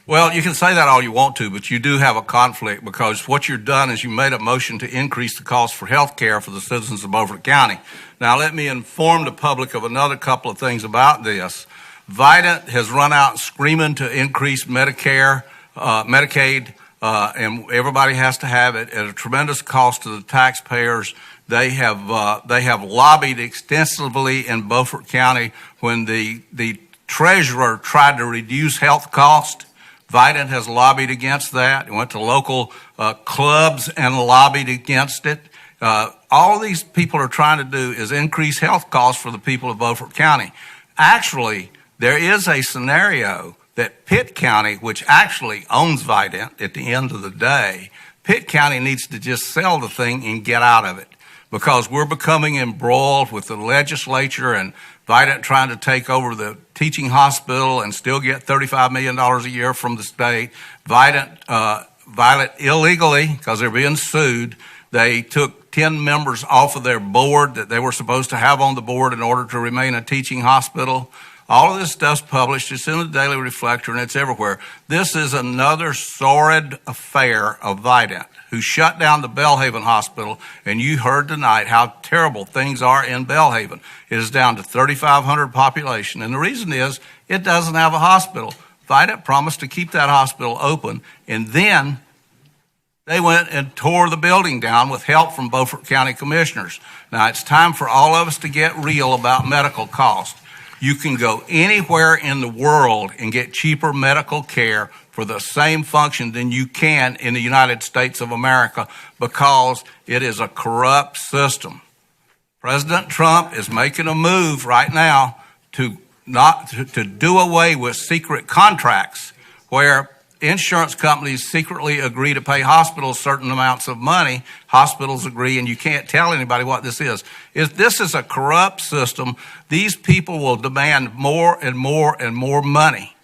Well, you can say that all you want to, but you do have a conflict because what you've done is you made a motion to increase the cost for health care for the citizens of Beaufort County. Now, let me inform the public of another couple of things about this. Vidant has run out screaming to increase Medicare, Medicaid, and everybody has to have it at a tremendous cost to the taxpayers. They have lobbied extensively in Beaufort County when the treasurer tried to reduce health costs. Vidant has lobbied against that. It went to local clubs and lobbied against it. All these people are trying to do is increase health costs for the people of Beaufort County. Actually, there is a scenario that Pitt County, which actually owns Vidant at the end of the day, Pitt County needs to just sell the thing and get out of it because we're becoming embroiled with the legislature and Vidant trying to take over the teaching hospital and still get $35 million a year from the state. Vidant illegally, because they're being sued, they took took 10 members off of their board that they were supposed to have on the board in order to remain a teaching hospital. All of this stuff's published. It's in the Daily Reflector, and it's everywhere. This is another sordid affair of Vidant, who shut down the Belhaven Hospital, and you heard tonight how terrible things are in Belhaven. It is down to 3,500 population, and the reason is it doesn't have a hospital. Vidant promised to keep that hospital open, and then they went and tore the building down with help from Beaufort County Commissioners. Now, it's time for all of us to get real about medical costs. You can go anywhere in the world and get cheaper medical care for the same function than you can in the United States of America because it is a corrupt system. President Trump is making a move right now to do away with secret contracts where insurance companies secretly agree to pay hospitals certain amounts of money. Hospitals agree, and you can't tell anybody what this is. If this is a corrupt system, these people will demand more and more and more money.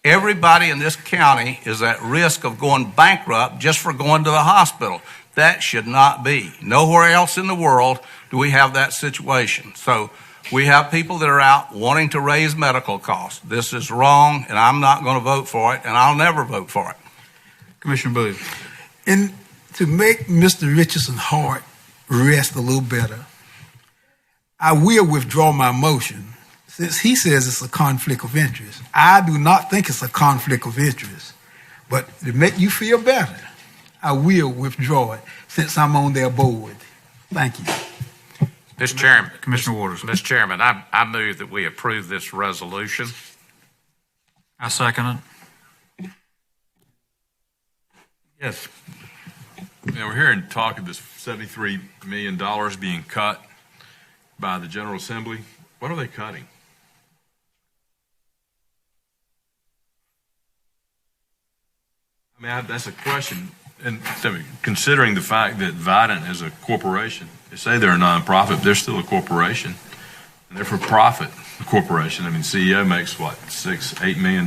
Everybody in this county is at risk of going bankrupt just for going to the hospital. That should not be. Nowhere else in the world do we have that situation. So we have people that are out wanting to raise medical costs. This is wrong, and I'm not going to vote for it, and I'll never vote for it. Commissioner Booth. And to make Mr. Richardson's heart rest a little better, I will withdraw my motion since he says it's a conflict of interest. I do not think it's a conflict of interest, but to make you feel better, I will withdraw it since I'm on their board. Thank you. Mr. Chairman. Commissioner Waters. Mr. Chairman, I move that we approve this resolution. I second it. Yes. Now, we're hearing talk of this $73 million being cut by the General Assembly. What are they cutting? I mean, that's a question. And considering the fact that Vidant is a corporation, they say they're a nonprofit, but they're still a corporation. And they're for profit, a corporation. I mean, CEO makes what, $6-8 million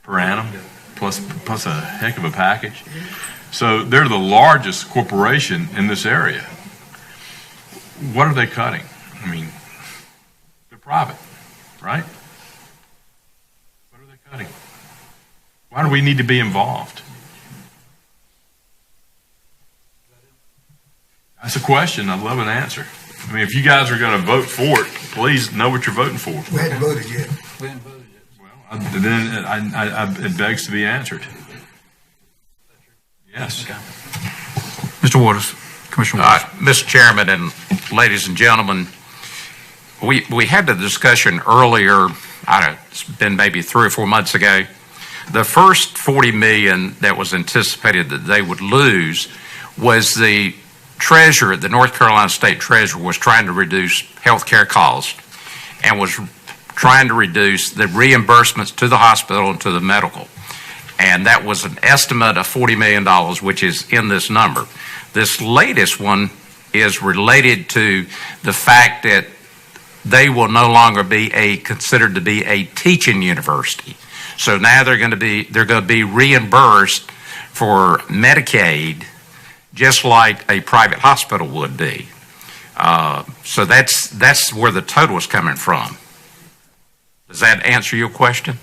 per annum, plus a heck of a package. So they're the largest corporation in this area. What are they cutting? I mean, they're private, right? What are they cutting? Why do we need to be involved? That's a question. I'd love an answer. I mean, if you guys are going to vote for it, please know what you're voting for. We hadn't voted yet. Well, then it begs to be answered. Yes. Mr. Waters. Commissioner Waters. Mr. Chairman and ladies and gentlemen, we had the discussion earlier, it's been maybe 3 or 4 months ago. The first $40 million that was anticipated that they would lose was the treasurer, the North Carolina State Treasurer, was trying to reduce health care costs and was trying to reduce the reimbursements to the hospital and to the medical. And that was an estimate of $40 million, which is in this number. This latest one is related to the fact that they will no longer be considered to be a teaching university. So now they're going to be reimbursed for Medicaid, just like a private hospital would be. So that's where the total is coming from. Does that answer your question?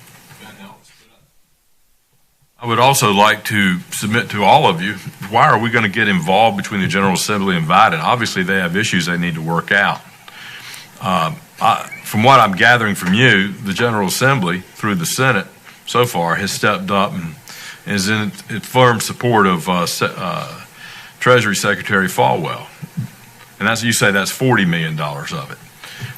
I would also like to submit to all of you, why are we going to get involved between the General Assembly and Vidant? Obviously, they have issues they need to work out. From what I'm gathering from you, the General Assembly, through the Senate so far, has stepped up and is in firm support of Treasury Secretary Falwell. And you say that's $40 million of it.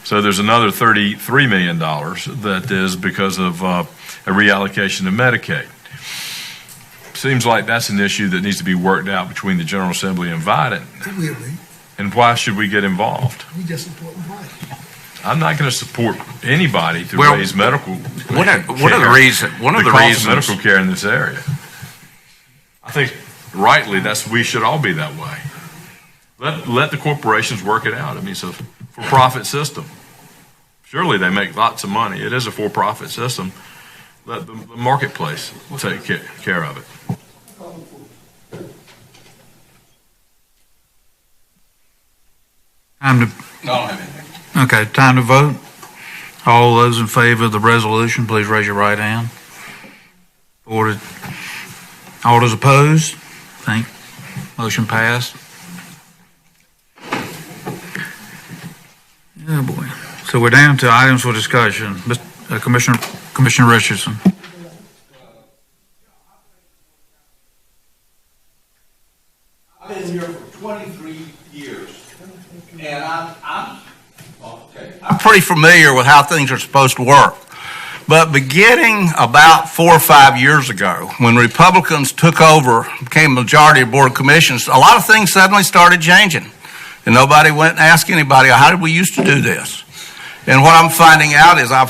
So there's another $33 million that is because of a reallocation of Medicaid. Seems like that's an issue that needs to be worked out between the General Assembly and Vidant. It will be. And why should we get involved? We just support Vidant. I'm not going to support anybody to raise medical One of the reasons medical care in this area. I think rightly we should all be that way. Let the corporations work it out. I mean, it's a for-profit system. Surely they make lots of money. It is a for-profit system. Let the marketplace take care of it. Time to, No, I don't have anything. okay, time to vote. All those in favor of the resolution, please raise your right hand. All those opposed? Motion passed. Oh, boy. So we're down to items for discussion. Commissioner Richardson. I've been here for 23 years, and I'm pretty familiar with how things are supposed to work. But beginning about 4 or 5 years ago, when Republicans took over, became majority of Board of Commissions, a lot of things suddenly started changing. And nobody went and asked anybody, how did we used to do this? And what I'm finding out is I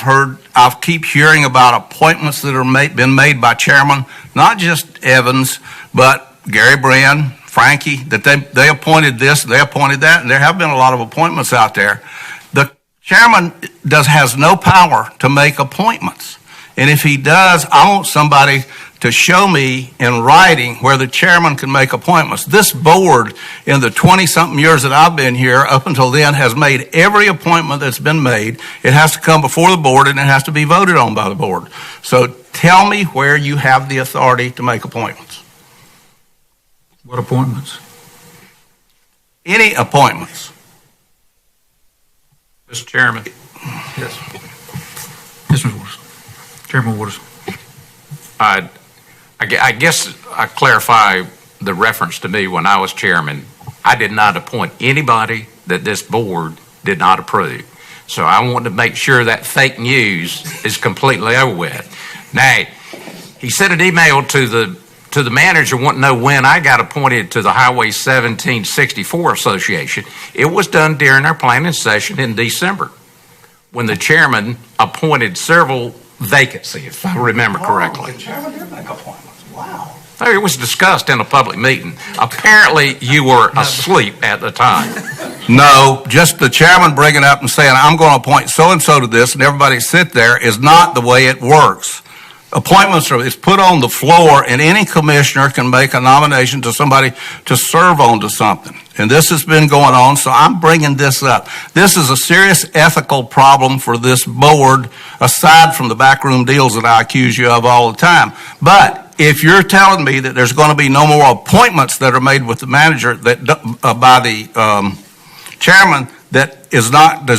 keep hearing about appointments that are been made by chairman, not just Evans, but Gary Brand, Frankie, that they appointed this, they appointed that, and there have been a lot of appointments out there. The chairman has no power to make appointments. And if he does, I want somebody to show me in writing where the chairman can make appointments. This board, in the 20-something years that I've been here, up until then, has made every appointment that's been made. It has to come before the board, and it has to be voted on by the board. So tell me where you have the authority to make appointments. What appointments? Any appointments. Mr. Chairman. Yes. Yes, Mr. Waters. Chairman Waters. I guess I clarify the reference to me when I was chairman. I did not appoint anybody that this board did not approve. So I want to make sure that fake news is completely over with. Now, he sent an email to the manager wanting to know when I got appointed to the Highway 1764 Association. It was done during our planning session in December when the chairman appointed several vacancies, if I remember correctly. The chairman did make appointments. Wow. It was discussed in a public meeting. Apparently, you were asleep at the time. No, just the chairman bringing up and saying, I'm going to appoint so-and-so to this, and everybody sit there is not the way it works. Appointments is put on the floor, and any commissioner can make a nomination to somebody to serve on to something. And this has been going on, so I'm bringing this up. This is a serious ethical problem for this board, aside from the backroom deals that I accuse you of all the time. But if you're telling me that there's going to be no more appointments that are made with the manager that by the chairman that does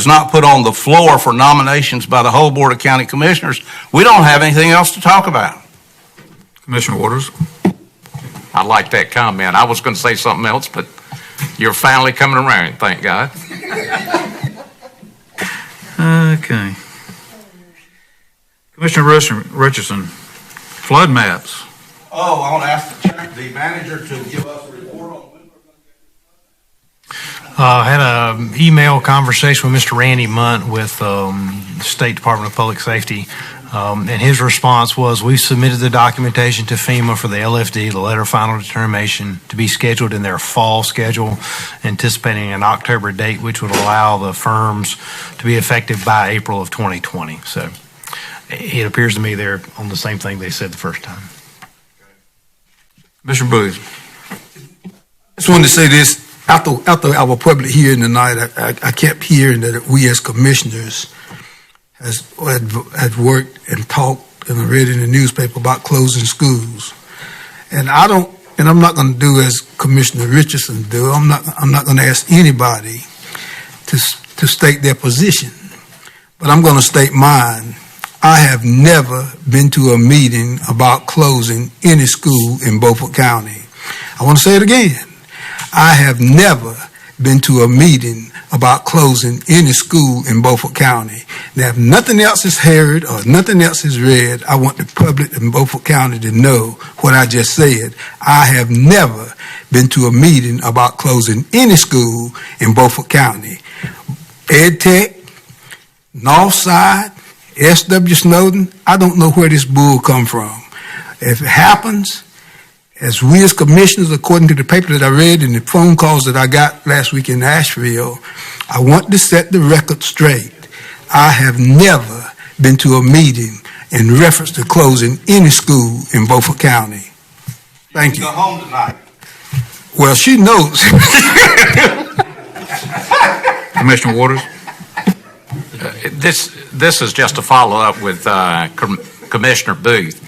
not put on the floor for nominations by the whole Board of County Commissioners, we don't have anything else to talk about. Commissioner Waters. I like that comment. I was going to say something else, but you're finally coming around, thank God. Okay. Commissioner Richardson, flood maps. Oh, I want to ask the manager to give us a report on when we're going to get I had an email conversation with Mr. Randy Munt with the State Department of Public Safety, and his response was, we submitted the documentation to FEMA for the LFD, the letter of final determination, to be scheduled in their fall schedule, anticipating an October date, which would allow the firms to be effective by April of 2020. So it appears to me they're on the same thing they said the first time. Commissioner Booth. I just wanted to say this. After our public hearing tonight, I kept hearing that we as commissioners had worked and talked and read in the newspaper about closing schools. And I'm not going to do as Commissioner Richardson do. I'm not going to ask anybody to state their position, but I'm going to state mine. I have never been to a meeting about closing any school in Beaufort County. I want to say it again. I have never been to a meeting about closing any school in Beaufort County. Now, if nothing else is heard or nothing else is read, I want the public in Beaufort County to know what I just said. I have never been to a meeting about closing any school in Beaufort County. EdTech, Northside, S.W. Snowden, I don't know where this bull come from. If it happens, as we as commissioners, according to the paper that I read and the phone calls that I got last week in Asheville, I want to set the record straight. I have never been to a meeting in reference to closing any school in Beaufort County. Thank you. Go home tonight. Well, she knows. Commissioner Waters? This is just a follow-up with Commissioner Booth.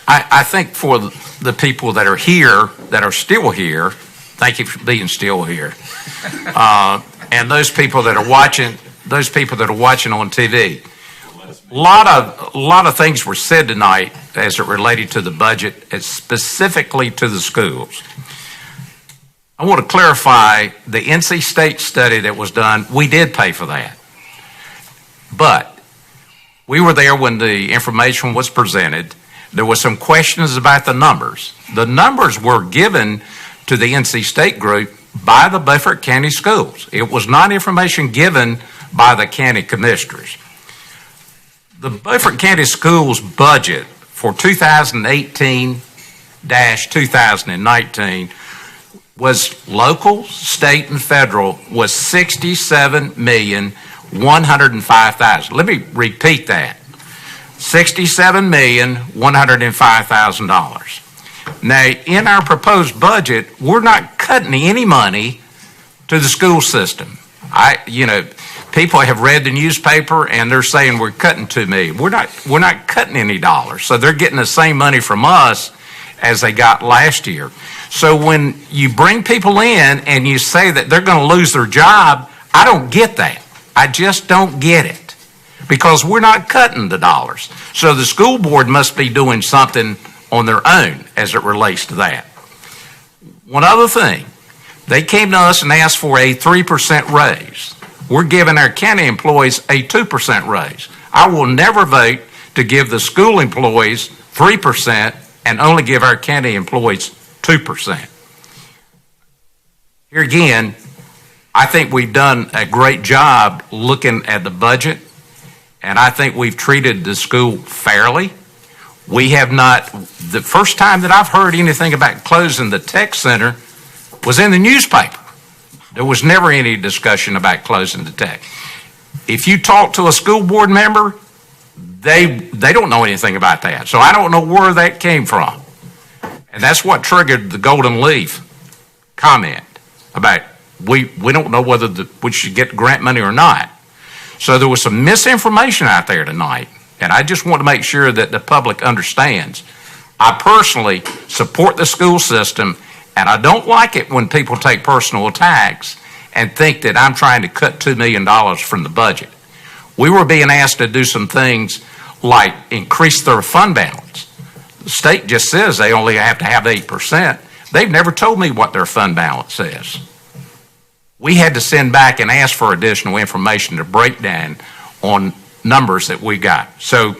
I think for the people that are here, that are still here, thank you for being still here, and those people that are watching on TV. A lot of things were said tonight as it related to the budget, and specifically to the schools. I want to clarify the NC State study that was done. We did pay for that, but we were there when the information was presented. There were some questions about the numbers. The numbers were given to the NC State group by the Beaufort County Schools. It was not information given by the county commissioners. The Beaufort County Schools budget for 2018-2019 was local, state, and federal was $67,105,000. Let me repeat that. $67,105,000. Now, in our proposed budget, we're not cutting any money to the school system. People have read the newspaper and they're saying we're cutting $2 million. We're not cutting any dollars. So they're getting the same money from us as they got last year. So when you bring people in and you say that they're going to lose their job, I don't get that. I just don't get it, because we're not cutting the dollars. So the school board must be doing something on their own as it relates to that. One other thing, they came to us and asked for a 3% raise. We're giving our county employees a 2% raise. I will never vote to give the school employees 3% and only give our county employees 2%. Here again, I think we've done a great job looking at the budget, and I think we've treated the school fairly. We have not, the first time that I've heard anything about closing the tech center was in the newspaper. There was never any discussion about closing the tech. If you talk to a school board member, they don't know anything about that. So I don't know where that came from. And that's what triggered the Golden Leaf comment about we don't know whether we should get grant money or not. So there was some misinformation out there tonight, and I just want to make sure that the public understands. I personally support the school system, and I don't like it when people take personal attacks and think that I'm trying to cut $2 million from the budget. We were being asked to do some things like increase their fund balance. The state just says they only have to have 8%. They've never told me what their fund balance is. We had to send back and ask for additional information to break down on numbers that we got. So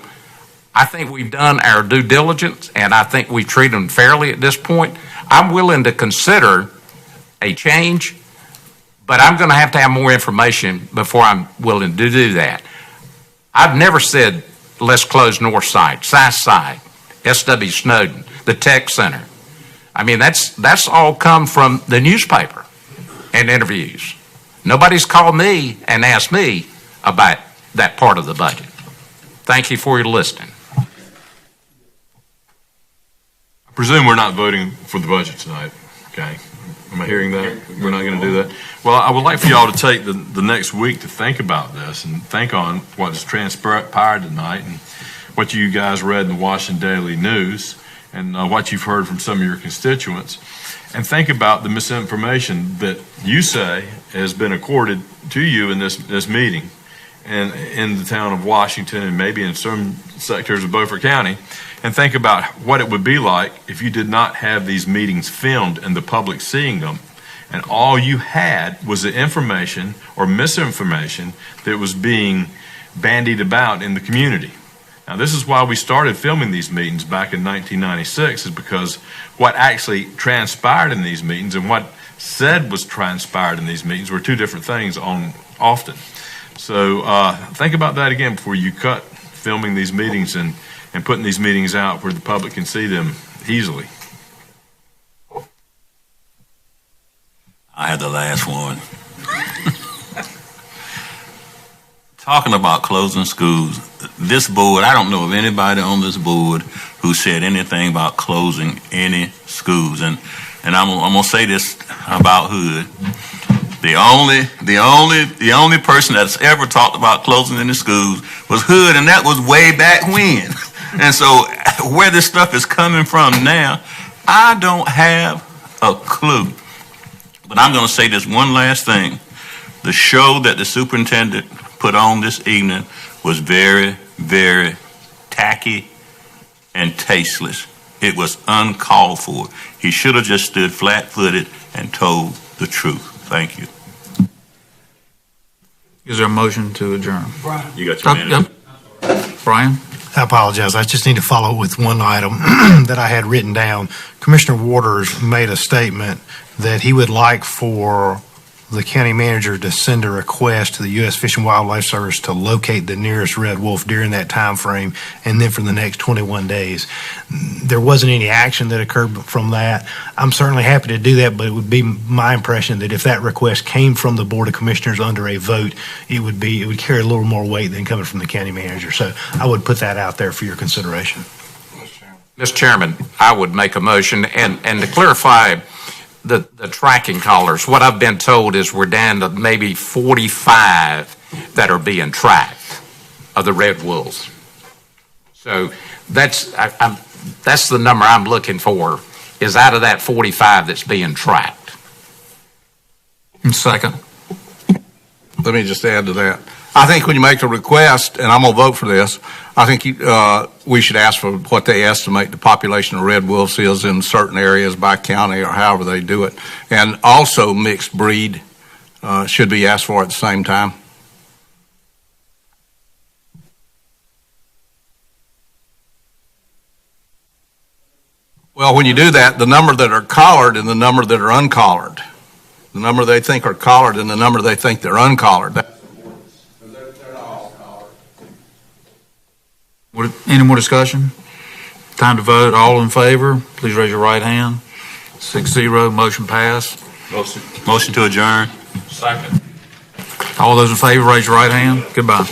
I think we've done our due diligence, and I think we treat them fairly at this point. I'm willing to consider a change, but I'm going to have more information before I'm willing to do that. I've never said let's close North Side, South Side, S.W. Snowden, the Tech Center. I mean, that's all come from the newspaper and interviews. Nobody's called me and asked me about that part of the budget. Thank you for your listening. I presume we're not voting for the budget tonight, okay? Am I hearing that? We're not going to do that? Well, I would like for y'all to take the next week to think about this and think on what has transpired tonight and what you guys read in the Washington Daily News and what you've heard from some of your constituents, and think about the misinformation that you say has been accorded to you in this meeting and in the town of Washington and maybe in some sectors of Beaufort County, and think about what it would be like if you did not have these meetings filmed and the public seeing them, and all you had was the information or misinformation that was being bandied about in the community. Now, this is why we started filming these meetings back in 1996, is because what actually transpired in these meetings and what said was transpired in these meetings were two different things often. So think about that again before you cut filming these meetings and putting these meetings out where the public can see them easily. I had the last one. Talking about closing schools, this board, I don't know of anybody on this board who said anything about closing any schools. And I'm going to say this about Hood, The only person that's ever talked about closing in the schools was Hood, and that was way back when. And so where this stuff is coming from now, I don't have a clue. But I'm going to say this one last thing. The show that the superintendent put on this evening was very, very tacky and tasteless. It was uncalled for. He should have just stood flat-footed and told the truth. Thank you. Is there a motion to adjourn? You got your minute. Yep. Brian? I apologize. I just need to follow with one item that I had written down. Commissioner Waters made a statement that he would like for the county manager to send a request to the U.S. Fish and Wildlife Service to locate the nearest red wolf during that time frame, and then for the next 21 days. There wasn't any action that occurred from that. I'm certainly happy to do that, but it would be my impression that if that request came from the Board of Commissioners under a vote, it would carry a little more weight than coming from the county manager. So I would put that out there for your consideration. Mr. Chairman, I would make a motion, and to clarify the tracking collars, what I've been told is we're down to maybe 45 that are being tracked of the red wolves. So that's the number I'm looking for, is out of that 45 that's being tracked. Second. Let me just add to that. I think when you make a request, and I'm going to vote for this, I think we should ask for what they estimate the population of red wolves is in certain areas by county or however they do it. And also mixed breed should be asked for at the same time. Well, when you do that, the number that are collared and the number that are uncollared, the number they think are collared and the number they think they're uncollared. Any more discussion? Time to vote. All in favor, please raise your right hand. 6-0, motion passed. Motion to adjourn. Second. All those in favor, raise your right hand. Goodbye.